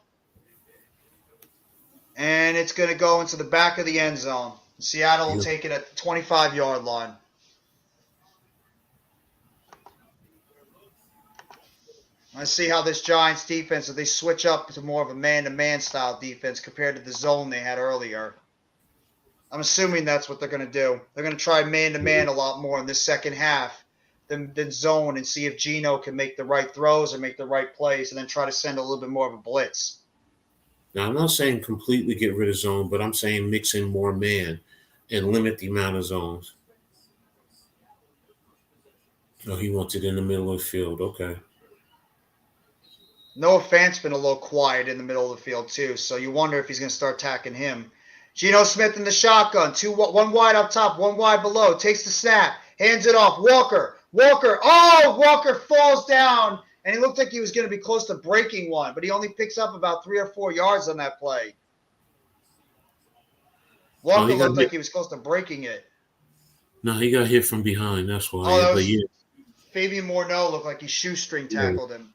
and it's going to go into the back of the end zone. Seattle will take it at the 25-yard line. Let's see how this Giants defense, if they switch up to more of a man-to-man style defense compared to the zone they had earlier. I'm assuming that's what they're going to do. They're going to try man-to-man a lot more in this second half than zone and see if Geno can make the right throws or make the right plays and then try to send a little bit more of a blitz. Now, I'm not saying completely get rid of zone, but I'm saying mix in more man and limit the amount of zones. Oh, he wants it in the middle of the field. Okay. Noah Fant's been a little quiet in the middle of the field too, so you wonder if he's going to start attacking him. Geno Smith in the shotgun, one wide up top, one wide below, takes the snap, hands it off. Walker, Walker falls down, and he looked like he was going to be close to breaking one, but he only picks up about 3 or 4 yards on that play. Walker looked like he was close to breaking it. No, he got hit from behind. That's why. Oh, that was Fabian Morneau looked like he shoestring tackled him.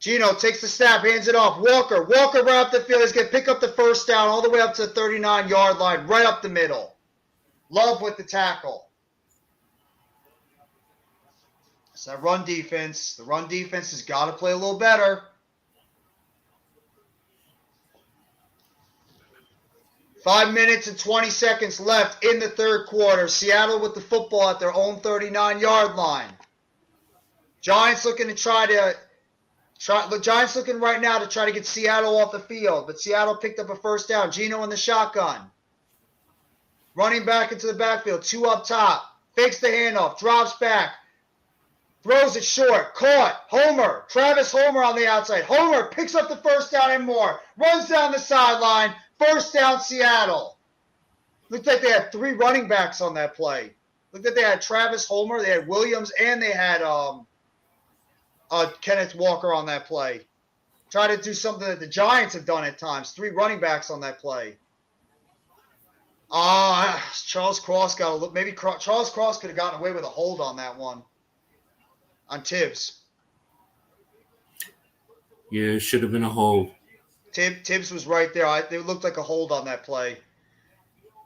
Geno takes the snap, hands it off. Walker right up the field. He's going to pick up the first down all the way up to the 39-yard line, right up the middle. Love with the tackle. It's that run defense. The run defense has got to play a little better. 5 minutes and 20 seconds left in the third quarter. Seattle with the football at their own 39-yard line. Giants looking right now to try to get Seattle off the field, but Seattle picked up a first down. Geno in the shotgun. Running back into the backfield, 2 up top. Fakes the handoff, drops back. Throws it short, caught. Homer, Travis Homer on the outside. Homer picks up the first down and more. Runs down the sideline. First down, Seattle. Looked like they had 3 running backs on that play. Looked like they had Travis Homer, they had Williams, and they had Kenneth Walker on that play. Try to do something that the Giants have done at times. 3 running backs on that play. Charles Cross got a look. Maybe Charles Cross could have gotten away with a hold on that one. On Tibbs. Yeah, it should have been a hold. Tibbs was right there. It looked like a hold on that play.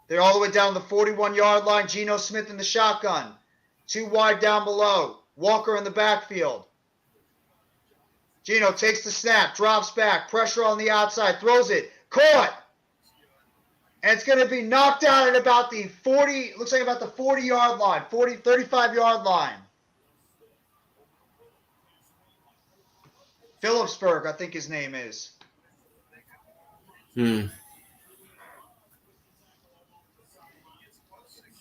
They're all the way down the 41-yard line. Geno Smith in the shotgun. 2 wide down below. Walker in the backfield. Geno takes the snap, drops back, pressure on the outside, throws it, caught. And it's going to be knocked out at about the 40, looks like about the 40-yard line, 35-yard line. Phillipsburg, I think his name is.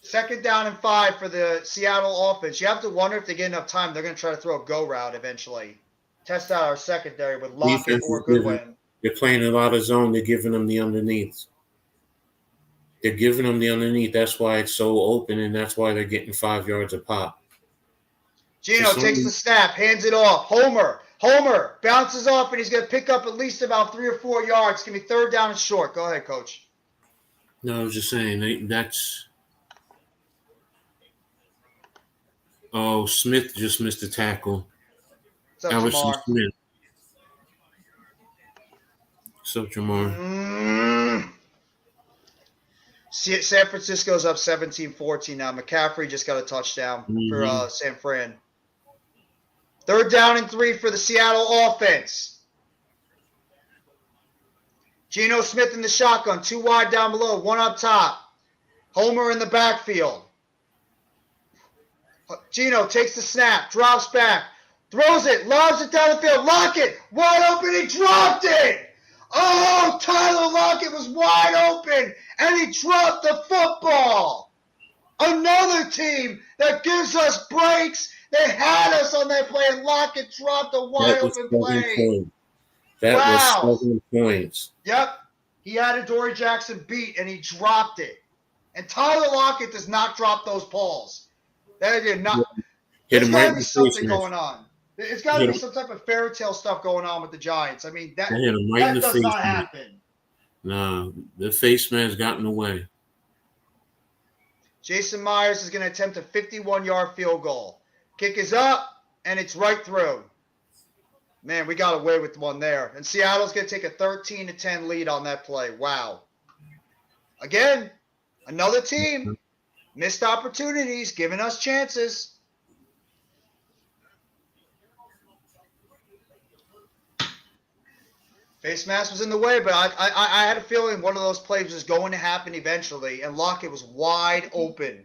Second down and 5 for the Seattle offense. You have to wonder if they get enough time. They're going to try to throw a go route eventually. Test out our secondary with Lockett or Goodwin. They're playing a lot of zone. They're giving them the underneath. That's why it's so open, and that's why they're getting 5 yards a pop. Geno takes the snap, hands it off. Homer bounces off, and he's going to pick up at least about 3 or 4 yards. It's going to be third down and short. Go ahead, Coach. No, I was just saying that's. Oh, Smith just missed a tackle. Alison Smith. What's up, Jamar? San Francisco's up 17-14 now. McCaffrey just got a touchdown for San Fran. Third down and 3 for the Seattle offense. Geno Smith in the shotgun. 2 wide down below. 1 up top. Homer in the backfield. Geno takes the snap. Drops back. Throws it. Lobs it down the field. Lockett. Wide open. He dropped it. Oh, Tyler Lockett was wide open, and he dropped the football. Another team that gives us breaks. They had us on that play, and Lockett dropped a wide open play. That was 7 points. Yep. He had Adoree Jackson beat, and he dropped it. And Tyler Lockett does not drop those balls. There's got to be something going on. It's got to be some type of fairy tale stuff going on with the Giants. I mean, that does not happen. No, the face man's gotten away. Jason Myers is going to attempt a 51-yard field goal. Kick is up, and it's right through. Man, we got away with one there. And Seattle's going to take a 13-10 lead on that play. Wow. Again, another team. Missed opportunities, giving us chances. Face mask was in the way, but I had a feeling one of those plays was going to happen eventually, and Lockett was wide open.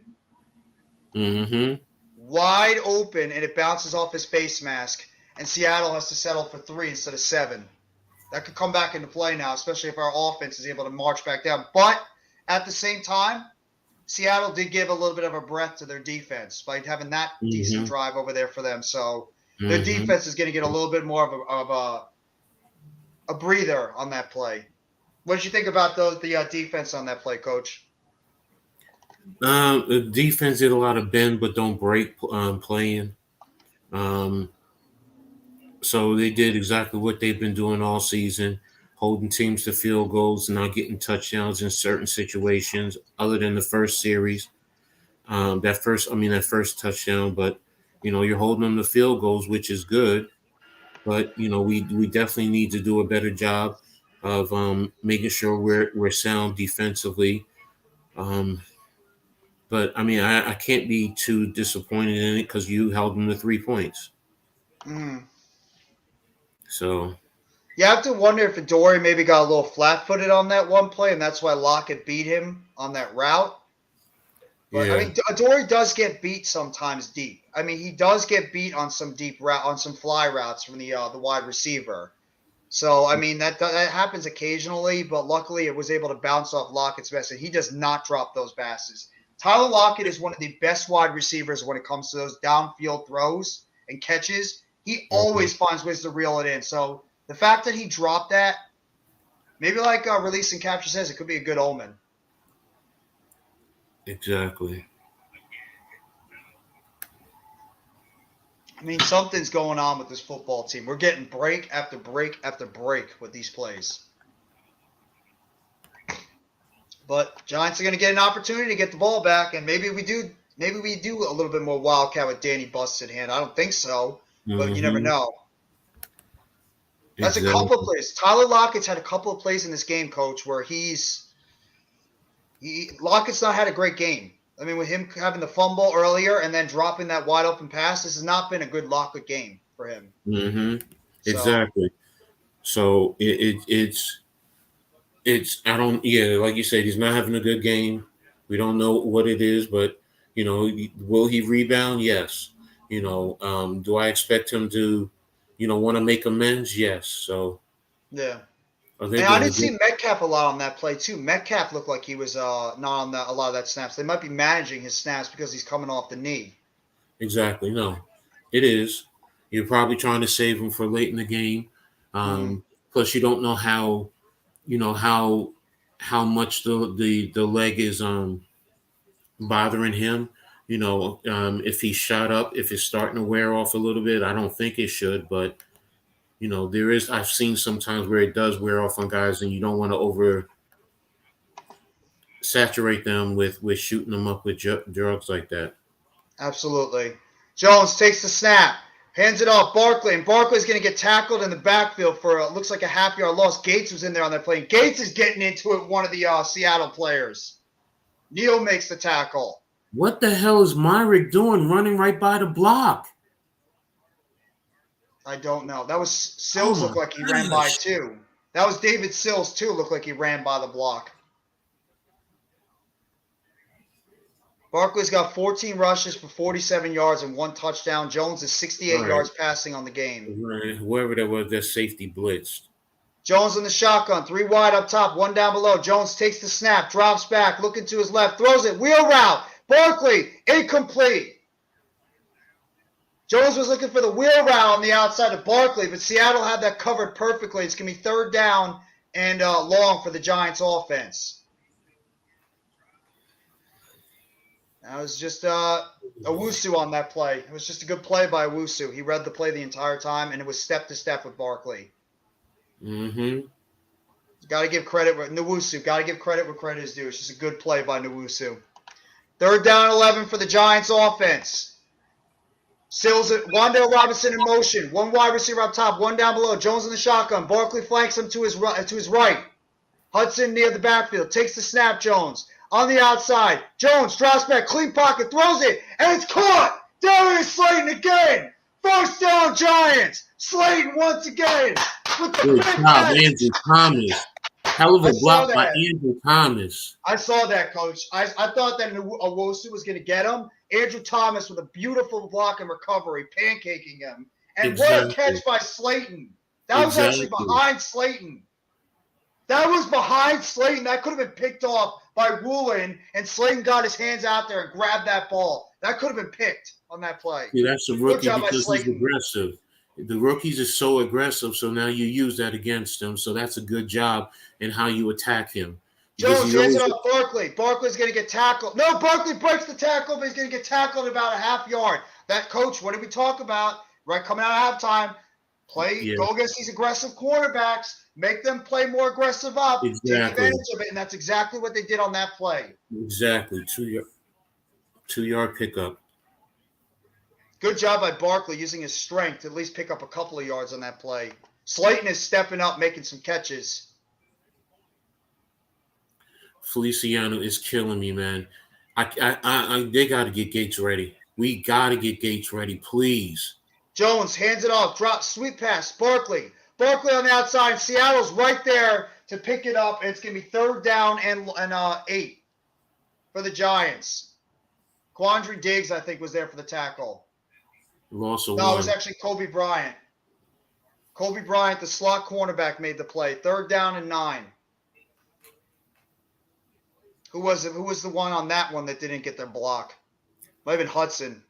Mm-hmm. Wide open, and it bounces off his face mask, and Seattle has to settle for 3 instead of 7. That could come back into play now, especially if our offense is able to march back down. But at the same time, Seattle did give a little bit of a breath to their defense by having that decent drive over there for them. So their defense is going to get a little bit more of a breather on that play. What did you think about the defense on that play, Coach? The defense did a lot of bend but don't break playing. So they did exactly what they've been doing all season, holding teams to field goals and not getting touchdowns in certain situations, other than the first series. That first touchdown, but you're holding them to field goals, which is good. But we definitely need to do a better job of making sure we're sound defensively. But I mean, I can't be too disappointed in it because you held them to 3 points. So you have to wonder if Adoree maybe got a little flat-footed on that one play, and that's why Lockett beat him on that route. But, I mean, Adoree does get beat sometimes deep. I mean, he does get beat on some deep route, on some fly routes from the wide receiver. So, I mean, that happens occasionally, but luckily it was able to bounce off Lockett's best, and he does not drop those passes. Tyler Lockett is one of the best wide receivers when it comes to those downfield throws and catches. He always finds ways to reel it in. So the fact that he dropped that, maybe like Release and Capture says, it could be a good omen. Exactly. I mean, something's going on with this football team. We're getting break after break after break with these plays. But Giants are going to get an opportunity to get the ball back, and maybe we do a little bit more wildcat with Danny Bust in hand. I don't think so, but you never know. That's a couple of plays. Tyler Lockett's had a couple of plays in this game, Coach, where Lockett's not had a great game. I mean, with him having the fumble earlier and then dropping that wide open pass, this has not been a good Lockett game for him. Exactly. So it's like you said, he's not having a good game. We don't know what it is, but will he rebound? Yes. Do I expect him to, want to make amends? Yes. So yeah. I did see Metcalf a lot on that play too. Metcalf looked like he was not on a lot of that snaps. They might be managing his snaps because he's coming off the knee. Exactly. No, it is. You're probably trying to save him for late in the game. Plus, you don't know how much the leg is bothering him. If he's shot up, if it's starting to wear off a little bit. I don't think it should, but I've seen sometimes where it does wear off on guys, and you don't want to over saturate them with shooting them up with drugs like that. Absolutely. Jones takes the snap, hands it off Barkley, and Barkley's going to get tackled in the backfield for looks like a half-yard loss. Gates was in there on that play. Gates is getting into it, one of the Seattle players. Neal makes the tackle. What the hell is Myrick doing running right by the block? I don't know. That was Sills looked like he ran by too. That was David Sills too. Looked like he ran by the block. Barkley's got 14 rushes for 47 yards and 1 touchdown. Jones is 68 yards passing on the game. Right. Whoever that was, their safety blitzed. Jones in the shotgun, 3 wide up top, 1 down below. Jones takes the snap, drops back, looking to his left, throws it, wheel route. Barkley, incomplete. Jones was looking for the wheel route on the outside of Barkley, but Seattle had that covered perfectly. It's going to be 3rd down and long for the Giants offense. That was just Owusu on that play. It was just a good play by Owusu. He read the play the entire time, and it was step-to-step with Barkley. Got to give credit with Nwosu. Got to give credit where credit is due. It's just a good play by Nwosu. 3rd down 11 for the Giants offense. Sills, Wan'Dale Robinson in motion. 1 wide receiver up top, 1 down below. Jones in the shotgun. Barkley flanks him to his right. Hudson near the backfield. Takes the snap, Jones. On the outside. Jones drops back. Clean pocket. Throws it. And it's caught. Darius Slayton again. 1st down Giants. Slayton once again. with the Good quick job, catch. Andrew Thomas. Hell of I a saw block by that. Andrew Thomas. I saw that, Coach. I thought that Owusu was going to get him. Andrew Thomas with a beautiful block and recovery, pancaking him. And what a Exactly. catch by Slayton. That was actually Exactly. behind Slayton. That was behind Slayton. That could have been picked off by Woolen, and Slayton got his hands out there and grabbed that ball. That could have been picked on that play. See, that's a Good rookie job by because he's Slayton. aggressive. The rookies are so aggressive, so now you use that against him. So that's a good job in how you attack him. Because Jones he's hands it always- off Barkley. Barkley's going to get tackled. No, Barkley breaks the tackle, but he's going to get tackled about a half yard. That, Coach, what did we talk about? Right, coming out of halftime, go against these aggressive quarterbacks, make them play more aggressive up, take Exactly. advantage of it, and that's exactly what they did on that play. Exactly. 2-yard pickup. Good job by Barkley using his strength to at least pick up a couple of yards on that play. Slayton is stepping up, making some catches. Feliciano is killing me, man. They got to get Gates ready. We got to get Gates ready, please. Jones hands it off, drops, sweet pass, Barkley. Barkley on the outside. Seattle's right there to pick it up, and it's going to be 3rd down and 8 for the Giants. Quandre Diggs, I think, was there for the tackle. Loss of No, one. it was actually Kobe Bryant. Kobe Bryant, the slot cornerback, made the play. 3rd down and 9. Who was it? Who was the one on that one that didn't get their block? Might have been Hudson.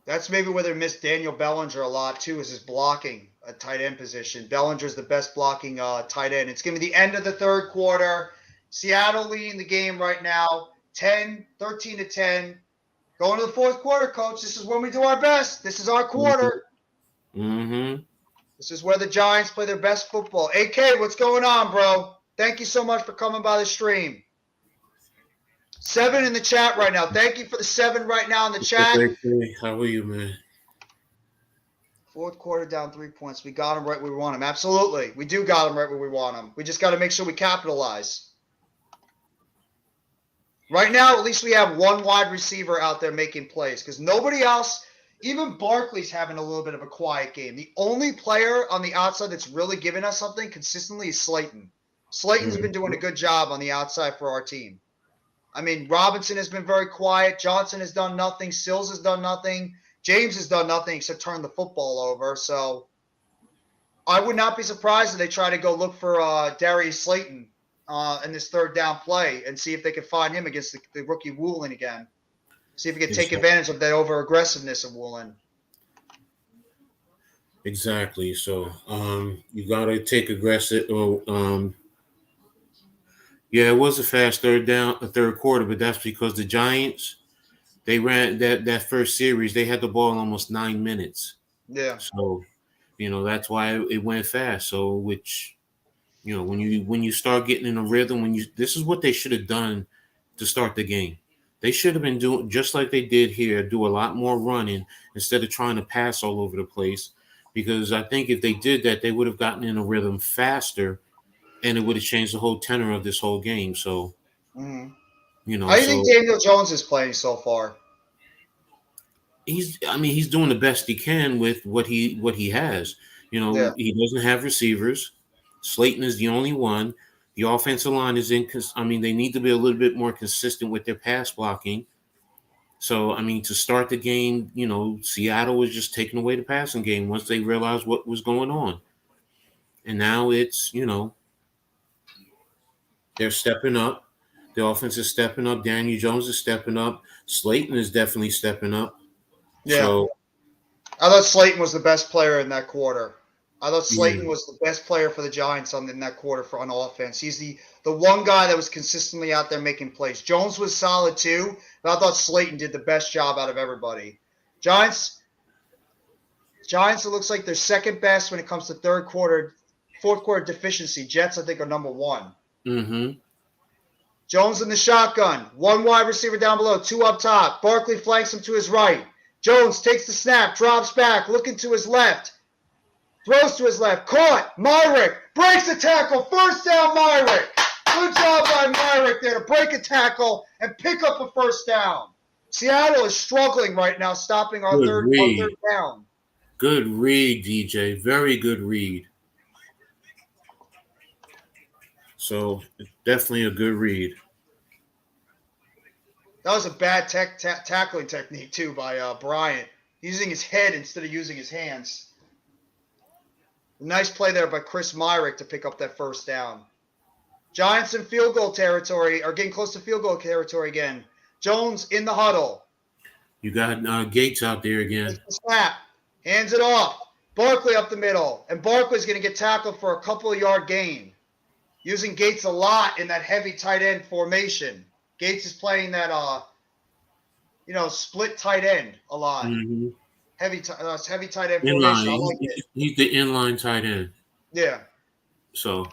That's maybe where they missed Daniel Bellinger a lot, too, is his blocking at tight end position. Bellinger's the best blocking tight end. It's going to be the end of the 3rd quarter. Seattle leading the game right now, 13-10. Going to the 4th quarter, Coach. This is when we do our best. This is our quarter. Mm-hmm. This is where the Giants play their best football. AK, what's going on, bro? Thank you so much for coming by the stream. 7 in the chat right now. Thank you for the 7 right now in the chat. How are you, man? 4th quarter down 3 points. We got him right where we want him. Absolutely. We do got him right where we want him. We just got to make sure we capitalize. Right now, at least we have one wide receiver out there making plays because nobody else, even Barkley's having a little bit of a quiet game. The only player on the outside that's really giving us something consistently is Slayton. Slayton's been doing a good job on the outside for our team. I mean, Robinson has been very quiet. Johnson has done nothing. Sills has done nothing. James has done nothing except turn the football over. So I would not be surprised if they try to go look for Darius Slayton in this 3rd down play and see if they can find him against the rookie Woolen again. See if he can take advantage of that over-aggressiveness of Woolen. Exactly. So you got to take aggressive. Yeah, it was a fast 3rd quarter, but that's because the Giants, they ran that first series. They had the ball in almost 9 minutes. Yeah. So, that's why it went fast. So, which, when you start getting in a rhythm, this is what they should have done to start the game. They should have been doing just like they did here, do a lot more running instead of trying to pass all over the place. Because I think if they did that, they would have gotten in a rhythm faster, and it would have changed the whole tenor of this whole game. So, How do you think Daniel Jones is playing so far? He's doing the best he can with what he has. He doesn't have receivers. Slayton is the only one. The offensive line is they need to be a little bit more consistent with their pass blocking. So, to start the game, Seattle was just taking away the passing game once they realized what was going on. And now it's, they're stepping up. The offense is stepping up. Daniel Jones is stepping up. Slayton is definitely stepping up. Yeah. So, I thought Slayton was the best player in that quarter. I thought Slayton was the best player for the Giants in that quarter on offense. He's the one guy that was consistently out there making plays. Jones was solid too, but I thought Slayton did the best job out of everybody. Giants, it looks like they're second best when it comes to 4th quarter deficiency. Jets, I think, are number 1. Mm-hmm. Jones in the shotgun. 1 wide receiver down below, 2 up top. Barkley flanks him to his right. Jones takes the snap, drops back, looking to his left. Throws to his left. Caught. Myrick breaks a tackle. 1st down, Myrick. Good job by Myrick there to break a tackle and pick up a 1st down. Seattle is struggling right now, stopping our third down. Good read, DJ. Very good read. So definitely a good read. That was a bad tackling technique too by Bryant, using his head instead of using his hands. Nice play there by Chris Myrick to pick up that first down. Giants in field goal territory, are getting close to field goal territory again. Jones in the huddle. You got Gates out there again. Snap. Hands it off. Barkley up the middle. And Barkley's going to get tackled for a couple of yard gain. Using Gates a lot in that heavy tight end formation. Gates is playing that, split tight end a lot. Mm-hmm. Heavy tight end formation. Inline. I like it. He's the inline tight end. Yeah. So.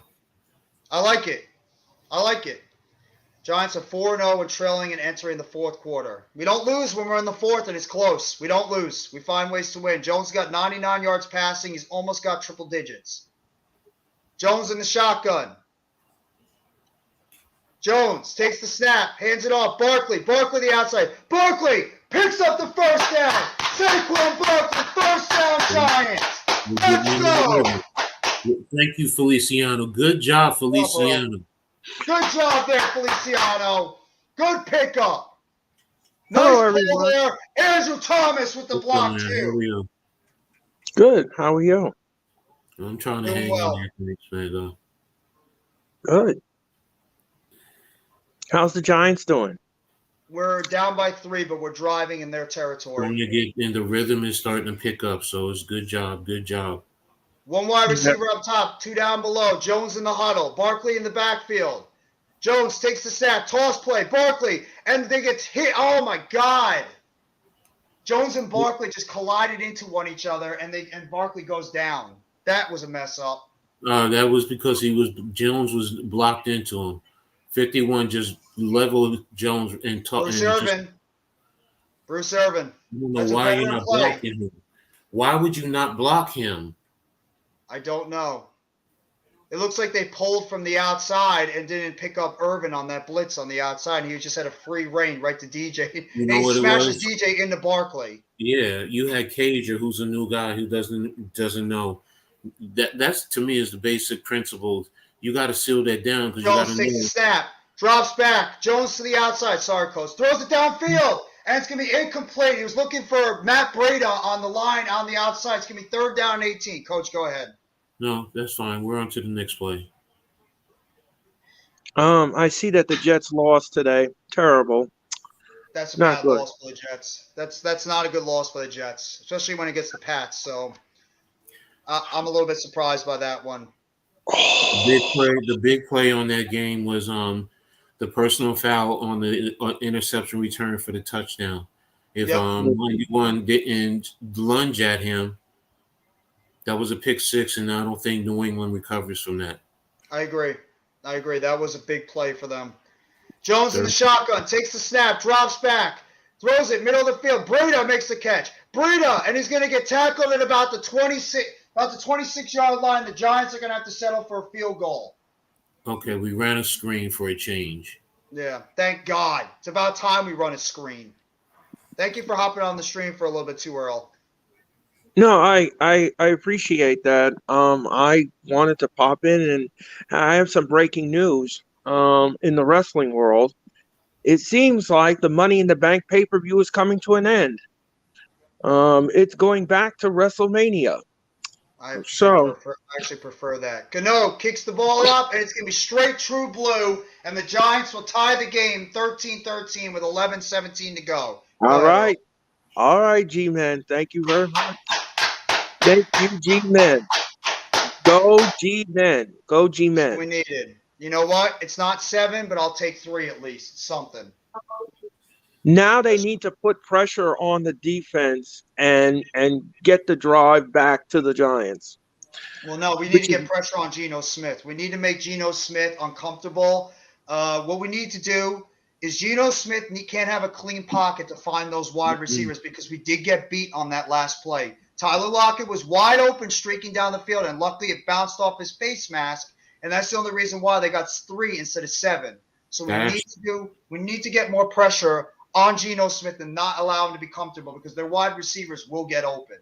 I like it. Giants are 4-0 and trailing and entering the fourth quarter. We don't lose when we're in the fourth and it's close. We don't lose. We find ways to win. Jones got 99 yards passing. He's almost got triple digits. Jones in the shotgun. Jones takes the snap, hands it off. Barkley the outside. Barkley picks up the first down. Saquon Barkley, first down Giants. Let's go. Thank you, Feliciano. Good job, Feliciano. Good job there, Feliciano. Good pickup. Hello, Nice everyone. there. Andrew Thomas with the block, too. Good. How are you? I'm trying to Doing hang well. in there tonight, though. Good. How's the Giants doing? We're down by 3, but we're driving in their territory. When you get in the rhythm is starting to pick up, so it's good job. Good job. One wide receiver up top, 2 down below. Jones in the huddle. Barkley in the backfield. Jones takes the snap. Toss play. Barkley. And they get hit. Oh, my God. Jones and Barkley just collided into each other, and Barkley goes down. That was a mess up. That was because Jones was blocked into him. 51 just leveled Jones and Bruce Irvin. I don't know why you're not blocking him. Why would you not block him? I don't know. It looks like they pulled from the outside and didn't pick up Irvin on that blitz on the outside. He just had a free reign right to DJ. You know and he what smashes it was? DJ into Barkley. Yeah, you had Cager, who's a new guy who doesn't know. That's to me is the basic principle. You got to seal that down because you got Jones to takes the know. snap, drops back. Jones to the outside. Sorry, coach. Throws it downfield, and it's gonna be incomplete. He was looking for Matt Breida on the line on the outside. It's gonna be 3rd down and 18. Coach, go ahead. No, that's fine. We're on to the next play. I see that the Jets lost today. Terrible. That's a Not bad good. loss for the Jets. That's not a good loss for the Jets, especially when it gets the Pats. So I'm a little bit surprised by that one. The big play on that game was the personal foul on the interception return for the touchdown. If Yep. 91 didn't lunge at him, that was a pick 6, and I don't think New England recovers from that. I agree. That was a big play for them. Jones in the shotgun, takes the snap, drops back, throws it middle of the field. Breida makes the catch. Breida, and he's going to get tackled at about the 26-yard line. The Giants are going to have to settle for a field goal. Okay, we ran a screen for a change. Yeah, thank God. It's about time we run a screen. Thank you for hopping on the stream for a little bit too early. No, I appreciate that. I wanted to pop in, and I have some breaking news. In the wrestling world, it seems like the Money in the Bank pay-per-view is coming to an end. It's going back to WrestleMania. I actually prefer that. Gano kicks the ball up, and it's going to be straight true blue, and the Giants will tie the game 13-13 with 11-17 to go. All right, G-Man. Thank you very much. Thank you, G-Man. Go G-Man. Go G-Man. We needed. You know what? It's not 7, but I'll take 3 at least. It's something. Now they need to put pressure on the defense and get the drive back to the Giants. Well, no, we need to get pressure on Geno Smith. We need to make Geno Smith uncomfortable. What we need to do is Geno Smith can't have a clean pocket to find those wide receivers because we did get beat on that last play. Tyler Lockett was wide open streaking down the field, and luckily it bounced off his face mask, and that's the only reason why they got 3 instead of 7. So we need to get more pressure on Geno Smith and not allow him to be comfortable because their wide receivers will get open.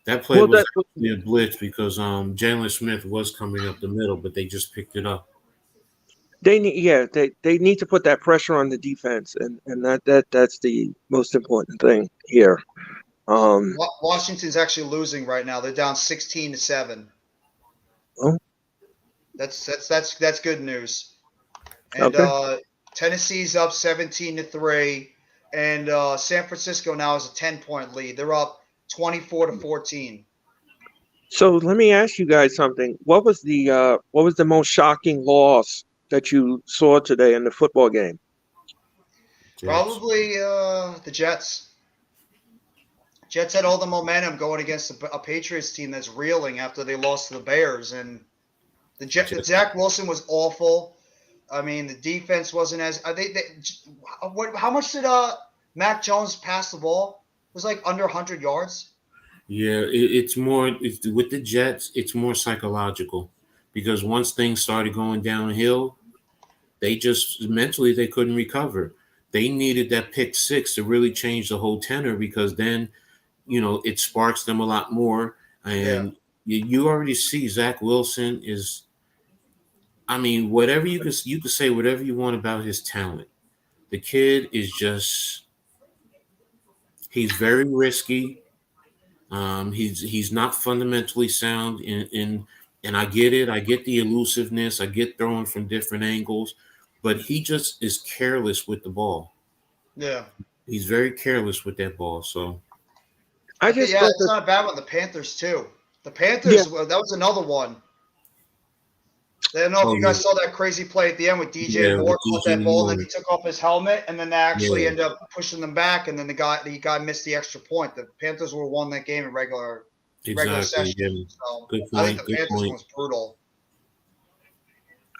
That play Well, was that actually a blitz because Jalen Smith was coming up the middle, but they just picked it up. they need, yeah, they need to put that pressure on the defense, and that's the most important thing here. Um, Washington's actually losing right now. They're down 16-7. oh, That's good news. And okay. Tennessee's up 17-3, and San Francisco now has a 10-point lead. They're up 24-14. So let me ask you guys something. What was the most shocking loss that you saw today in the football game? Jets. Probably the Jets. Jets had all the momentum going against a Patriots team that's reeling after they lost to the Bears, and the Zach Wilson was awful. I mean, the defense wasn't as. How much did Mac Jones pass the ball? It was like under 100 yards. Yeah, it's more with the Jets. It's more psychological because once things started going downhill, they just mentally they couldn't recover. They needed that pick six to really change the whole tenor because then it sparks them a lot more. Yeah. And you already see Zach Wilson is. I mean, whatever you could say whatever you want about his talent. The kid is just he's very risky. He's not fundamentally sound and I get it. I get the elusiveness. I get throwing from different angles, but he just is careless with the ball. Yeah. He's very careless with that ball. So I Okay, just yeah, thought it's that, not a bad one. The Panthers too. The yeah, Panthers, that was another one. I don't know if oh you yeah, guys saw that crazy play at the end with DJ yeah, Moore with caught DJ that ball, and then Moore. he took off his helmet, and then they actually Yeah, ended up pushing them back, and then the guy missed the extra point. The Panthers would have won that game in regular exactly. session. Yeah, So good I think point. the Good Panthers one point. was brutal.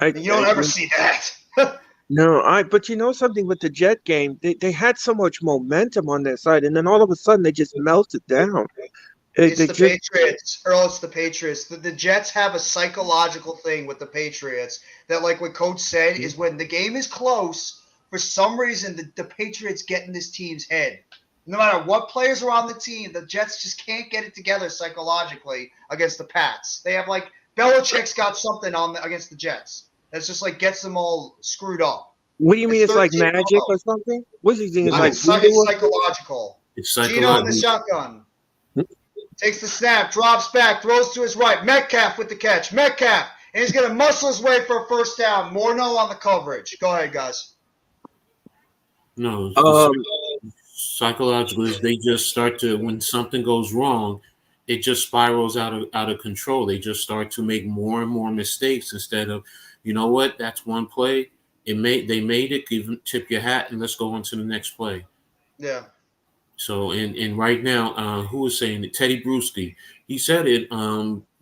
I, You don't I ever see that. no, but you know something with the Jet game, they had so much momentum on their side, and then all of a sudden they just melted down. It's They the just Patriots, Earl. It's the Patriots. The Jets have a psychological thing with the Patriots that, like what Coach said, is when the game is close, for some reason, the Patriots get in this team's head. No matter what players are on the team, the Jets just can't get it together psychologically against the Pats. They have like Belichick's got something on against the Jets that's just like gets them all screwed up. what do you mean It's it's 13 like magic or something? What's he think it's I mean, like it's voodoo? psychological. It's Gino in the psychological. shotgun. Takes the snap, drops back, throws to his right. Metcalf with the catch. Metcalf. And he's going to muscle his way for a first down. Morneau on the coverage. Go ahead, guys. No, Um, psychological is they just start to when something goes wrong, it just spirals out of control. They just start to make more and more mistakes instead of, you know what, that's one play. They made it, even tip your hat and let's go on to the next play. Yeah. So and right now, who was saying it? Teddy Bruschi. He said it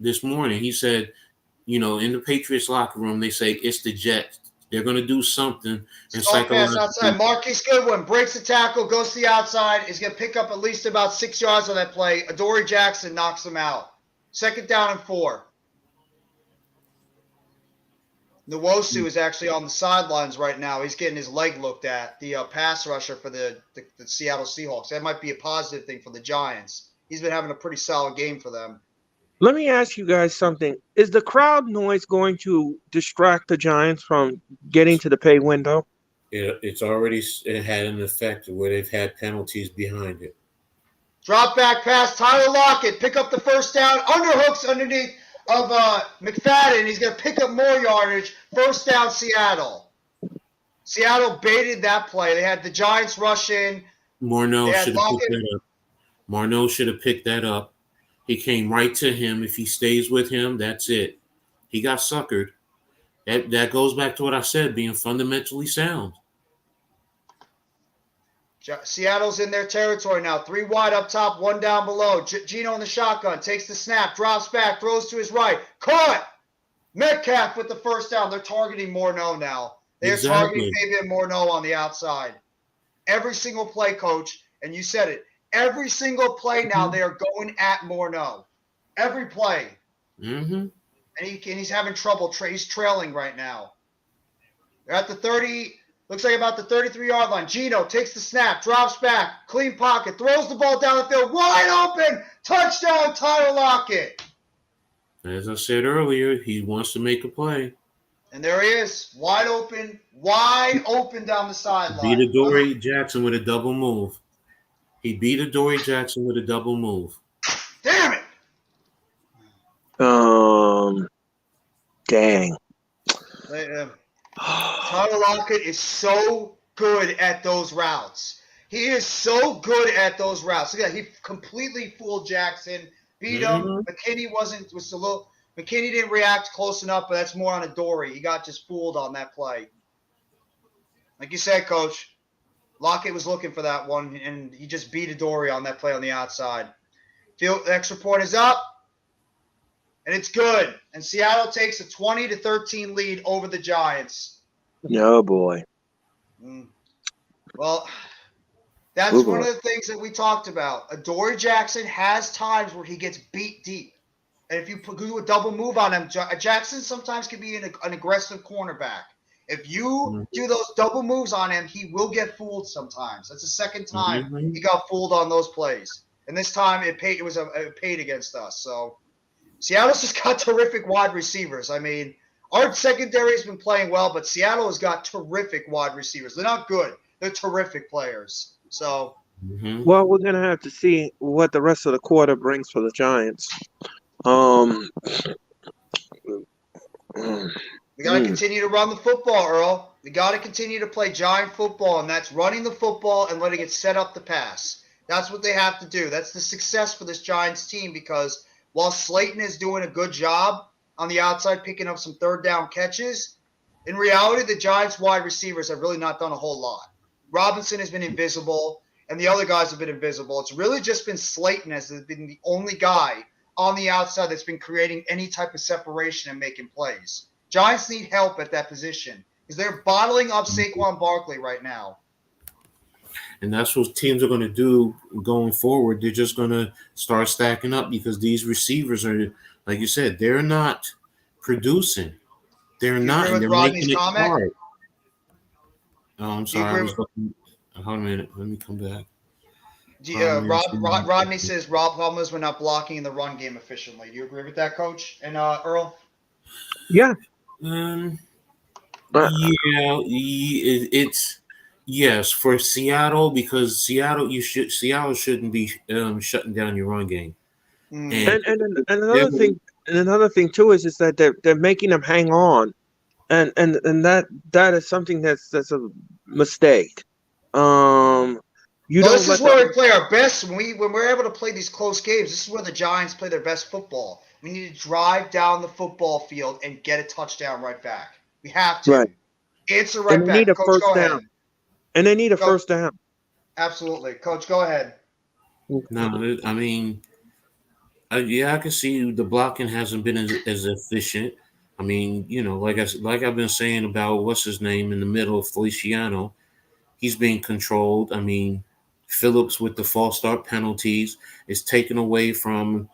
this morning. He said, in the Patriots locker room, they say it's the Jets. They're gonna do something and Soft pass outside. psychologically. Marquise Goodwin breaks the tackle, goes to the outside. He's going to pick up at least about 6 yards on that play. Adoree Jackson knocks him out. 2nd down and 4. Nwosu is actually on the sidelines right now. He's getting his leg looked at, the pass rusher for the Seattle Seahawks. That might be a positive thing for the Giants. He's been having a pretty solid game for them. let me ask you guys something. Is the crowd noise going to distract the Giants from getting to the pay window? It had an effect where they've had penalties behind it. Drop back pass, Tyler Lockett. Pick up the first down. Underhooks underneath of McFadden. He's going to pick up more yardage. First down, Seattle. Seattle baited that play. They had the Giants rush in. Morneau They had should have picked Lockett. that up. Morneau should have picked that up. He came right to him. If he stays with him, that's it. He got suckered. That goes back to what I said, being fundamentally sound. Seattle's in their territory now. 3 wide up top, 1 down below. Gino in the shotgun. Takes the snap, drops back, throws to his right. Caught! Metcalf with the first down. They're targeting Morneau now. They're targeting Fabian Morneau on the outside. Every single play, Coach, and you said it. Every single play now, they are going at Morneau. Every play. Mm-hmm. And he's having trouble. He's trailing right now. They're at the 30. Looks like about the 33-yard line. Geno takes the snap, drops back, clean pocket, throws the ball down the field, wide open, touchdown, Tyler Lockett. As I said earlier, he wants to make a play. And there he is, wide open down the sideline. Beat Adoree Jackson with a double move. He beat Adoree Jackson with a double move. Damn it! Dang. Tyler Lockett is so good at those routes. He is so good at those routes. Look at that. He completely fooled Jackson, beat him. McKinney didn't react close enough, but that's more on Adoree. He got just fooled on that play. Like you said, Coach, Lockett was looking for that one, and he just beat Adoree on that play on the outside. The extra point is up, and it's good. And Seattle takes a 20-13 lead over the Giants. No, boy. Well, that's one of the things that we talked about. Adoree Jackson has times where he gets beat deep. And if you do a double move on him, Jackson sometimes can be an aggressive cornerback. If you do those double moves on him, he will get fooled sometimes. That's the second time he got fooled on those plays. And this time it paid against us. So Seattle's just got terrific wide receivers. I mean, our secondary has been playing well, but Seattle has got terrific wide receivers. They're not good. They're terrific players. So, well, we're gonna have to see what the rest of the quarter brings for the Giants. We got to continue to run the football, Earl. We got to continue to play Giant football, and that's running the football and letting it set up the pass. That's what they have to do. That's the success for this Giants team, because while Slayton is doing a good job on the outside picking up some third down catches, in reality, the Giants wide receivers have really not done a whole lot. Robinson has been invisible, and the other guys have been invisible. It's really just been Slayton has been the only guy on the outside that's been creating any type of separation and making plays. Giants need help at that position because they're bottling up Saquon Barkley right now. And that's what teams are going to do going forward. They're just going to start stacking up because these receivers are, like you said, they're not producing. They're not. And they're making it hard. Oh, I'm sorry. I was looking. Hold a minute. Let me come back. Rodney says Rob Hummers were not blocking in the run game efficiently. Do you agree with that, Coach? And Earl? Yeah. It's yes for Seattle, because Seattle shouldn't be shutting down your run game. And another thing too is that they're making them hang on, and that is something that's a mistake. This is where we play our best when we're able to play these close games. This is where the Giants play their best football. We need to drive down the football field and get a touchdown right back. We have to. Right. Answer right back. They need a Coach, first go down. ahead. And they need a first down. Absolutely. Coach, go ahead. No, I mean, I can see the blocking hasn't been as efficient. I mean, like I've been saying about what's his name in the middle, Feliciano. He's being controlled. I mean, Phillips with the false start penalties is taken away from,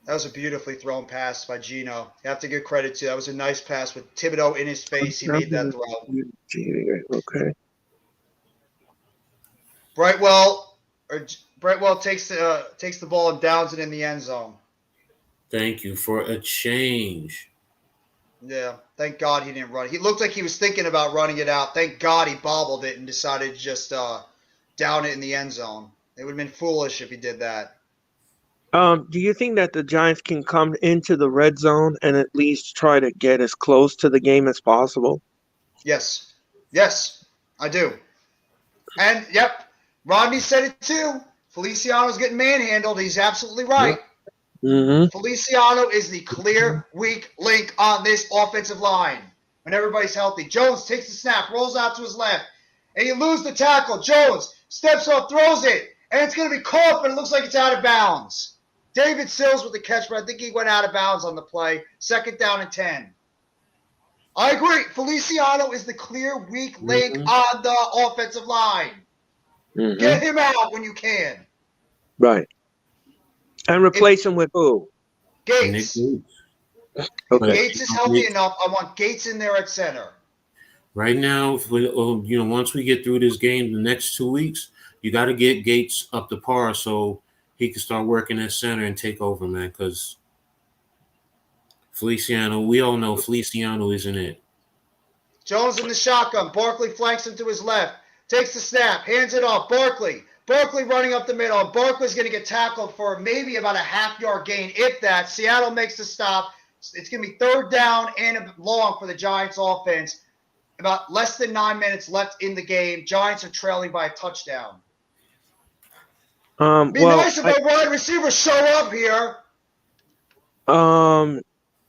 That was a beautifully thrown pass by Geno. You have to give credit to that. Was a nice pass with Thibodeau in his face. He made that throw. Okay. Brightwell takes the ball and downs it in the end zone. Thank you for a change. Yeah, thank God he didn't run. He looked like he was thinking about running it out. Thank God he bobbled it and decided to just down it in the end zone. It would have been foolish if he did that. Do you think that the Giants can come into the red zone and at least try to get as close to the game as possible? Yes, I do. And, Rodney said it too. Feliciano's getting manhandled. He's absolutely right. Mm-hmm. Feliciano is the clear weak link on this offensive line when everybody's healthy. Jones takes the snap, rolls out to his left, and you lose the tackle. Jones steps up, throws it, and it's going to be caught, but it looks like it's out of bounds. David Sills with the catch, but I think he went out of bounds on the play. 2nd down and 10. I agree. Feliciano is the clear weak link on the offensive line. Mm-hmm. Get him out when you can. Right. And replace him with who? Gates. If Okay. Gates is healthy enough, I want Gates in there at center. Right now, once we get through this game, the next 2 weeks, you got to get Gates up to par so he can start working at center and take over, man. Because Feliciano, we all know Feliciano isn't it. Jones in the shotgun. Barkley flanks him to his left. Takes the snap. Hands it off. Barkley running up the middle. Barkley's going to get tackled for maybe about a half-yard gain, if that. Seattle makes the stop. It's going to be 3rd down and long for the Giants offense. About less than 9 minutes left in the game. Giants are trailing by a touchdown. Be nice if our wide receivers show up here.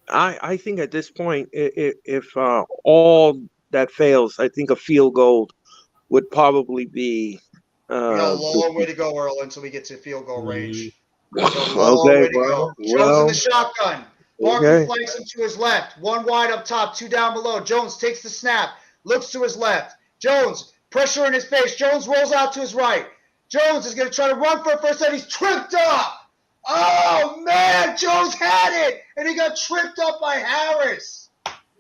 I think at this point, if all that fails, I think a field goal would probably be. We got a long way to go, Earl, until we get to field goal range. Okay, Jones in the shotgun. Barkley flanks him to his left. 1 wide up top, 2 down below. Jones takes the snap, looks to his left. Jones, pressure in his face. Jones rolls out to his right. Jones is going to try to run for a first down. He's tripped up. Oh, man, Jones had it, and he got tripped up by Harris.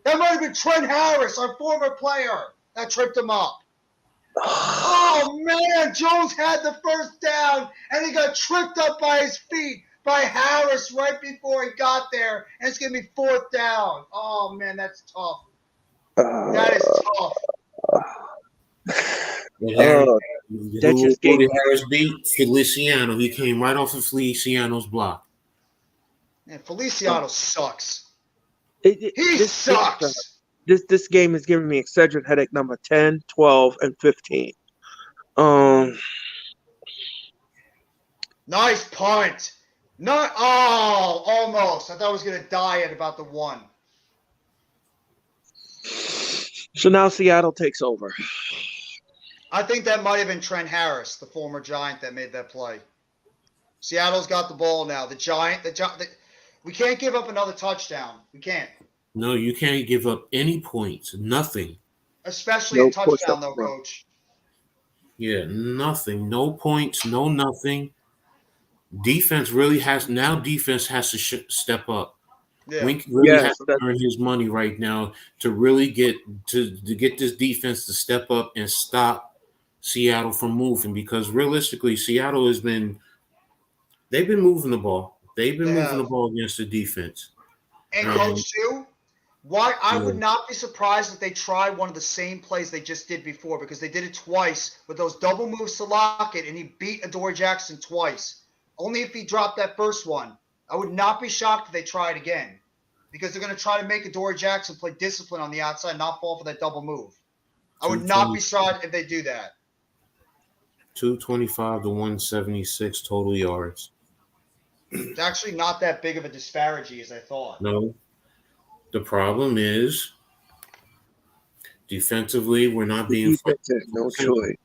That might have been Trent Harris, our former player, that tripped him up. Oh, man, Jones had the first down, and he got tripped up by his feet by Harris right before he got there, and it's going to be 4th down. Oh, man, that's tough. That is tough. That just gave me Harris beat Feliciano. He came right off of Feliciano's block. Man, Feliciano sucks. He sucks. This game is giving me Excedrin headache number 10, 12, and 15. Nice punt. Almost. I thought I was going to die at about the 1. So now Seattle takes over. I think that might have been Trent Harris, the former Giant, that made that play. Seattle's got the ball now. We can't give up another touchdown. We can't. No, you can't give up any points. Nothing. Especially a touchdown, though, Coach. Yeah, nothing. No points, no nothing. Defense has to step up. Yeah. Wink really has to earn his money right now to really get this defense to step up and stop Seattle from moving, because realistically, Seattle they've been moving the ball. They've been moving the ball against the defense. And Coach, too, I would not be surprised if they tried one of the same plays they just did before, because they did it twice with those double moves to Lockett, and he beat Adoree Jackson twice. Only if he dropped that first one. I would not be shocked if they try it again, because they're going to try to make Adoree Jackson play discipline on the outside, not fall for that double move. I would not be shocked if they do that. 225 to 176 total yards. It's actually not that big of a disparity as I thought. No. The problem is defensively, we're not being no choice.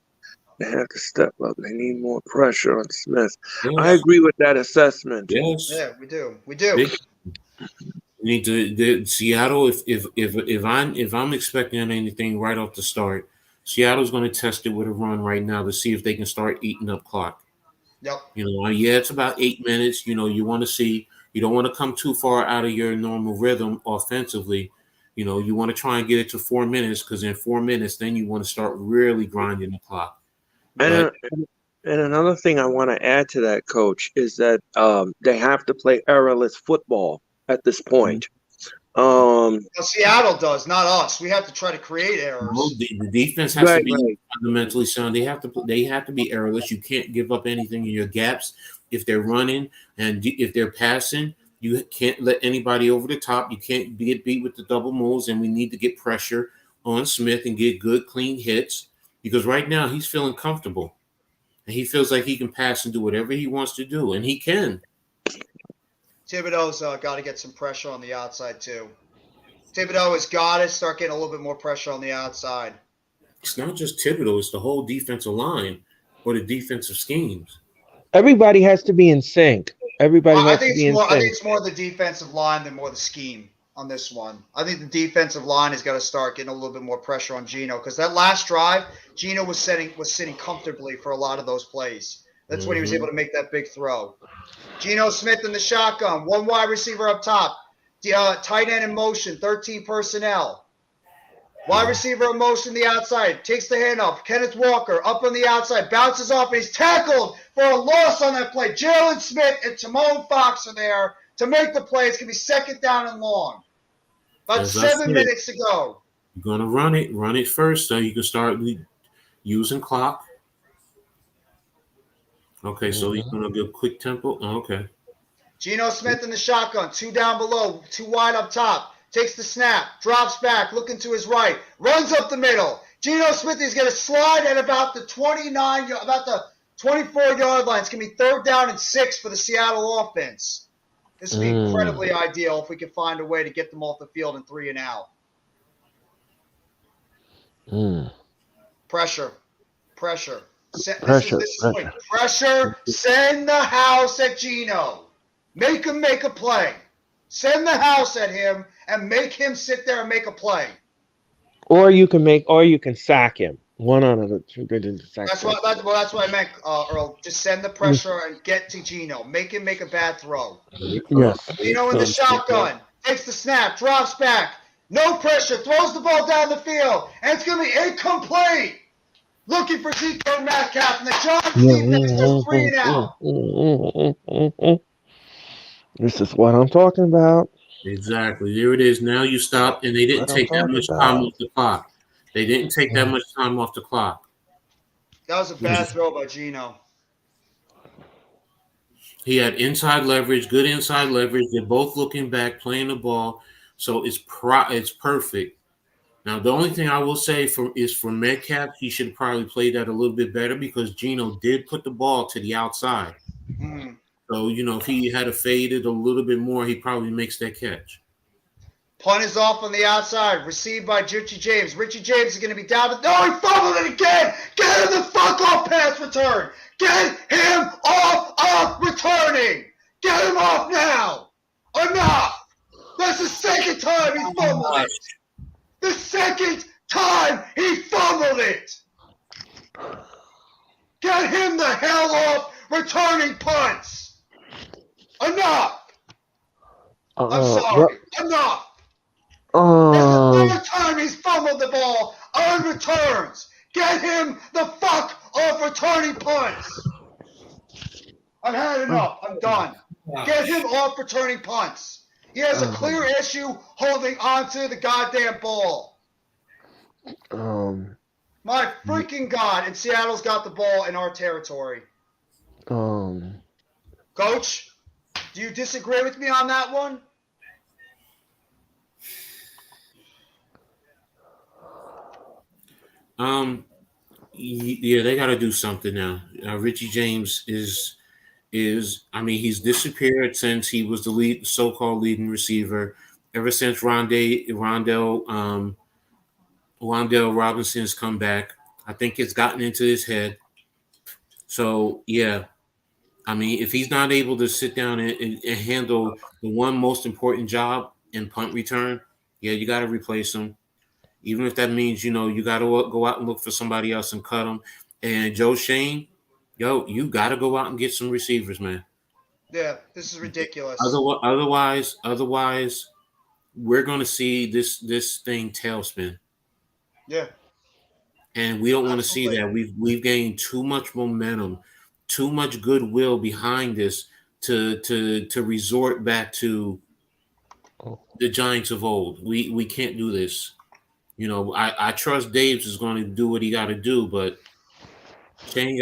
They have to step up. They need more pressure on Smith. Yes. I agree with that assessment. Yes. Yeah, we do. We do. We need to Seattle. If I'm expecting anything right off the start, Seattle's going to test it with a run right now to see if they can start eating up clock. Yep. It's about 8 minutes. You want to see. You don't want to come too far out of your normal rhythm offensively. You want to try and get it to 4 minutes, because in 4 minutes, then you want to start really grinding the clock. And another thing I want to add to that, Coach, is that they have to play errorless football at this point. Well, Seattle does, not us. We have to try to create errors. Well, the defense has to be fundamentally sound. They have to be errorless. You can't give up anything in your gaps. If they're running and if they're passing, you can't let anybody over the top. You can't get beat with the double moves, and we need to get pressure on Smith and get good, clean hits, because right now he's feeling comfortable. And he feels like he can pass and do whatever he wants to do, and he can. Thibodeau's got to get some pressure on the outside, too. Thibodeau has got to start getting a little bit more pressure on the outside. It's not just Thibodeau. It's the whole defensive line or the defensive schemes. Everybody has to be in sync. I think it's more the defensive line than more the scheme on this one. I think the defensive line has got to start getting a little bit more pressure on Geno, because that last drive, Geno was sitting comfortably for a lot of those plays. That's when he was able to make that big throw. Geno Smith in the shotgun, 1 wide receiver up top. Tight end in motion, 13 personnel. Wide receiver in motion the outside. Takes the hand off. Kenneth Walker up on the outside. Bounces off. And he's tackled for a loss on that play. Jalen Smith and Timon Fox are there to make the play. It's going to be second down and long. About As I 7 said, minutes to go. You're going to run it first so you can start using clock. Okay, so you're going to do a quick tempo. Oh, okay. Geno Smith in the shotgun. 2 down below. 2 wide up top. Takes the snap. Drops back. Looking to his right. Runs up the middle. Geno Smith is going to slide at about the 24-yard line. It's going to be 3rd down and 6 for the Seattle offense. This would be incredibly ideal if we could find a way to get them off the field in 3 and out. Pressure. Pressure. Pressure. Send the house at Geno. Make him make a play. Send the house at him and make him sit there and make a play. Or you can sack him. One out of the two good sack. That's what I meant, Earl. Just send the pressure and get to Geno. Make him make a bad throw. Yes. Geno in the shotgun. Takes the snap. Drops back. No pressure. Throws the ball down the field. And it's going to be incomplete. Looking for DK Metcalf. And the Giants defense is 3 and out. This is what I'm talking about. Exactly. There it is. Now you stop, and they didn't take that much time off the clock. They didn't take that much time off the clock. That was a bad throw by Geno. He had inside leverage, good inside leverage. They're both looking back, playing the ball, so it's perfect. Now, the only thing I will say is for Metcalf, he should probably play that a little bit better because Geno did put the ball to the outside. So, if he had faded a little bit more, he probably makes that catch. Punt is off on the outside. Received by Richie James. Richie James is going to be down. But no, he fumbled it again. Get him the fuck off pass return. Get him off of returning. Get him off now. Enough. That's the second time he fumbled it. The second time he fumbled it. Get him the hell off returning punts. Enough. I'm sorry. Enough. That's the 3rd time he's fumbled the ball on returns. Get him the fuck off returning punts. I've had enough. I'm done. Get him off returning punts. He has a clear issue holding onto the goddamn ball. My freaking God. And Seattle's got the ball in our territory. Coach, do you disagree with me on that one? Yeah, they got to do something now. Richie James is he's disappeared since he was the so-called leading receiver. Ever since Rondell Robinson's come back, I think it's gotten into his head. So yeah, if he's not able to sit down and handle the one most important job in punt return, yeah, you got to replace him. Even if that means, you got to go out and look for somebody else and cut them. And Joe Shane, you got to go out and get some receivers, man. Yeah, this is ridiculous. Otherwise, we're going to see this thing tailspin. Yeah. And we don't want to see that. We've gained too much momentum, too much goodwill behind this to resort back to the Giants of old. We can't do this. I trust Daves is going to do what he got to do, but Shane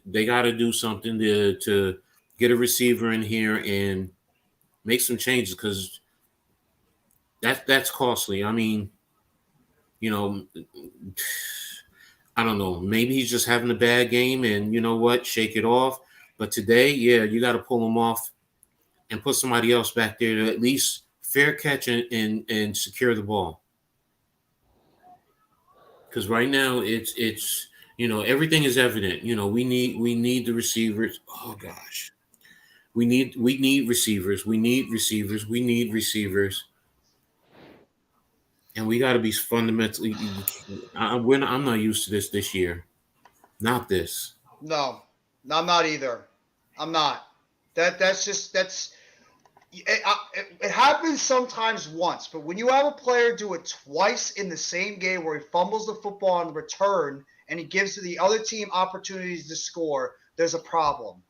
they got to do something to get a receiver in here and make some changes because that's costly. I don't know. Maybe he's just having a bad game, and you know what? Shake it off. But today, yeah, you got to pull him off and put somebody else back there to at least fair catch and secure the ball. Because right now it's everything is evident. We need the receivers. Oh gosh, we need receivers. We need receivers. And we got to be fundamentally. I'm not used to this year. Not this. No, I'm not either. I'm not. That's it happens sometimes once, but when you have a player do it twice in the same game where he fumbles the football on return and he gives the other team opportunities to score, there's a problem.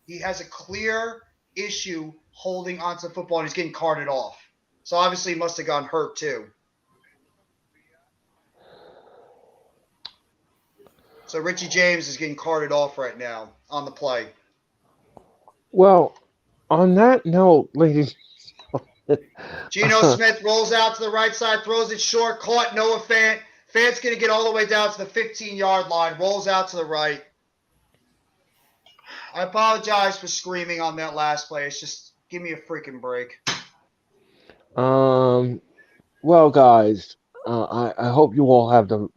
He has a clear issue holding onto the football and he's getting carted off. So obviously he must have gotten hurt too. So Richie James is getting carted off right now on the play. Well, on that note, ladies. Geno Smith rolls out to the right side, throws it short, caught Noah Fant. Fant's going to get all the way down to the 15-yard line, rolls out to the right. I apologize for screaming on that last play. It's just, give me a freaking break. Well, guys, I hope you all have the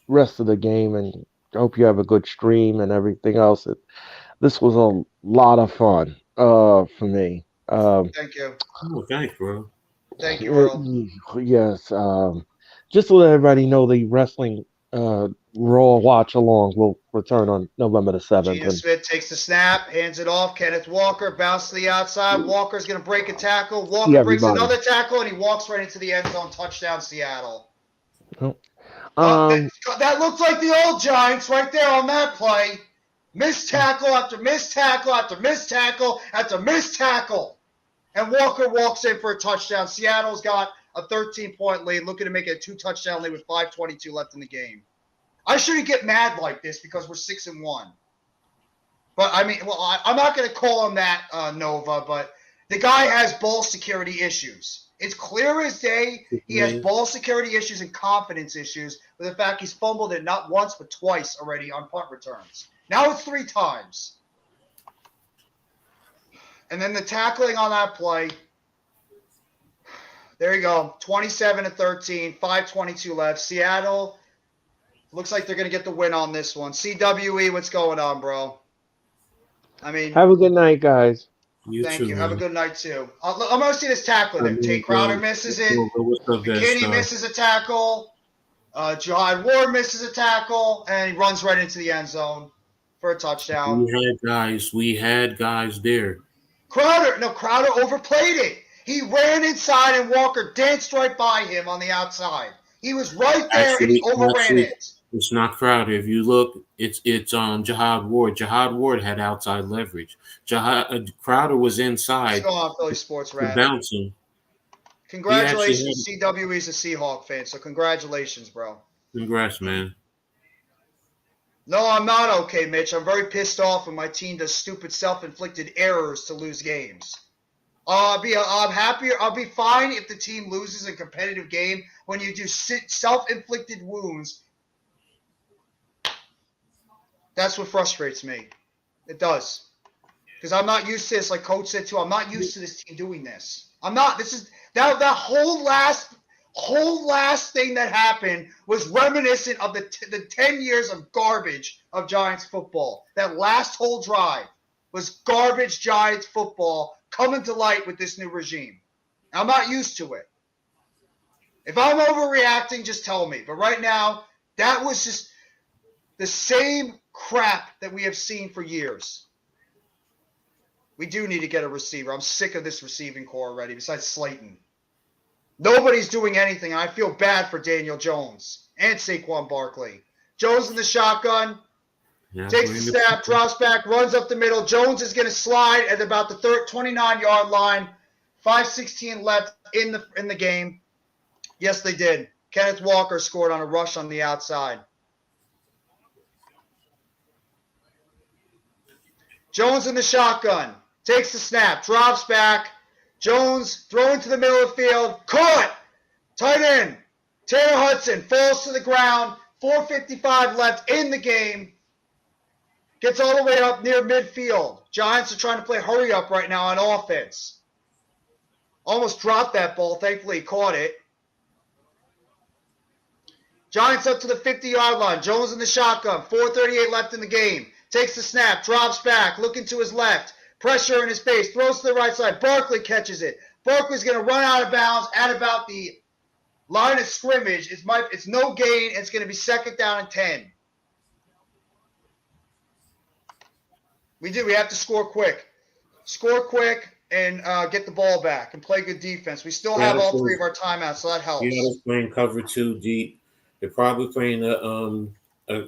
rest of the game, and I hope you have a good stream and everything else. This was a lot of fun for me. Thank you. Oh, thanks, bro. Thank you, Earl. Yes. Just to let everybody know, the wrestling Raw watch along will return on November the 7th. Geno Smith takes the snap, hands it off. Kenneth Walker bounces to the outside. Walker's going to break a tackle. Walker breaks another tackle, and he walks right into the end zone. Touchdown, Seattle. That looks like the old Giants right there on that play. Missed tackle after missed tackle after missed tackle after missed tackle. And Walker walks in for a touchdown. Seattle's got a 13-point lead, looking to make it a 2-touchdown lead with 5:22 left in the game. I shouldn't get mad like this because we're 6-1. But, I mean, well, I'm not going to call him that, Nova, but the guy has ball security issues. It's clear as day he has ball security issues and confidence issues with the fact he's fumbled it not once but twice already on punt returns. Now it's 3 times. And then the tackling on that play. There you go. 27-13, 5:22 left. Seattle looks like they're going to get the win on this one. CWE, what's going on, bro? I mean, have a good night, guys. Thank you. Have a good night, too. I'm going to see this tackling. Tate Crowder misses it. McKinney misses a tackle. Jihad Ward misses a tackle. And he runs right into the end zone for a touchdown. We had guys there. Crowder overplayed it. He ran inside and Walker danced right by him on the outside. He was right there and he overran it. It's not Crowder. If you look, it's Jihad Ward. Jihad Ward had outside leverage. Crowder was inside. Let's go on, Philly Sports Rap. Bouncing. Congratulations, CWE's a Seahawk fan, so congratulations, bro. Congrats, man. No, I'm not okay, Mitch. I'm very pissed off when my team does stupid self-inflicted errors to lose games. I'm happier. I'll be fine if the team loses a competitive game when you do self-inflicted wounds. That's what frustrates me. It does. Because I'm not used to this, like Coach said too. I'm not used to this team doing this. I'm not. This is that whole last thing that happened was reminiscent of the 10 years of garbage of Giants football. That last whole drive was garbage Giants football coming to light with this new regime. I'm not used to it. If I'm overreacting, just tell me. But right now, that was just the same crap that we have seen for years. We do need to get a receiver. I'm sick of this receiving core already, besides Slayton. Nobody's doing anything. I feel bad for Daniel Jones and Saquon Barkley. Jones in the shotgun. Takes the snap, drops back, runs up the middle. Jones is going to slide at about the 29-yard line. 5:16 left in the game. Yes, they did. Kenneth Walker scored on a rush on the outside. Jones in the shotgun. Takes the snap, drops back. Jones throwing to the middle of the field. Caught! Tight end. Tanner Hudson falls to the ground. 4:55 left in the game. Gets all the way up near midfield. Giants are trying to play hurry up right now on offense. Almost dropped that ball. Thankfully, he caught it. Giants up to the 50-yard line. Jones in the shotgun. 4:38 left in the game. Takes the snap. Drops back. Looking to his left. Pressure in his face. Throws to the right side. Barkley catches it. Barkley's going to run out of bounds at about the line of scrimmage. It's no gain. It's going to be 2nd down and 10. We have to score quick. Score quick. and get the ball back and play good defense. We still have all three of our timeouts, so that helps. Seattle's playing cover 2 deep. They're probably playing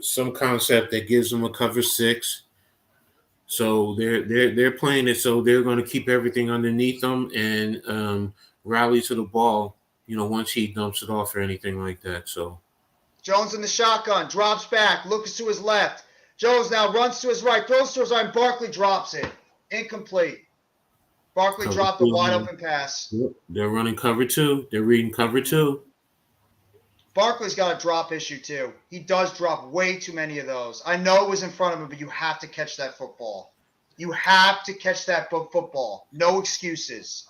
some concept that gives them a cover 6. So they're playing it, so they're going to keep everything underneath them and rally to the ball. Once he dumps it off or anything like that. So Jones in the shotgun, drops back, looks to his left. Jones now runs to his right, throws to his right. Barkley drops it, incomplete. Barkley dropped a wide open pass. They're running cover 2. They're reading cover 2. Barkley's got a drop issue too. He does drop way too many of those. I know it was in front of him, but you have to catch that football. You have to catch that football. No excuses.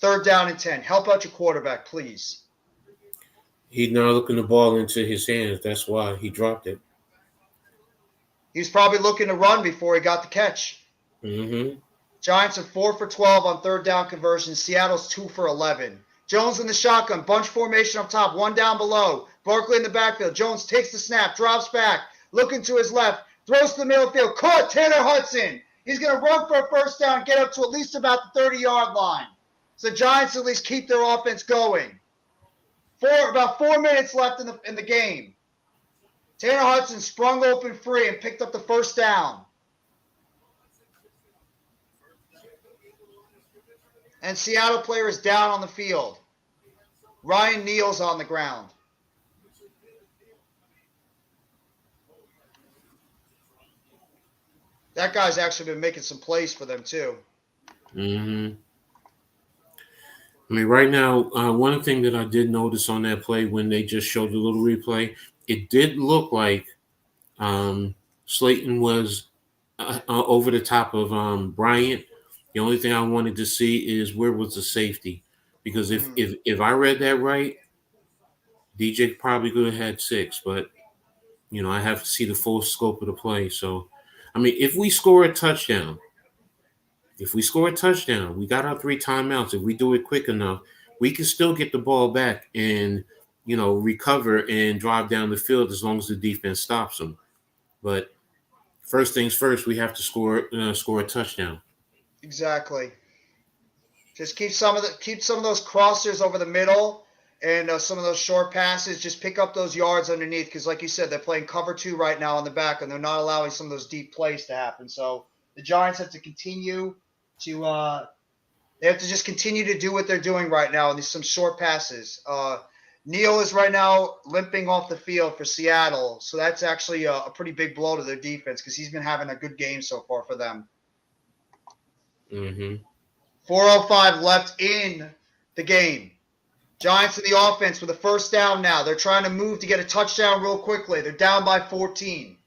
3rd down and 10. Help out your quarterback, please. He's not looking the ball into his hands. That's why he dropped it. He was probably looking to run before he got the catch. Mm-hmm. Giants are 4 for 12 on 3rd down conversions. Seattle's 2 for 11. Jones in the shotgun, bunch formation up top, 1 down below. Barkley in the backfield. Jones takes the snap, drops back, looking to his left, throws to the middle field. Caught Tanner Hudson. He's going to run for a 1st down, get up to at least about the 30-yard line. So the Giants at least keep their offense going. About 4 minutes left in the game. Tanner Hudson sprung open free and picked up the 1st down. And Seattle player is down on the field. Ryan Neal's on the ground. That guy's actually been making some plays for them too. Mm-hmm. I mean, right now, one thing that I did notice on that play when they just showed the little replay, it did look like Slayton was over the top of Bryant. The only thing I wanted to see is where was the safety, because if I read that right, DJ probably could have had 6, but I have to see the full scope of the play. So, I mean, if we score a touchdown, we got our 3 timeouts. If we do it quick enough, we can still get the ball back and, recover and drive down the field as long as the defense stops them. But first things first, we have to score a touchdown. Exactly. Just keep some of those crossers over the middle and some of those short passes. Just pick up those yards underneath because, like you said, they're playing cover 2 right now on the back, and they're not allowing some of those deep plays to happen. So the Giants have to continue to they have to just continue to do what they're doing right now, and there's some short passes. Neal is right now limping off the field for Seattle, so that's actually a pretty big blow to their defense because he's been having a good game so far for them. Mm-hmm. 4:05 left in the game. Giants in the offense with a 1st down now. They're trying to move to get a touchdown real quickly. They're down by 14.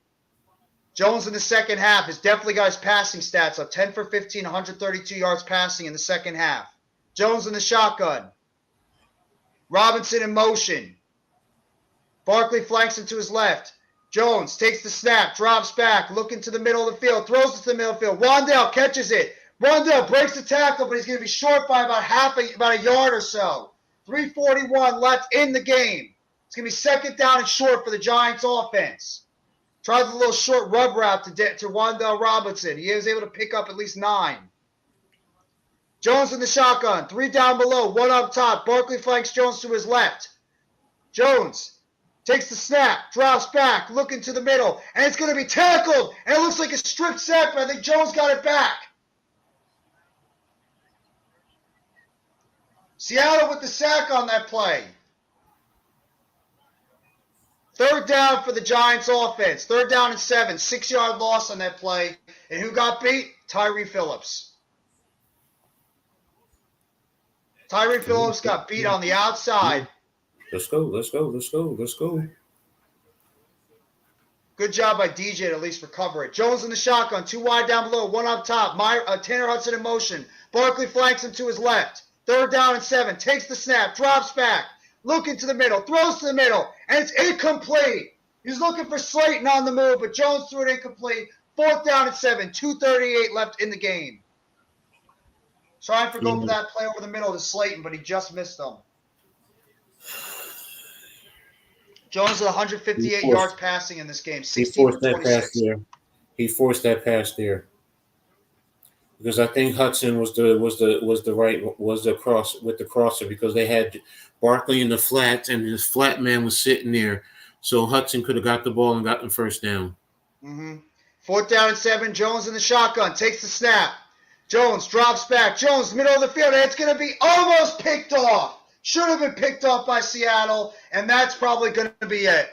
Jones in the second half has definitely got his passing stats up. 10 for 15, 132 yards passing in the second half. Jones in the shotgun. Robinson in motion. Barkley flanks him to his left. Jones takes the snap, drops back, looking to the middle of the field, throws it to the middle of the field. Wandale catches it. Wandale breaks the tackle, but he's going to be short by about a yard or so. 3:41 left in the game. It's going to be 2nd down and short for the Giants offense. Tries a little short rub route to Wandale Robinson. He was able to pick up at least 9. Jones in the shotgun. 3 down below, 1 up top. Barkley flanks Jones to his left. Jones takes the snap, drops back, looking to the middle, and it's going to be tackled. And it looks like a strip sack, but I think Jones got it back. Seattle with the sack on that play. 3rd down for the Giants offense. 3rd down and 7. 6-yard loss on that play. And who got beat? Tyree Phillips. Tyree Phillips got beat on the outside. Let's go. Good job by DJ to at least recover it. Jones in the shotgun. 2 wide down below. 1 up top. Tanner Hudson in motion. Barkley flanks him to his left. 3rd down and 7. Takes the snap. Drops back. Looking to the middle. Throws to the middle. And it's incomplete. He's looking for Slayton on the move, but Jones threw it incomplete. 4th down and 7. 2:38 left in the game. Trying for going for that play over the middle to Slayton, but he just missed them. Jones with 158 yards passing in this game. 16 for 26. He forced that pass there. because I think Hudson was the cross with the crosser because they had Barkley in the flats and his flat man was sitting there, so Hudson could have got the ball and gotten first down. Mm-hmm. 4th down and 7. Jones in the shotgun takes the snap. Jones drops back. Jones middle of the field, and it's going to be almost picked off. Should have been picked off by Seattle, and that's probably going to be it.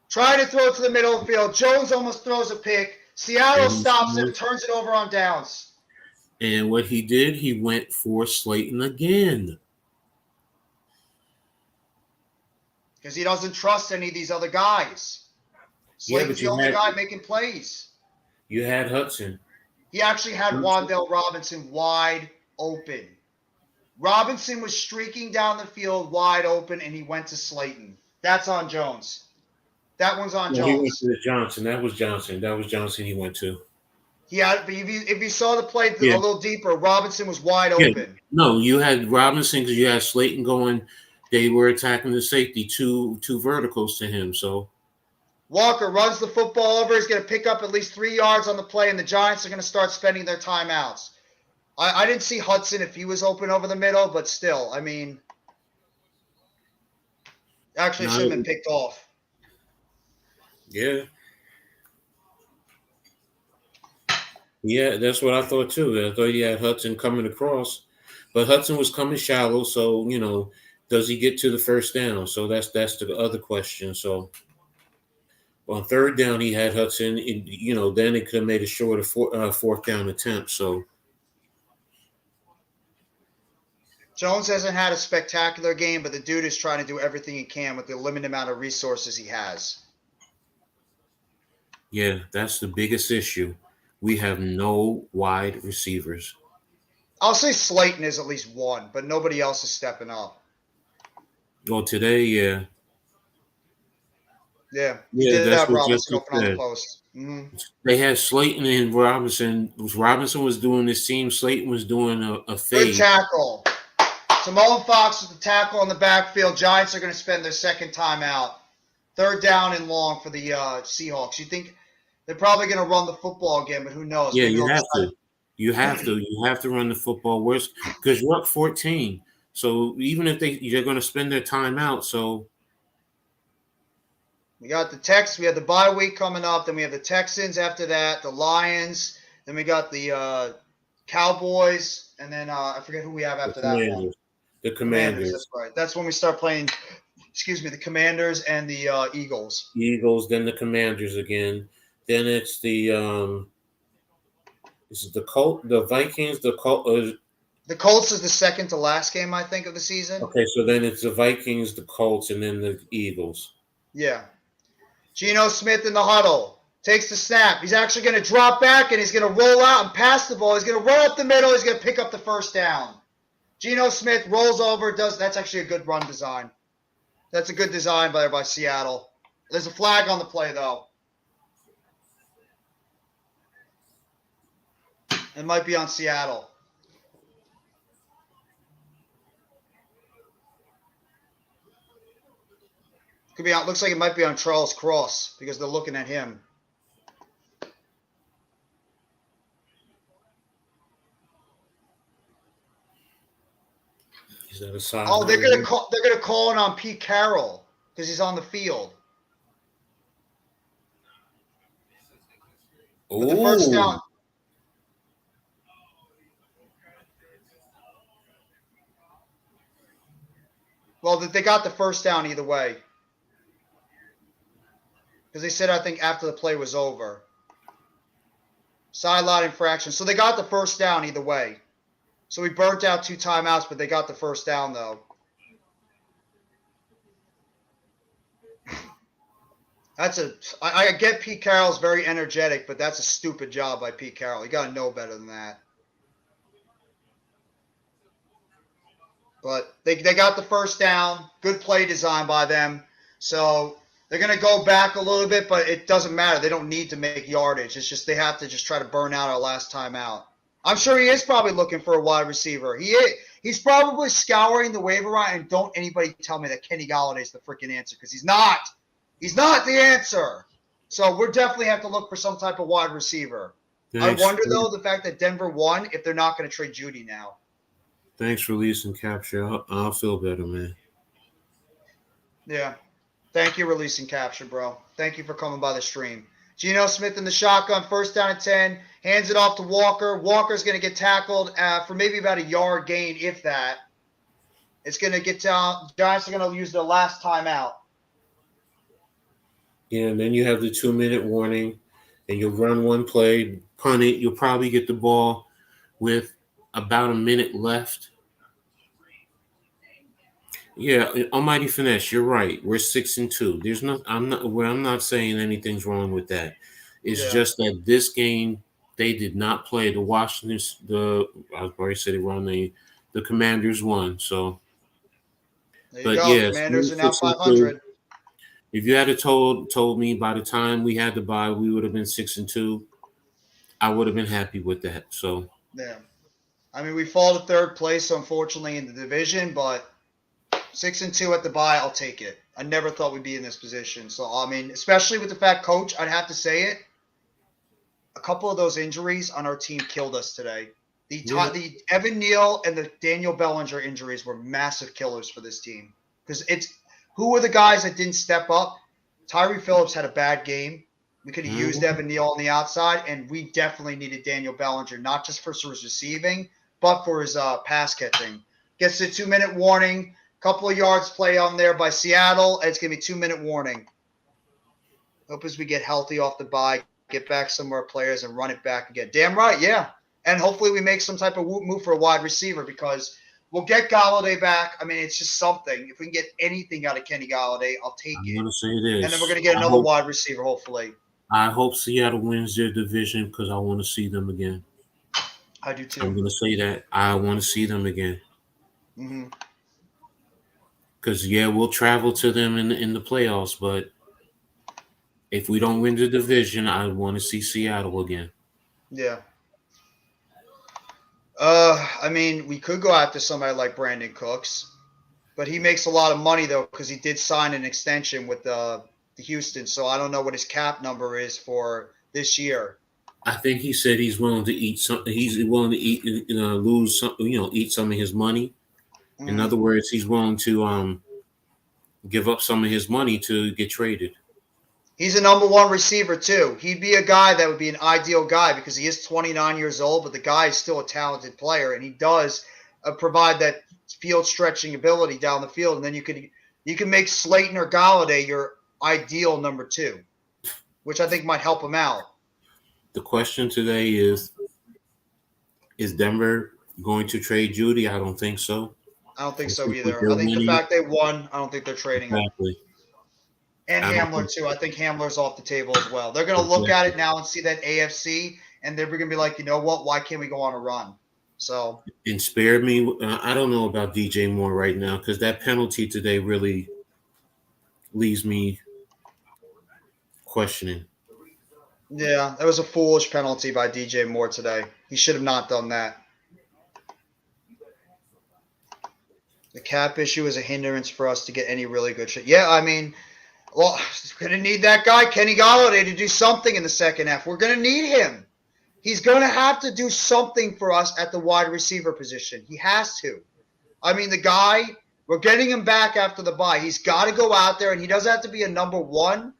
Trying to throw it to the middle of the field. Jones almost throws a pick. Seattle stops it, turns it over on downs. And what he did, he went for Slayton again. Because he doesn't trust any of these other guys. Slayton's the only guy making plays. You had Hudson. He actually had Wan'Dale Robinson wide open. Robinson was streaking down the field wide open, and he went to Slayton. That's on Jones. That one's on Jones. He went to Johnson. That was Johnson he went to. Yeah, but if you saw the play a little deeper, Robinson was wide open. No, you had Robinson because you had Slayton going. They were attacking the safety, two verticals to him. So Walker runs the football over. He's going to pick up at least 3 yards on the play, and the Giants are going to start spending their timeouts. I didn't see Hudson if he was open over the middle, but still, I mean, actually should have been picked off. Yeah, that's what I thought too. I thought he had Hudson coming across, but Hudson was coming shallow. So does he get to the first down? So that's the other question. So on 3rd down, he had Hudson. Then it could have made a shorter 4th down attempt. So Jones hasn't had a spectacular game, but the dude is trying to do everything he can with the limited amount of resources he has. Yeah, that's the biggest issue. We have no wide receivers. I'll say Slayton is at least one, but nobody else is stepping up. Well, today, yeah. Yeah, that's what Robinson open on the post. Mm-hmm. They had Slayton and Robinson. Robinson was doing this team. Slayton was doing a fade. Good tackle. Simone Fox with the tackle on the backfield. Giants are going to spend their second timeout. 3rd down and long for the Seahawks. You think they're probably going to run the football again, but who knows? Yeah, you have to. You have to run the football worse because you're up 14. So even if they're going to spend their time out, so we got the Texans. We have the bye week coming up. Then we have the Texans after that, the Lions. Then we got the Cowboys, and then I forget who we have after that one. The Commanders. That's right. That's when we start playing. The Commanders and the Eagles. Then the Commanders again. Then it's the the Vikings, the Colts is the second to last game, I think, of the season. Okay, so then it's the Vikings, the Colts, and then the Eagles. Yeah. Geno Smith in the huddle. Takes the snap. He's actually going to drop back, and he's going to roll out and pass the ball. He's going to run up the middle. He's going to pick up the first down. Geno Smith rolls over. That's actually a good run design. That's a good design by Seattle. There's a flag on the play, though. It might be on Seattle. Could be on. Looks like it might be on Charles Cross because they're looking at him. Is that a side? Oh, they're gonna call it on Pete Carroll because he's on the field. But the first down. Well, they got the first down either way. Because they said, I think, after the play was over. Sideline infraction. So they got the first down either way. So we burnt out 2 timeouts, but they got the first down, though. I get Pete Carroll's very energetic, but that's a stupid job by Pete Carroll. You got to know better than that. But they got the first down. Good play design by them. So they're going to go back a little bit, but it doesn't matter. They don't need to make yardage. It's just they have to just try to burn out our last time out. I'm sure he is probably looking for a wide receiver. He's probably scouring the waiver wire, and don't anybody tell me that Kenny Galladay's the freaking answer because he's not. He's not the answer. So we're definitely have to look for some type of wide receiver. Thanks, I wonder though the fact that Denver won if they're not going to trade Judy now. Thanks for releasing capture. I'll feel better, man. Yeah. Thank you, releasing capture, bro. Thank you for coming by the stream. Geno Smith in the shotgun, first down and 10, hands it off to Walker. Walker's going to get tackled for maybe about a yard gain, if that. It's going to get down. Giants are going to use their last timeout. Yeah, and then you have the 2-minute warning, and you'll run one play, punt it. You'll probably get the ball with about a minute left. Yeah, Almighty Finesse, you're right. We're 6-2. There's no, I'm not saying anything's wrong with that. It's just that this game they did not play. The Washington, I was already said it wrong. The Commanders won. So, There you go. Commanders are now 500. If you had told me by the time we had to buy, we would have been 6-2, I would have been happy with that. So yeah, I mean we fall to third place, unfortunately, in the division, but 6-2 at the bye, I'll take it. I never thought we'd be in this position. So I mean, especially with the fact, Coach, I'd have to say it. A couple of those injuries on our team killed us today. The Evan Neal and the Daniel Bellinger injuries were massive killers for this team because who were the guys that didn't step up? Tyree Phillips had a bad game. We could have used Evan Neal on the outside, and we definitely needed Daniel Bellinger, not just for his receiving, but for his pass catching. Gets the 2-minute warning. Couple of yards play on there by Seattle. It's going to be 2-minute warning. Hope as we get healthy off the bye, get back some more players and run it back again. Damn right, yeah. And hopefully we make some type of move for a wide receiver because we'll get Golladay back. I mean, it's just something. If we can get anything out of Kenny Golladay, I'll take it. I'm going to say this. And then we're going to get another wide receiver, hopefully. I hope Seattle wins their division because I want to see them again. I do too. I'm going to say that. I want to see them again. Mm-hmm. Because, we'll travel to them in the playoffs, but if we don't win the division, I want to see Seattle again. Yeah. I mean, we could go after somebody like Brandon Cooks, but he makes a lot of money, though, because he did sign an extension with the Houston, so I don't know what his cap number is for this year. I think he said he's willing to eat something. He's willing to eat, lose some, eat some of his money. In other words, he's willing to give up some of his money to get traded. He's a number one receiver, too. He'd be a guy that would be an ideal guy because he is 29 years old, but the guy is still a talented player, and he does provide that field stretching ability down the field. And then you can make Slayton or Golladay your ideal number 2, which I think might help him out. The question today is Denver going to trade Judy? I don't think so. I don't think so either. I think the fact they won, I don't think they're trading him. Exactly. And Hamler, too. I think Hamler's off the table as well. They're going to look at it now and see that AFC, and they're going to be like, you know what? Why can't we go on a run? So. And spare me. I don't know about DJ Moore right now because that penalty today really leaves me questioning. Yeah, that was a foolish penalty by DJ Moore today. He should have not done that. The cap issue is a hindrance for us to get any really good shit. Yeah, I mean, well, we're going to need that guy, Kenny Golladay, to do something in the second half. We're going to need him. He's going to have to do something for us at the wide receiver position. He has to. I mean, the guy, we're getting him back after the bye. He's got to go out there, and he doesn't have to be a number 1,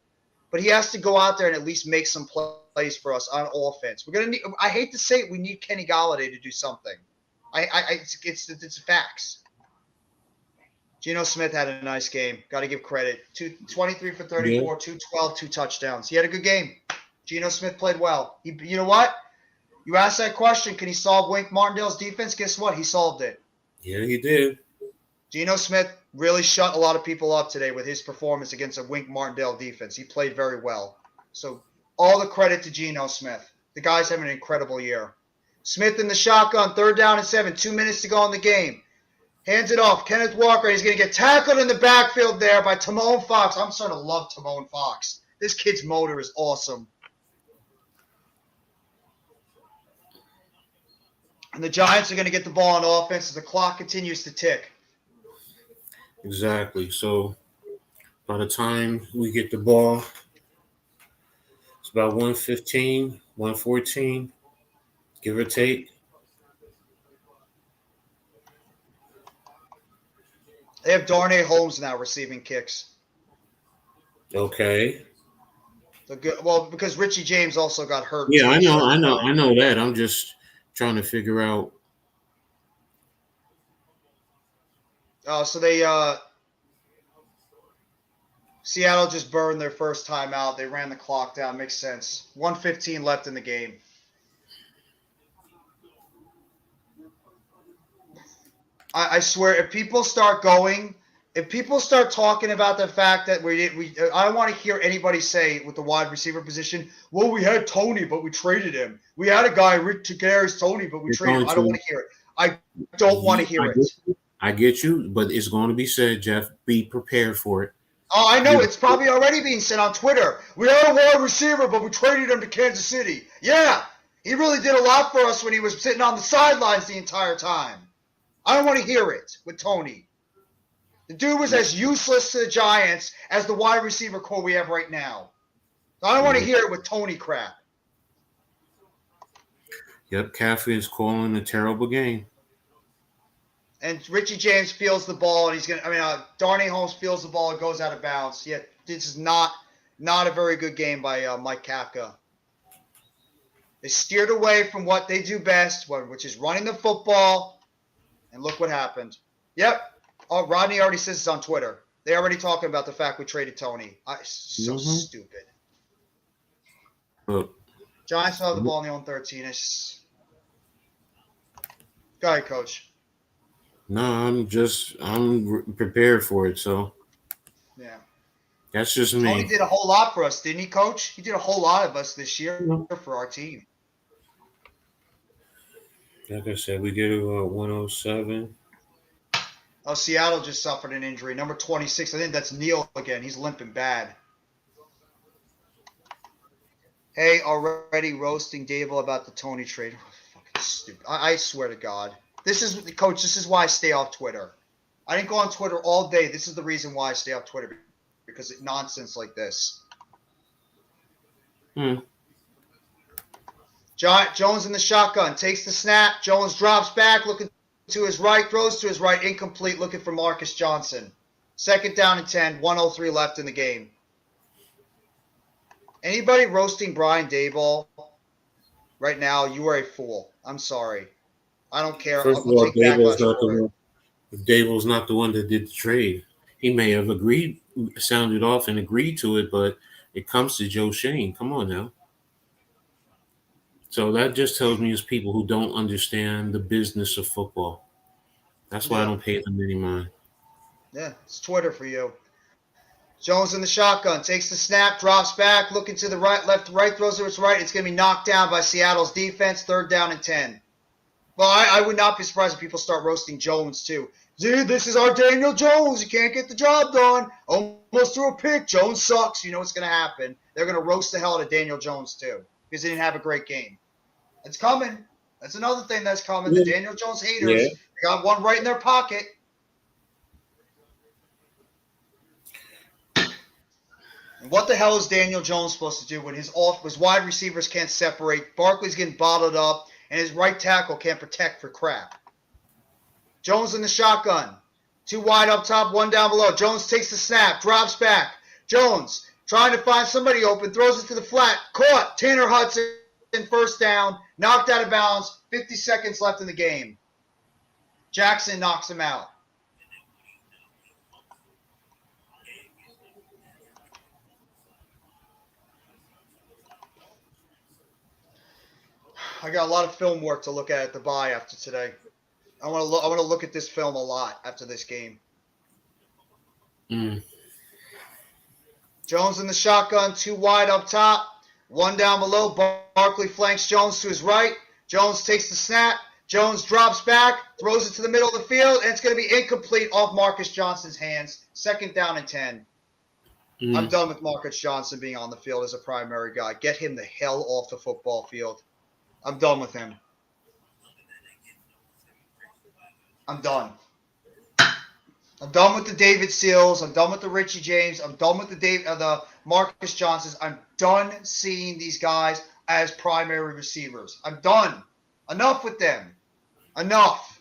but he has to go out there and at least make some plays for us on offense. We're going to need. I hate to say it, we need Kenny Golladay to do something. It's facts. Geno Smith had a nice game. Got to give credit. 23 for 34, 212, 2 touchdowns. He had a good game. Geno Smith played well. You know what? You asked that question, can he solve Wink Martindale's defense? Guess what? He solved it. Yeah, he did. Geno Smith really shut a lot of people up today with his performance against a Wink Martindale defense. He played very well. So all the credit to Geno Smith. The guy's having an incredible year. Smith in the shotgun, 3rd down and 7, 2 minutes to go in the game. Hands it off. Kenneth Walker. He's going to get tackled in the backfield there by Timon Fox. I'm starting to love Timon Fox. This kid's motor is awesome. And the Giants are going to get the ball on offense as the clock continues to tick. Exactly. So by the time we get the ball, about 115, 114, give or take. They have Darnay Holmes now receiving kicks. Okay. Well, because Richie James also got hurt. Yeah, too, I know, so I it's know, like- I know that. I'm just trying to figure out. So they Seattle just burned their first time out. They ran the clock down. Makes sense. 1:15 left in the game. I swear, if people start talking about the fact that I don't want to hear anybody say with the wide receiver position, well, we had Tony, but we traded him. We had a guy, Rick Tagaris Tony, but we You're traded him. going I don't to- want to hear it. I don't want to hear it. I get you, but it's going to be said, Jeff. Be prepared for it. Oh, I know. It's probably already being said on Twitter. We had a wide receiver, but we traded him to Kansas City. Yeah, he really did a lot for us when he was sitting on the sidelines the entire time. I don't want to hear it with Tony. The dude was as useless to the Giants as the wide receiver core we have right now. I don't want to hear it with Tony crap. Yep, Caffrey is calling a terrible game. And Richie James feels the ball, and Darnay Holmes feels the ball and goes out of bounds. Yet this is not a very good game by Mike Kafka. They steered away from what they do best, which is running the football, and look what happened. Yep. Oh, Rodney already says it's on Twitter. They already talking about the fact we traded Tony. So stupid. Giants will have the ball in the own 13. Go ahead, Coach. No, I'm prepared for it. So Yeah. that's just Tony me. did a whole lot for us, didn't he, Coach? He did a whole lot of us this year for our team. Like I said, we get it 107. Oh, Seattle just suffered an injury. Number 26, I think that's Neal again. He's limping bad. Hey, already roasting Dable about the Tony trade. Oh, fucking stupid. I swear to God. Coach, this is why I stay off Twitter. I didn't go on Twitter all day. This is the reason why I stay off Twitter. Because of nonsense like this. Jones in the shotgun. Takes the snap. Jones drops back, looking to his right, throws to his right, incomplete, looking for Marcus Johnson. 2nd down and 10, 1:03 left in the game. Anybody roasting Brian Daboll right now, you are a fool. I'm sorry. I don't care. First of all, Dable's not the one that did the trade. He may have sounded off and agreed to it, but it comes to Joe Shane. Come on now. So that just tells me it's people who don't understand the business of football. That's why I don't pay them any mind. Yeah, it's Twitter for you. Jones in the shotgun, takes the snap, drops back, looking to the right, left, right, throws to his right. It's going to be knocked down by Seattle's defense, 3rd down and 10. Well, I would not be surprised if people start roasting Jones too. Dude, this is our Daniel Jones. He can't get the job done. Almost threw a pick. Jones sucks. You know what's going to happen. They're going to roast the hell out of Daniel Jones too because he didn't have a great game. It's coming. That's another thing that's coming. The Daniel Jones haters, they got one right in their pocket. And what the hell is Daniel Jones supposed to do when his wide receivers can't separate? Barkley's getting bottled up, and his right tackle can't protect for crap. Jones in the shotgun. 2 wide up top, 1 down below. Jones takes the snap, drops back. Jones trying to find somebody open, throws it to the flat. Caught. Tanner Hudson, 1st down, knocked out of bounds. 50 seconds left in the game. Jackson knocks him out. I got a lot of film work to look at the bye after today. I want to look at this film a lot after this game. Jones in the shotgun, 2 wide up top, 1 down below. Barkley flanks Jones to his right. Jones takes the snap. Jones drops back, throws it to the middle of the field, and it's going to be incomplete off Marcus Johnson's hands. 2nd down and 10. I'm done with Marcus Johnson being on the field as a primary guy. Get him the hell off the football field. I'm done with him. I'm done. I'm done with the David Seals. I'm done with the Richie James. I'm done with the Marcus Johnsons. I'm done seeing these guys as primary receivers. I'm done. Enough with them. Enough.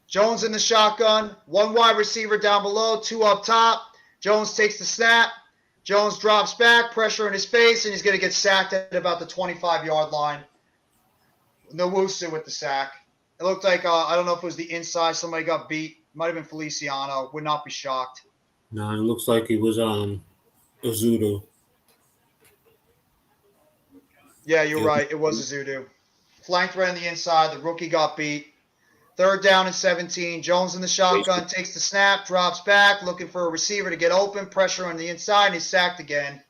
Jones in the shotgun. One wide receiver down below, two up top. Jones takes the snap. Jones drops back, pressure in his face, and he's going to get sacked at about the 25-yard line. Nwosu with the sack. It looked like, I don't know if it was the inside. Somebody got beat. Might have been Feliciano. Would not be shocked. No, it looks like it was Azudu. Yeah, you're right. It was Azudu. Flanked right on the inside. The rookie got beat. 3rd down and 17. Jones in the shotgun, takes the snap, drops back, looking for a receiver to get open. Pressure on the inside, and he's sacked again.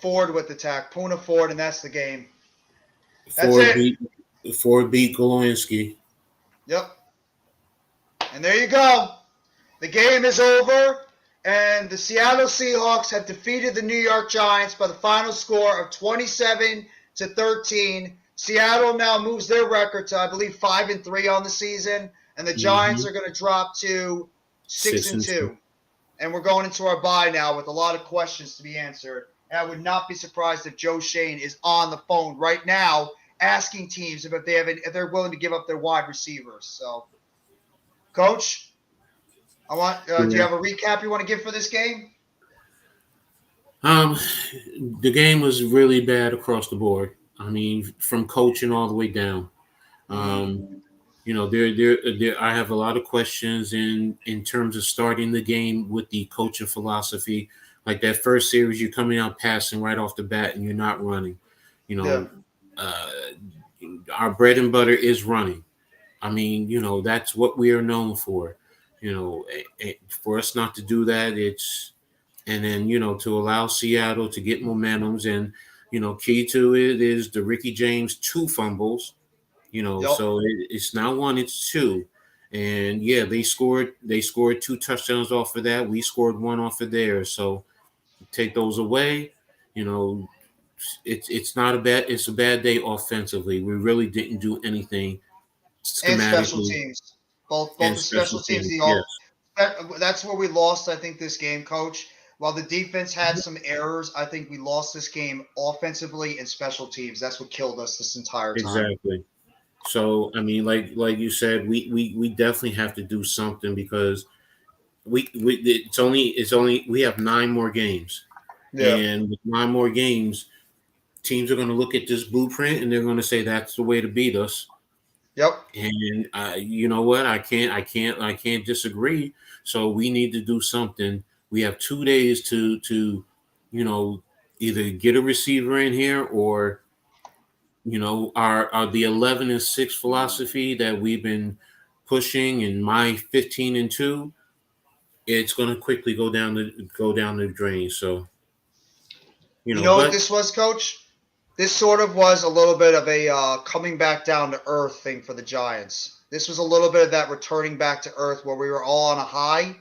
Ford with the tack. Puna Ford, and that's the game. Ford beat Goloinski. Yep. And there you go. The game is over, and the Seattle Seahawks have defeated the New York Giants by the final score of 27-13. Seattle now moves their record to, I believe, 5-3 on the season, and the Giants are going to drop to 6-2. And we're going into our bye now with a lot of questions to be answered. And I would not be surprised if Joe Shane is on the phone right now asking teams if they're willing to give up their wide receivers. So, Coach, do you have a recap you want to give for this game? The game was really bad across the board. I mean, from coaching all the way down. You know, I have a lot of questions in terms of starting the game with the coaching philosophy. Like that first series, you're coming out passing right off the bat and you're not running. You know, our bread and butter is running. I mean, you know, that's what we are known for. You know, for us not to do that, and then, you know, to allow Seattle to get momentums, and, you know, key to it is the Ricky James 2 fumbles, you know, so it's not 1, it's 2. And yeah, they scored 2 touchdowns off of that. We scored 1 off of theirs. So take those away, you know, it's a bad day offensively. We really didn't do anything schematically. And special teams. Both the special teams. That's where we lost, I think, this game, Coach. While the defense had some errors, I think we lost this game offensively and special teams. That's what killed us this entire time. Exactly. So, I mean, like you said, we definitely have to do something, because we have 9 more games. Yeah. And with 9 more games, teams are going to look at this blueprint and they're going to say that's the way to beat us. Yep. And you know what? I can't disagree. So we need to do something. We have 2 days to you know, either get a receiver in here, or, you know, our the 11-6 philosophy that we've been pushing, in my 15-2, it's going to quickly go down the drain. So, you know what this was, Coach? This sort of was a little bit of a coming back down to earth thing for the Giants. This was a little bit of that returning back to earth where we were all on a high.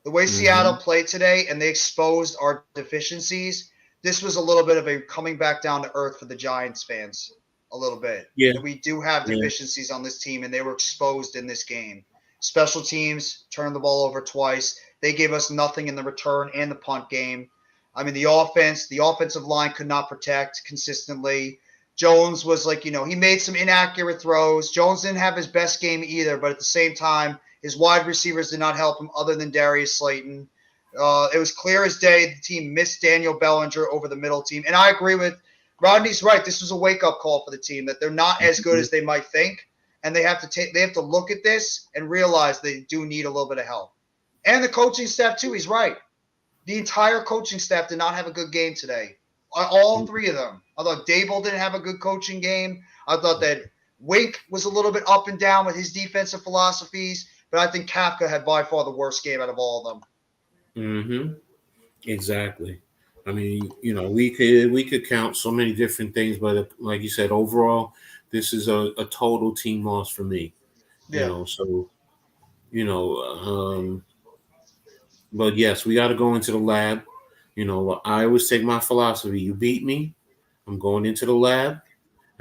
The way Seattle played today, and they exposed our deficiencies, this was a little bit of a coming back down to earth for the Giants fans, a little bit. Yeah. We do have deficiencies on this team, and they were exposed in this game. Special teams turned the ball over twice. They gave us nothing in the return and the punt game. I mean, the offensive line could not protect consistently. Jones was like, you know, he made some inaccurate throws. Jones didn't have his best game either, but at the same time, his wide receivers did not help him other than Darius Slayton. It was clear as day the team missed Daniel Bellinger over the middle team. And I agree with Rodney's right. This was a wake-up call for the team, that they're not as good as they might think. And they have to look at this and realize they do need a little bit of help. And the coaching staff, too, he's right. The entire coaching staff did not have a good game today. All 3 of them. I thought Dable didn't have a good coaching game. I thought that Wink was a little bit up and down with his defensive philosophies. But I think Kafka had by far the worst game out of all of them. Exactly. I mean, you know, we could count so many different things, but like you said, overall, this is a total team loss for me. Yeah. You know, so, you know, but yes, we got to go into the lab. You know, I always take my philosophy. You beat me, I'm going into the lab.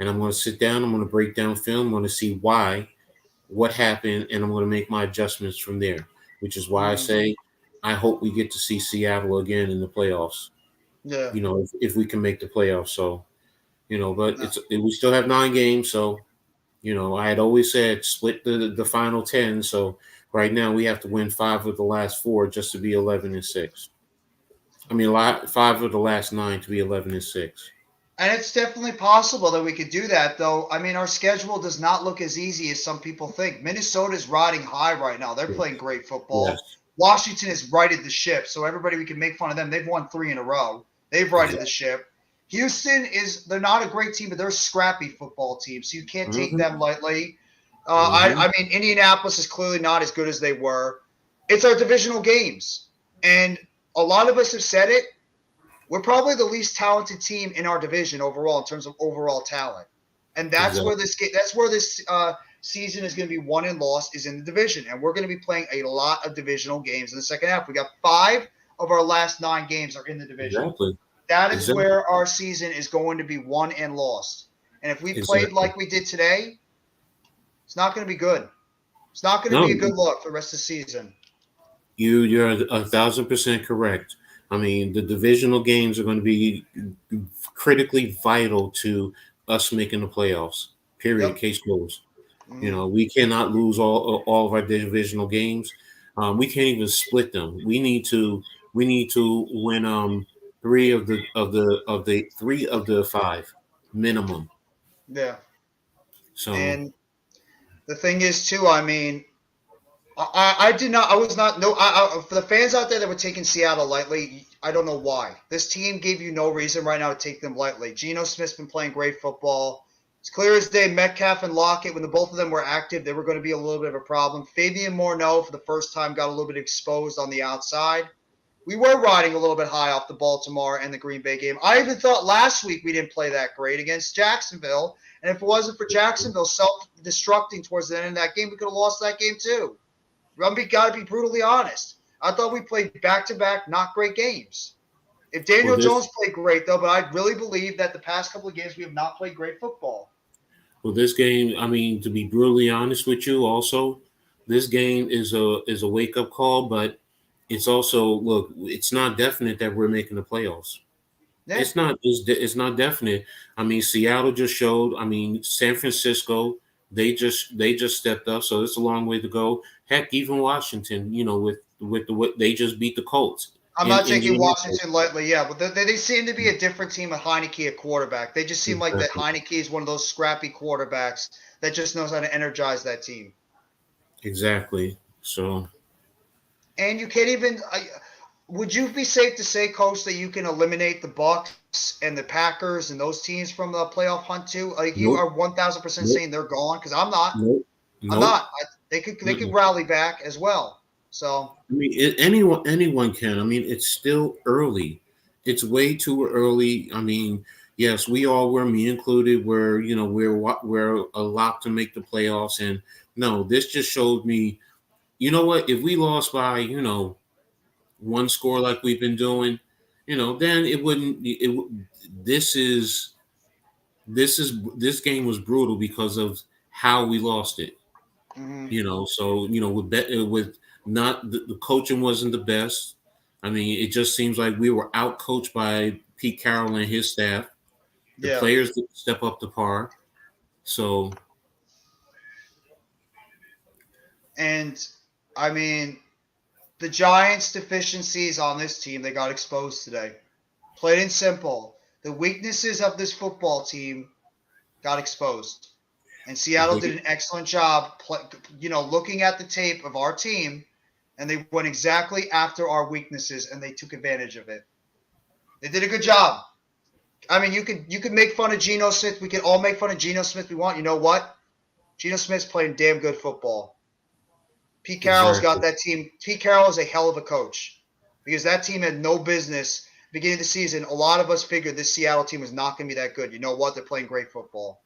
and I'm going to sit down. I'm going to break down film. I'm going to see why, what happened, and I'm going to make my adjustments from there. Which is why I Mhm. say I hope we get to see Seattle again in the playoffs. Yeah. You know, if we can make the playoffs. So, you know, but No. we still have 9 games. So, you know, I had always said split the final 10. So right now we have to win 5 of the last 4 just to be 11-6. I mean, 5 of the last 9 to be 11-6. And it's definitely possible that we could do that, though. I mean, our schedule does not look as easy as some people think. Minnesota's riding high right now. They're playing great football. Yes, Washington has righted the ship, so everybody, we can make fun of them. They've won 3 in a row. They've righted the ship. Houston they're not a great team, but they're a scrappy football team, so you can't take Mhm. them lightly. Mhm. I mean, Indianapolis is clearly not as good as they were. It's our divisional games. And a lot of us have said it. We're probably the least talented team in our division overall in terms of overall talent, and that's Exactly. where this season is going to be won and lost is in the division, and we're going to be playing a lot of divisional games in the second half. We got 5 of our last 9 games are in the division. Exactly. That is Exactly. where our season is going to be won and lost. And if we played Exactly. like we did today, it's not going to be good. It's not going to No, be a good look for the rest of the season. you're 1,000% correct. I mean, the divisional games are going to be critically vital to us making the playoffs. Period. Yep. Case closed. You Mhm. know, we cannot lose all of our divisional games. We can't even split them. We need to win 3 of the 5 minimum. Yeah. So And the thing is, too, I mean, I did not. I was not. No. For the fans out there that were taking Seattle lightly, I don't know why. This team gave you no reason right now to take them lightly. Geno Smith's been playing great football. It's clear as day. Metcalf and Lockett, when the both of them were active, they were going to be a little bit of a problem. Fabian Morneau, for the first time, got a little bit exposed on the outside. We were riding a little bit high off the Baltimore and the Green Bay game. I even thought last week we didn't play that great against Jacksonville. And if it wasn't for Jacksonville self-destructing towards the end of that game, we could have lost that game too. Rumby got to be brutally honest. I thought we played back-to-back not great games. If well, Daniel this Jones played great, though, but I really believe that the past couple of games we have not played great football. well this game. I mean, to be brutally honest with you, also, this game is a wake up call, but it's also look. It's not definite that we're making the playoffs. Yeah, It's not definite. I mean, Seattle just showed. I mean, San Francisco, they just stepped up. So it's a long way to go. Heck, even Washington, you know, with the what they just beat the Colts I'm in not taking Indianapolis. Washington lightly, yeah, but they seem to be a different team with Heineke at quarterback. They just seem like that Exactly. Heineke is one of those scrappy quarterbacks that just knows how to energize that team. Exactly. So And you can't even. Would you be safe to say, Coach, that you can eliminate the Bucks and the Packers and those teams from the playoff hunt too? Like you nope, are 1,000% nope, saying they're gone because I'm not. nope, I'm nope. not. They could Mm-mm. rally back as well. So I mean, anyone can. I mean, it's still early. It's way too early. I mean, yes, we all were, me included, were we're a lock to make the playoffs, and no, this just showed me. You know what? If we lost by 1 score like we've been doing, then it wouldn't. This is this game was brutal because of how we lost it. mhm. So with not the coaching wasn't the best. I mean, it just seems like we were out coached by Pete Carroll and his staff. The Yeah, players didn't step up to par. So and I mean the Giants' deficiencies on this team they got exposed today. Plain and simple, the weaknesses of this football team got exposed. And the Seattle did big, an excellent job, looking at the tape of our team, and they went exactly after our weaknesses, and they took advantage of it. They did a good job. I mean, you could make fun of Geno Smith. We can all make fun of Geno Smith we want. You know what? Geno Smith's playing damn good football. Pete Carroll's got exactly, that team. Pete Carroll is a hell of a coach because that team had no business beginning of the season. A lot of us figured this Seattle team was not going to be that good. You know what? They're playing great football.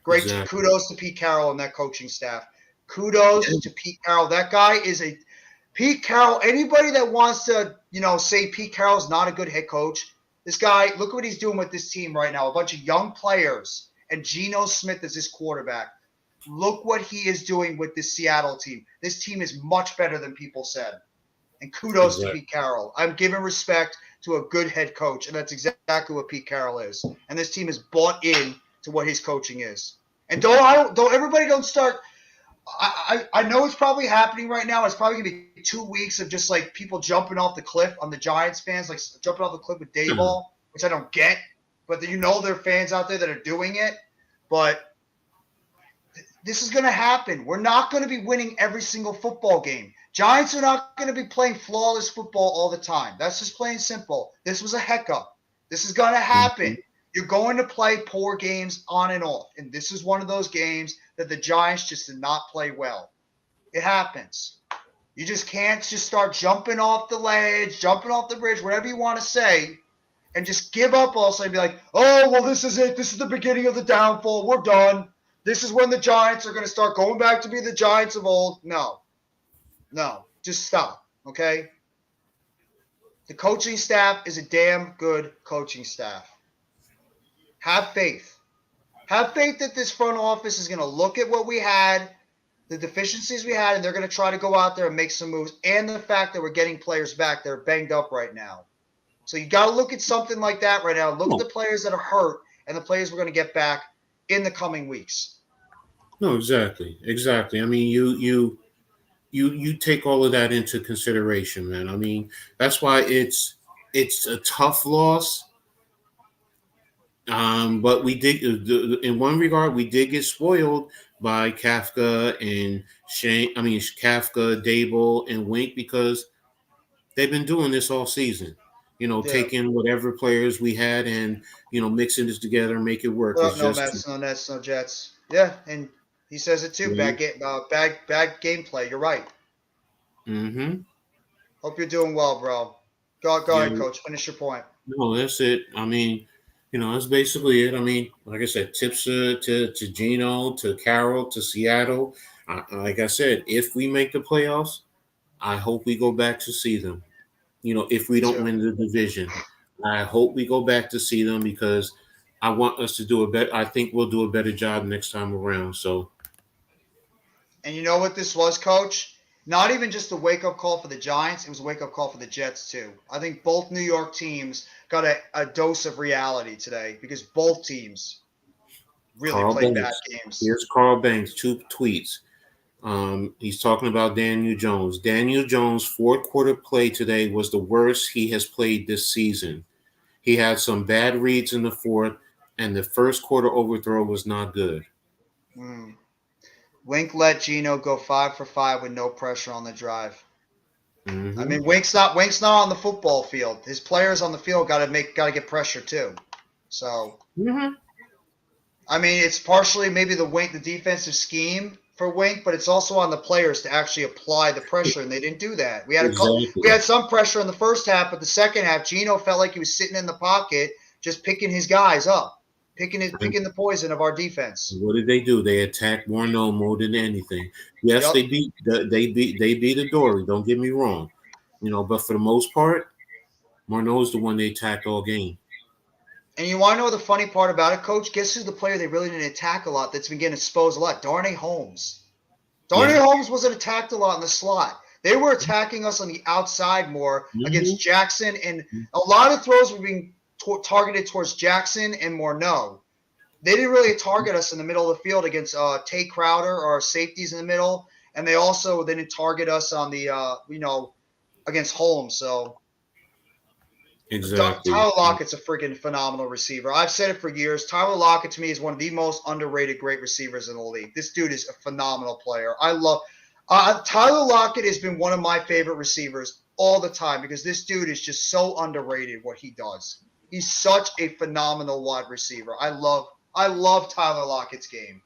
Great exactly. kudos to Pete Carroll and that coaching staff. Kudos to Pete Carroll. That guy is a Pete Carroll. Anybody that wants to, say Pete Carroll's not a good head coach, this guy, look what he's doing with this team right now. A bunch of young players, and Geno Smith is his quarterback. Look what he is doing with this Seattle team. This team is much better than people said. And kudos to Pete Carroll. I'm giving respect to a good head coach, and that's exactly what Pete Carroll is. And this team is bought in to what his coaching is. And don't start. I know it's probably happening right now. It's probably gonna be 2 weeks of just like people jumping off the cliff on the Giants fans, like jumping off the cliff with Dayball, which I don't get. But there are fans out there that are doing it. But this is going to happen. We're not going to be winning every single football game. Giants are not going to be playing flawless football all the time. That's just plain simple. This was a hiccup. This is going to happen. You're going to play poor games on and off. And this is one of those games that the Giants just did not play well. It happens. You just can't just start jumping off the ledge, jumping off the bridge, whatever you want to say, and just give up also and be like, oh, well, this is it. This is the beginning of the downfall. We're done. This is when the Giants are going to start going back to be the Giants of old. No, just stop, okay? The coaching staff is a damn good coaching staff. Have faith. Have faith that this front office is going to look at what we had, the deficiencies we had, and they're going to try to go out there and make some moves, and the fact that we're getting players back that are banged up right now. So you got to look at something like that right now. Look at the players that are hurt and the players we're going to get back in the coming weeks. No, exactly. I mean, you take all of that into consideration, man. I mean, that's why it's a tough loss. But we did, in one regard, we did get spoiled by Kafka and Kafka, Dable, and Wink, because they've been doing this all season. Taking whatever players we had and mixing this together and make it work. Well, no Mets, no Nets, no Jets. Yeah, and he says it too. Mm-hmm. Bad gameplay. You're right. Mm-hmm. Hope you're doing well, bro. Go ahead, Coach. Finish your point. No, that's it. I mean, that's basically it. I mean, like I said, tips to Geno, to Carroll, to Seattle. Like I said, if we make the playoffs, I hope we go back to see them. If we don't win the division, I hope we go back to see them, because I want us to do a better. I think we'll do a better job next time around. So. And you know what this was, Coach? Not even just a wake-up call for the Giants. It was a wake-up call for the Jets, too. I think both New York teams got a dose of reality today, because both teams really played bad games. Here's Carl Banks, 2 tweets. He's talking about Daniel Jones. Daniel Jones' fourth quarter play today was the worst he has played this season. He had some bad reads in the fourth, and the first quarter overthrow was not good. Wink let Geno go 5 for 5 with no pressure on the drive. Mm-hmm. I mean, Wink's not on the football field. His players on the field got to get pressure too. So, I mean, it's partially maybe the defensive scheme for Wink, but it's also on the players to actually apply the pressure, and they didn't do that. We had some pressure in the first half, but the second half, Geno felt like he was sitting in the pocket, just picking his guys up, picking the poison of our defense. What did they do? They attacked Morneau more than anything. Yes, they beat Adoree'. Don't get me wrong, but for the most part, Morneau's the one they attacked all game. And you want to know the funny part about it, Coach? Guess who's the player they really didn't attack a lot that's been getting exposed a lot? Darnay Holmes. Holmes wasn't attacked a lot in the slot. They were attacking us on the outside more against Jackson, and a lot of throws were being targeted towards Jackson and Morneau. They didn't really target us in the middle of the field against Tate Crowder or our safeties in the middle, and they didn't target us on the against Holmes. So. Exactly. Tyler Lockett's a freaking phenomenal receiver. I've said it for years. Tyler Lockett, to me, is one of the most underrated great receivers in the league. This dude is a phenomenal player. I love Tyler Lockett has been one of my favorite receivers all the time, because this dude is just so underrated what he does. He's such a phenomenal wide receiver. I love Tyler Lockett's game.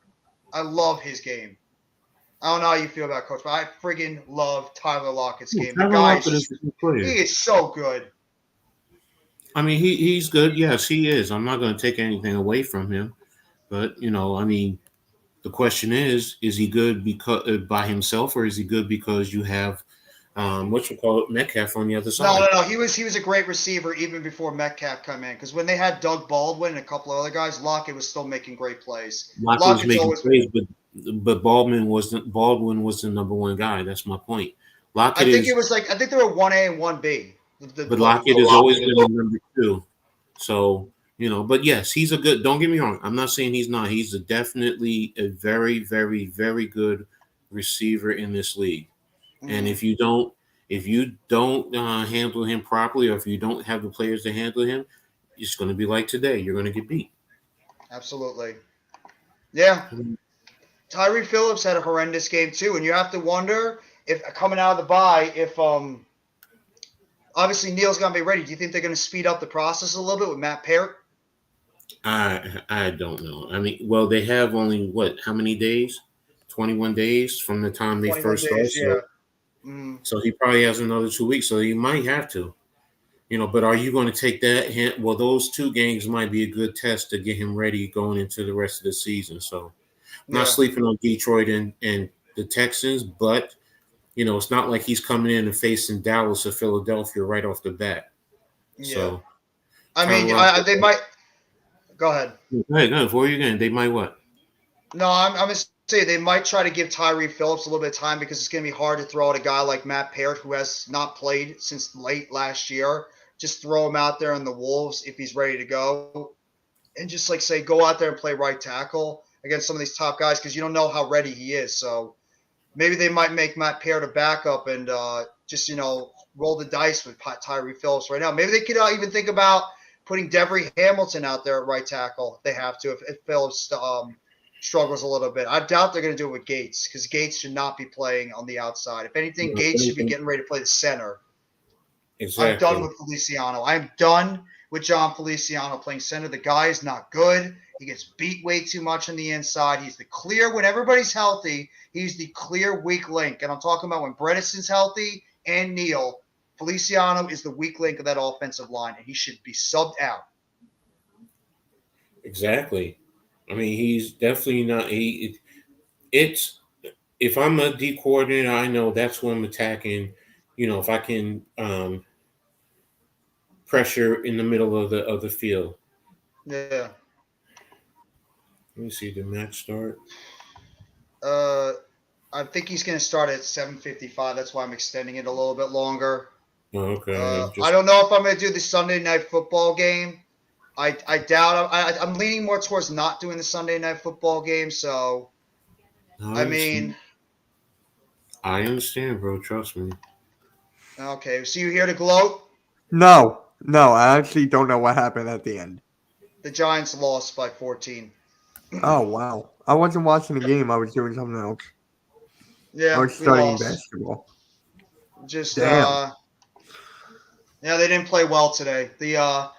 I love his game. I don't know how you feel about it, Coach, but I friggin' love Tyler Lockett's game. The guy he is so good. I mean, he's good. Yes, he is. I'm not going to take anything away from him. But, I mean, the question is he good because by himself, or is he good because you have Metcalf on the other No, side. no, no. He was a great receiver even before Metcalf come in. Because when they had Doug Baldwin and a couple of other guys, Lockett was still making great plays. Lockett was Lockett's making always. plays, but Baldwin was the number one guy. That's my point. I think it was like I think there were 1A and 1B. But Lockett has always been a number 2. So, but yes, he's a good. Don't get me wrong. I'm not saying he's not. He's definitely a very, very, very good receiver in this league. And if you don't handle him properly, or if you don't have the players to handle him, it's going to be like today. You're going to get beat. Absolutely. Yeah. Tyree Phillips had a horrendous game too, and you have to wonder if coming out of the bye, if obviously Neal's going to be ready. Do you think they're going to speed up the process a little bit with Matt Parrott? I don't know. I mean, well, they have only how many days? 21 days from the time they first started. Yeah. So he probably has another 2 weeks. So he might have to, But are you going to take that hint? Well, those 2 games might be a good test to get him ready going into the rest of the season. So I'm not sleeping on Detroit and the Texans, but it's not like he's coming in and facing Dallas or Philadelphia right off the bat. Yeah. So I mean, they might. Go ahead. Go ahead. Before you again, they might what? No, I'm going to say they might try to give Tyree Phillips a little bit of time because it's going to be hard to throw out a guy like Matt Parrott who has not played since late last year. Just throw him out there in the Wolves if he's ready to go, and just say go out there and play right tackle against some of these top guys because you don't know how ready he is. So maybe they might make Matt Parrott a backup and just roll the dice with Tyree Phillips right now. Maybe they could even think about putting Devery Hamilton out there at right tackle if they have to, if Phillips struggles a little bit. I doubt they're going to do it with Gates because Gates should not be playing on the outside. If anything, Gates should be getting ready to play the center. Exactly. I'm done with Feliciano. I'm done with John Feliciano playing center. The guy is not good. He gets beat way too much on the inside. He's the clear, when everybody's healthy, he's the clear weak link. And I'm talking about when Bredesen's healthy and Neal. Feliciano is the weak link of that offensive line, and he should be subbed out. Exactly. I mean, he's definitely not. It's if I'm a D coordinator, I know that's who I'm attacking. If I can pressure in the middle of the field. Yeah. Let me see the match start. I think he's going to start at 7:55. That's why I'm extending it a little bit longer. Oh, okay. I don't know if I'm going to do the Sunday night football game. I doubt it. I'm leaning more towards not doing the Sunday night football game. So, I understand, bro. Trust me. Okay. So you here to gloat? No. I actually don't know what happened at the end. The Giants lost by 14. Oh, wow. I wasn't watching the game. I was doing something else. Yeah, I was studying basketball. Just, Damn. they didn't play well today. The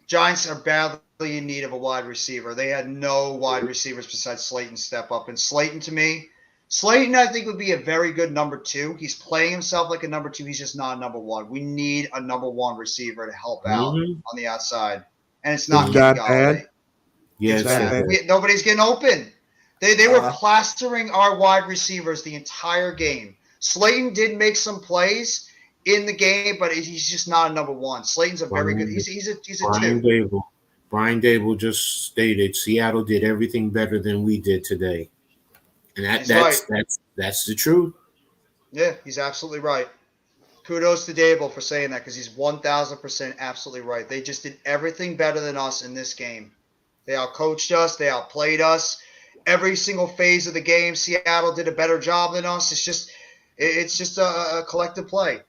Giants are badly in need of a wide receiver. They had no wide receivers besides Slayton step up. And Slayton, to me, I think, would be a very good number 2. He's playing himself like a number 2. He's just not a number 1. We need a number 1 receiver to help out on the outside. And it's not that Kenny bad? Golladay. Yeah, nobody's getting open. They were plastering our wide receivers the entire game. Slayton did make some plays in the game, but he's just not a number 1. Slayton's a very good. He's a 2. Brian Dable just stated Seattle did everything better than we did today, and that's the truth. Yeah, he's absolutely right. Kudos to Dable for saying that because he's 1,000% absolutely right. They just did everything better than us in this game. They outcoached us. They outplayed us. Every single phase of the game, Seattle did a better job than us. It's just a collective play.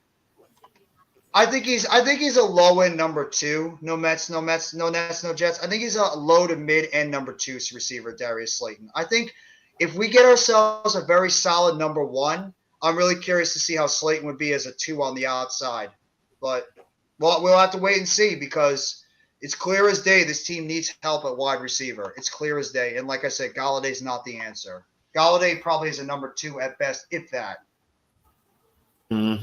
I think he's a low end number 2. No Mets, no Nets, no Jets. I think he's a low to mid end number 2 receiver, Darius Slayton. I think if we get ourselves a very solid number 1, I'm really curious to see how Slayton would be as a 2 on the outside. But we'll have to wait and see because it's clear as day this team needs help at wide receiver. It's clear as day. And like I said, Galladay's not the answer. Golladay probably is a number 2 at best, if that. And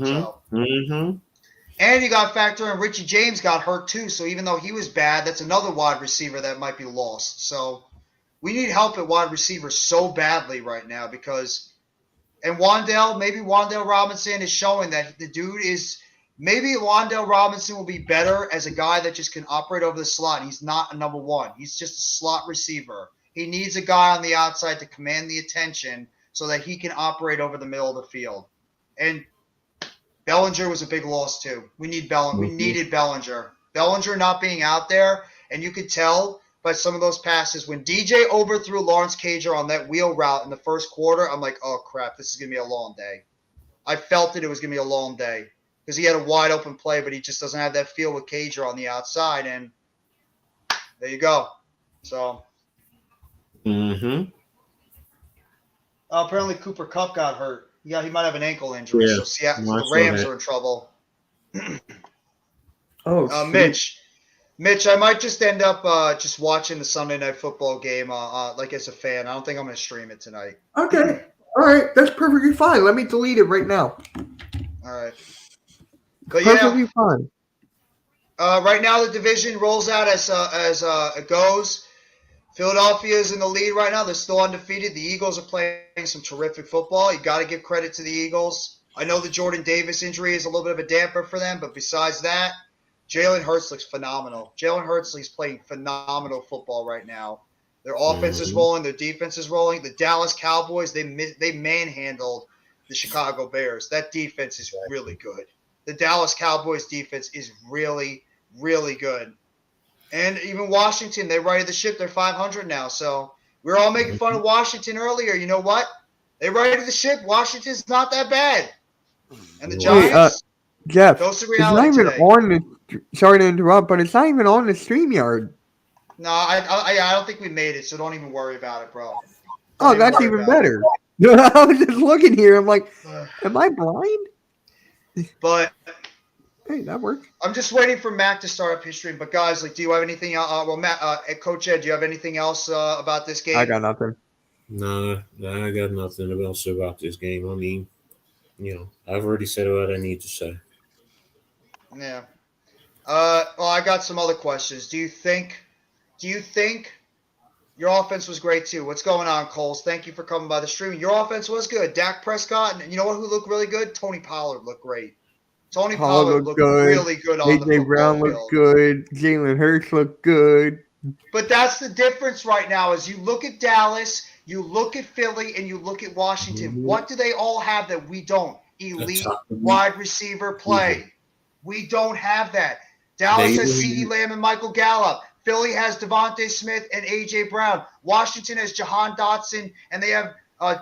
you got to factor in Richie James got hurt too. So even though he was bad, that's another wide receiver that might be lost. So we need help at wide receiver so badly right now because And maybe Wandale Robinson is showing that the dude is. Maybe Wandale Robinson will be better as a guy that just can operate over the slot. He's not a number one. He's just a slot receiver. He needs a guy on the outside to command the attention so that he can operate over the middle of the field. And Bellinger was a big loss too. We needed Bellinger. Bellinger not being out there, and you could tell by some of those passes when DJ overthrew Lawrence Cager on that wheel route in the first quarter. I'm like, oh crap, this is gonna be a long day. I felt it was gonna be a long day because he had a wide open play, but he just doesn't have that feel with Cager on the outside, and there you go. So. Apparently Cooper Kupp got hurt. He might have an ankle injury. Yeah. So the Rams are in trouble. Mitch, I might just end up just watching the Sunday Night Football game like as a fan. I don't think I'm going to stream it tonight. Okay. All right. That's perfectly fine. Let me delete it right now. All right. But Perfectly fine. Right now the division rolls out as it goes. Philadelphia is in the lead right now. They're still undefeated. The Eagles are playing some terrific football. You got to give credit to the Eagles. I know the Jordan Davis injury is a little bit of a damper for them, but besides that, Jalen Hurts looks phenomenal. Jalen Hurts is playing phenomenal football right now. Their offense is rolling. Their defense is rolling. The Dallas Cowboys, they manhandled the Chicago Bears. That defense is really good. The Dallas Cowboys defense is really, really good. And even Washington, they righted the ship. They're 500 now. So we were all making fun of Washington earlier. You know what? They righted the ship. Washington's not that bad. And the Giants, Jeff, dose of it's not reality even today. on the. Sorry to interrupt, but it's not even on the StreamYard. No, I don't think we made it, so don't even worry about it, bro. Oh, that's even better. I was just looking here. I'm like, am I blind? But hey, that works. I'm just waiting for Mac to start up his stream. But guys, like, do you have anything? Matt, Coach Ed, do you have anything else about this game? I got nothing. No, I got nothing else about this game. I mean, I've already said what I need to say. Yeah. Well, I got some other questions. Do you think your offense was great too? What's going on, Coles? Thank you for coming by the stream. Your offense was good. Dak Prescott, and you know what? Who looked really good? Tony Pollard looked great. Tony Pollard looked really good on the football AJ Brown field. looked good. Jalen Hurts looked good. But that's the difference right now is you look at Dallas, you look at Philly, and you look at Washington. Mm-hmm. What do they all have that we don't? Elite wide receiver play. Mm-hmm. We don't have that. Dallas has CeeDee Lamb and Michael Gallup. Philly has Devontae Smith and A.J. Brown. Washington has Jahan Dotson, and they have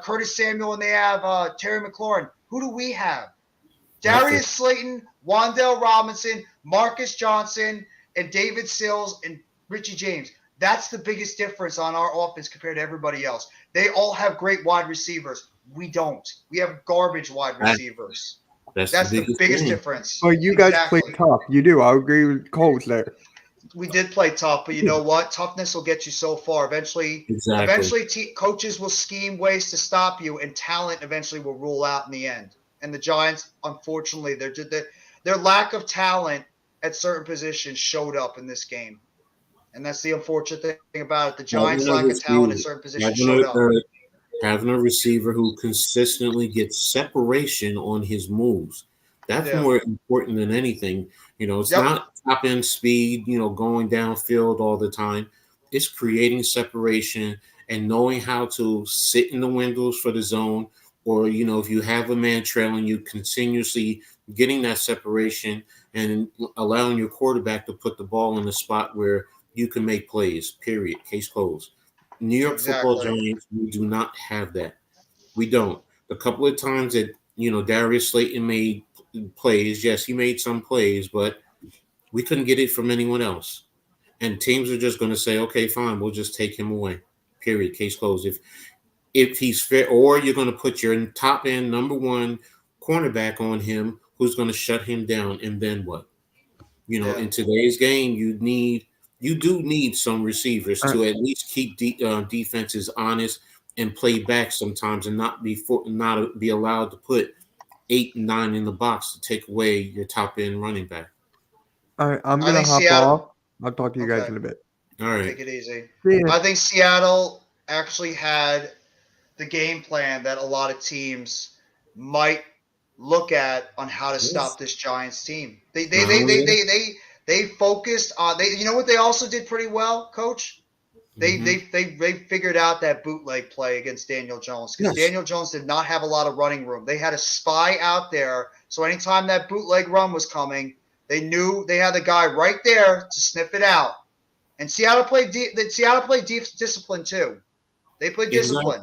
Curtis Samuel, and they have Terry McLaurin. Who do we have? Darius Slayton, Wandale Robinson, Marcus Johnson, and David Sills, and Richie James. That's the biggest difference on our offense compared to everybody else. They all have great wide receivers. We don't. We have garbage wide receivers. That's the biggest difference. Well, you guys play tough. You do. I agree with Coles there. We did play tough, but you know what? Toughness will get you so far. Eventually, coaches will scheme ways to stop you, and talent eventually will rule out in the end. And the Giants, unfortunately, their lack of talent at certain positions showed up in this game. And that's the unfortunate thing about it. The Giants' lack of talent at certain positions showed up. Having a receiver who consistently gets separation on his moves. That's more important than anything. It's not top end speed, going downfield all the time. It's creating separation and knowing how to sit in the windows for the zone, or, if you have a man trailing you, continuously getting that separation and allowing your quarterback to put the ball in the spot where you can make plays, period. Case closed. New York Football Giants, we do not have that. We don't. A couple of times that, Darius Slayton made plays. Yes, he made some plays, but we couldn't get it from anyone else. And teams are just going to say, okay, fine, we'll just take him away. Period. Case closed. If he's fair, or you're going to put your top end number one cornerback on him, who's going to shut him down, and then what? In today's game, you do need some receivers to at least keep defenses honest and play back sometimes, and not be allowed to put 8 and 9 in the box to take away your top end running back. All right, I'm gonna hop off. I'll talk to you guys in a bit. All right, take it easy. I think Seattle actually had the game plan that a lot of teams might look at on how to stop this Giants team. They focused on you know what they also did pretty well, Coach? They figured out that bootleg play against Daniel Jones because Daniel Jones did not have a lot of running room. They had a spy out there, so anytime that bootleg run was coming, they knew they had the guy right there to sniff it out. And Seattle played discipline too. They played discipline.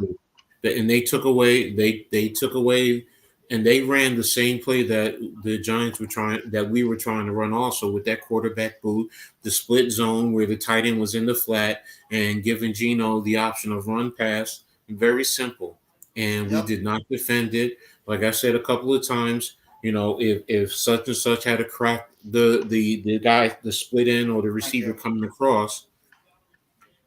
Exactly. And they took away and they ran the same play that the Giants we were trying to run also with that quarterback boot, the split zone where the tight end was in the flat and giving Geno the option of run pass. Very simple. And we did not defend it. Like I said a couple of times, if such and such had to crack the guy, the split end or the receiver coming across,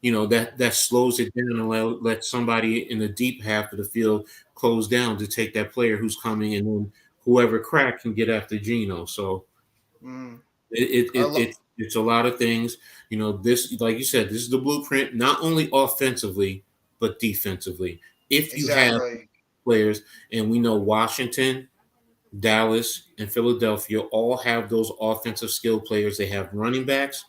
that slows it down and let somebody in the deep half of the field close down to take that player who's coming, and then whoever crack can get after Geno. So it's a lot of things. This, like you said, this is the blueprint, not only offensively but defensively. If you have players, and we know Washington, Dallas, and Philadelphia all have those offensive skill players. They have running backs,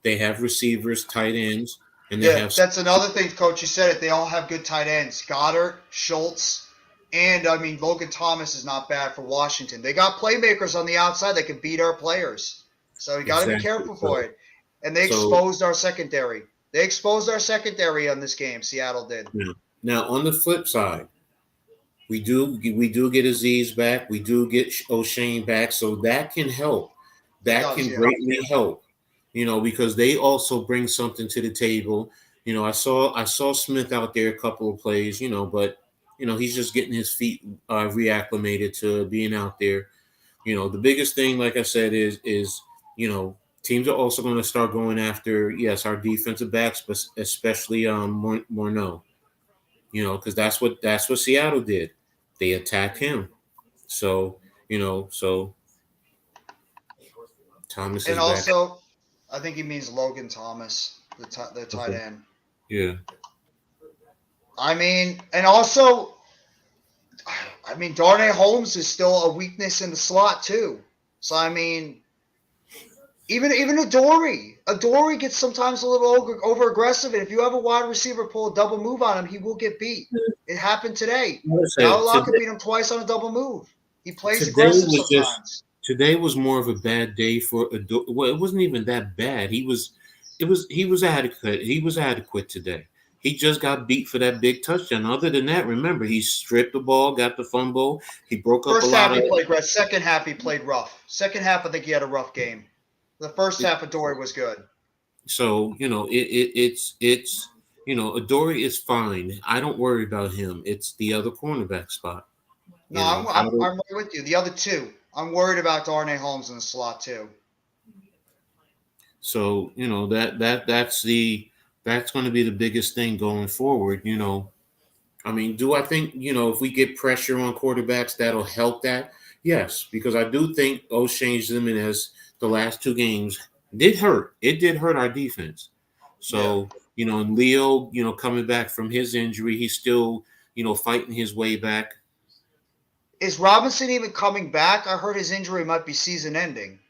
they have receivers, tight ends. And that's another thing, Coach. You said it. They all have good tight ends. Goddard, Schultz, and Logan Thomas is not bad for Washington. They got playmakers on the outside that can beat our players. So you got to be careful for it. And they exposed our secondary. They exposed our secondary on this game. Seattle did. Now on the flip side, we do get Aziz back. We do get O'Shane back. So that can help. That can greatly help. Because they also bring something to the table. I saw Smith out there a couple of plays, but he's just getting his feet reacclimated to being out there. The biggest thing, like I said, is teams are also going to start going after, our defensive backs, but especially Morneau. Because that's what Seattle did. They attacked him. So Thomas is also back. I think he means Logan Thomas, the tight end. Yeah. And also, Darnay Holmes is still a weakness in the slot too. So even Adoree gets sometimes a little over aggressive, and if you have a wide receiver pull a double move on him, he will get beat. It happened today. Gallock could beat him twice on a double move. He plays aggressive sometimes. Today was more of a bad day for Adoree. Well, it wasn't even that bad. He was adequate. He was adequate today. He just got beat for that big touchdown. Other than that, remember, he stripped the ball, got the fumble. He broke up a lot. First half he played rough. Second half he played rough. Second half I think he had a rough game. The first half Adoree was good. So it's Adoree is fine. I don't worry about him. It's the other cornerback spot. No, I'm right with you. The other two. I'm worried about Darnay Holmes in the slot too. So that's going to be the biggest thing going forward. Do I think if we get pressure on quarterbacks that'll help that? Yes, because I do think O'Shane Ximines the last two games did hurt. It did hurt our defense. So and Leo coming back from his injury, he's still fighting his way back. Is Robinson even coming back? I heard his injury might be season ending.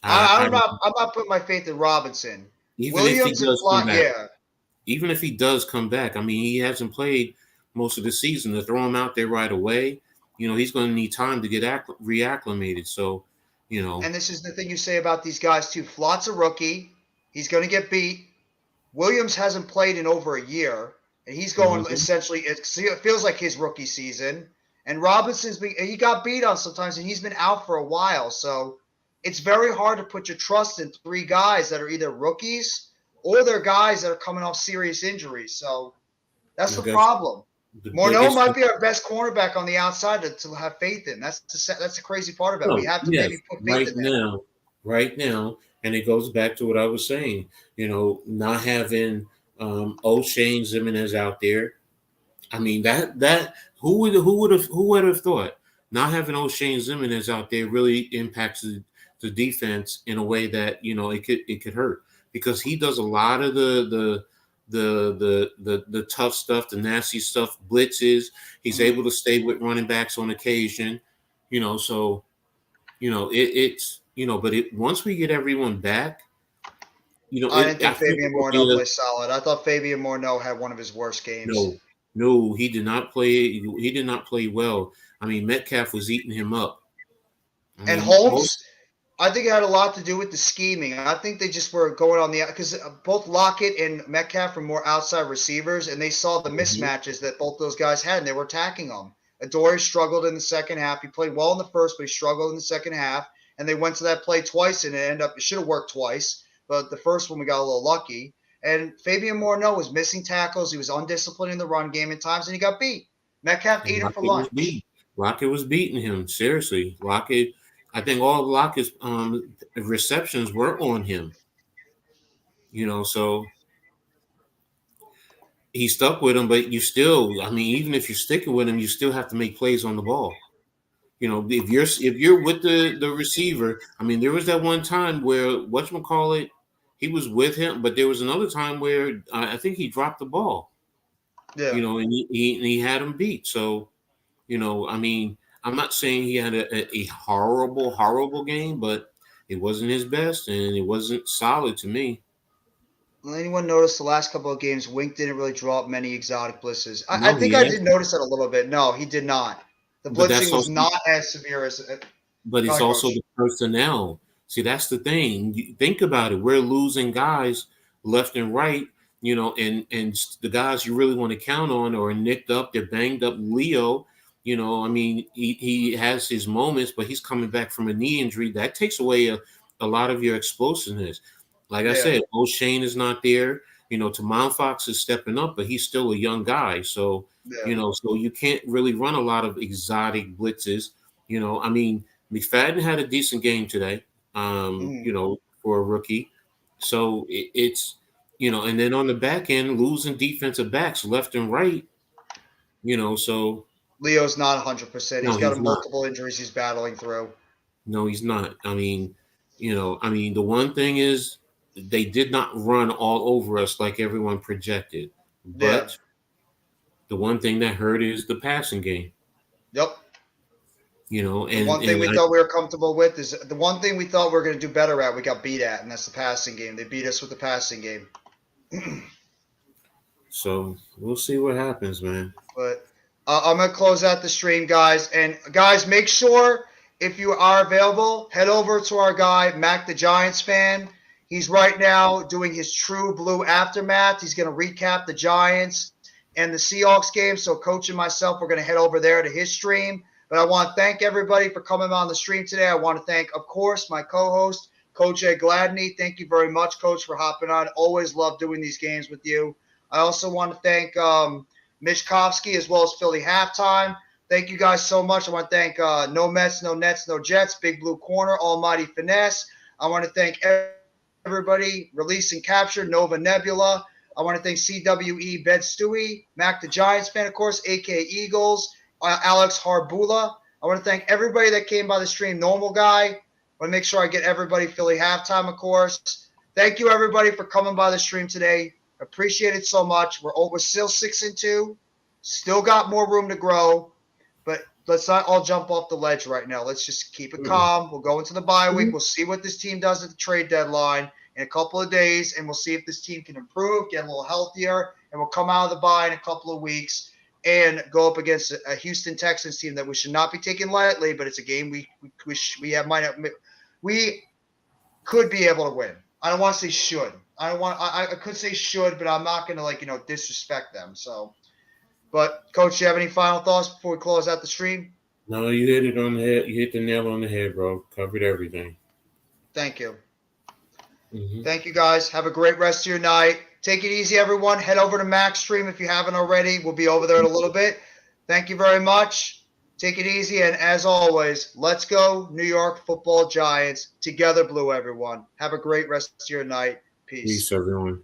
I'm not putting my faith in Robinson. Williams and Flott, Even if he does come back, he hasn't played most of the season. To throw him out there right away, he's going to need time to get reacclimated. So, And this is the thing you say about these guys too. Flott's a rookie. He's going to get beat. Williams hasn't played in over a year, and he's going essentially. It feels like his rookie season. And he got beat on sometimes, and he's been out for a while. So it's very hard to put your trust in three guys that are either rookies or they're guys that are coming off serious injuries. So that's the problem. Morneau might be our best cornerback on the outside to have faith in. That's the crazy part about it. We have to maybe put faith in that. Right now, and it goes back to what I was saying. Not having O'Shane Ximines out there. That who would have thought not having O'Shane Ximines out there really impacts the defense in a way that it could hurt, because he does a lot of the the tough stuff, the nasty stuff, blitzes. He's able to stay with running backs on occasion, so it's but once we get everyone back, I didn't think I think Fabian it will be Morneau played solid. I thought Fabian Morneau had one of his worst games. no, he did not play. He did not play well. I mean, Metcalf was eating him up. And Holmes, I think it had a lot to do with the scheming. I think they just were going on the because both Lockett and Metcalf were more outside receivers, and they saw the mismatches that both those guys had, and they were attacking them. Adoree struggled in the second half. He played well in the first, but he struggled in the second half. And they went to that play twice, and it should have worked twice. But the first one we got a little lucky. And Fabian Morneau was missing tackles. He was undisciplined in the run game at times, and he got beat. Metcalf ate him for lunch. Lockett was beating him. Seriously, Lockett. I think all of Lockett's receptions were on him. So he stuck with him, but you still, I mean, even if you're sticking with him, you still have to make plays on the ball. If you're with the receiver, I mean, there was that one time where whatchamacallit, he was with him, but there was another time where I think he dropped the ball. Yeah. And he had him beat. So, I mean, I'm not saying he had a horrible game, but it wasn't his best, and it wasn't solid to me. Will anyone notice the last couple of games, Wink didn't really draw up many exotic blitzes? I think I did notice that a little bit. No, he did not. The blitzing was not as severe as – But it's also the personnel. See, that's the thing. You think about it. We're losing guys left and right, and the guys you really want to count on are nicked up. They're banged up. Leo, I mean, he has his moments, but he's coming back from a knee injury. That takes away a lot of your explosiveness. Like I said, O'Shane is not there. Tamon Fox is stepping up, but he's still a young guy. So, so you can't really run a lot of exotic blitzes. I mean, McFadden had a decent game today, for a rookie. So it's, and then on the back end, losing defensive backs left and right, so. Leo's not 100%. He's got multiple injuries he's battling through. No, he's not. I mean, the one thing is, they did not run all over us like everyone projected. But the one thing that hurt is the passing game. Yep. And one thing we thought we were comfortable with is the one thing we thought we were going to do better at, we got beat at, and that's the passing game. They beat us with the passing game. So we'll see what happens, man. But I'm going to close out the stream, guys. And guys, make sure if you are available, head over to our guy, Mac the Giants fan. He's right now doing his True Blue Aftermath. He's going to recap the Giants and the Seahawks game. So Coach and myself, we're going to head over there to his stream. But I want to thank everybody for coming on the stream today. I want to thank, of course, my co-host, Coach Ed Gladney. Thank you very much, Coach, for hopping on. Always love doing these games with you. I also want to thank Mishkovsky as well as Philly Halftime. Thank you guys so much. I want to thank No Mets, No Nets, No Jets, Big Blue Corner, Almighty Finesse. I want to thank everybody, Release and Capture, Nova Nebula. I want to thank CWE, Bed Stewie, Mac the Giants fan, of course, AK Eagles, Alex Harbula. I want to thank everybody that came by the stream. Normal Guy. I want to make sure I get everybody. Philly Halftime, of course. Thank you, everybody, for coming by the stream today. Appreciate it so much. We're still 6-2. Still got more room to grow. But let's not all jump off the ledge right now. Let's just keep it calm. We'll go into the bye week. We'll see what this team does at the trade deadline in a couple of days, and we'll see if this team can improve, get a little healthier, and we'll come out of the bye in a couple of weeks and go up against a Houston Texans team that we should not be taking lightly, but it's a game we could be able to win. I don't want to say should. I could say should, but I'm not going to disrespect them. So, but Coach, you have any final thoughts before we close out the stream? No, you hit it on the head. You hit the nail on the head, bro. Covered everything. Thank you. Thank you, guys. Have a great rest of your night. Take it easy, everyone. Head over to Mac's stream if you haven't already. We'll be over there in a little bit. Thank you very much. Take it easy. And as always, let's go New York Football Giants. Together, Blue, everyone. Have a great rest of your night. Peace. Peace, everyone.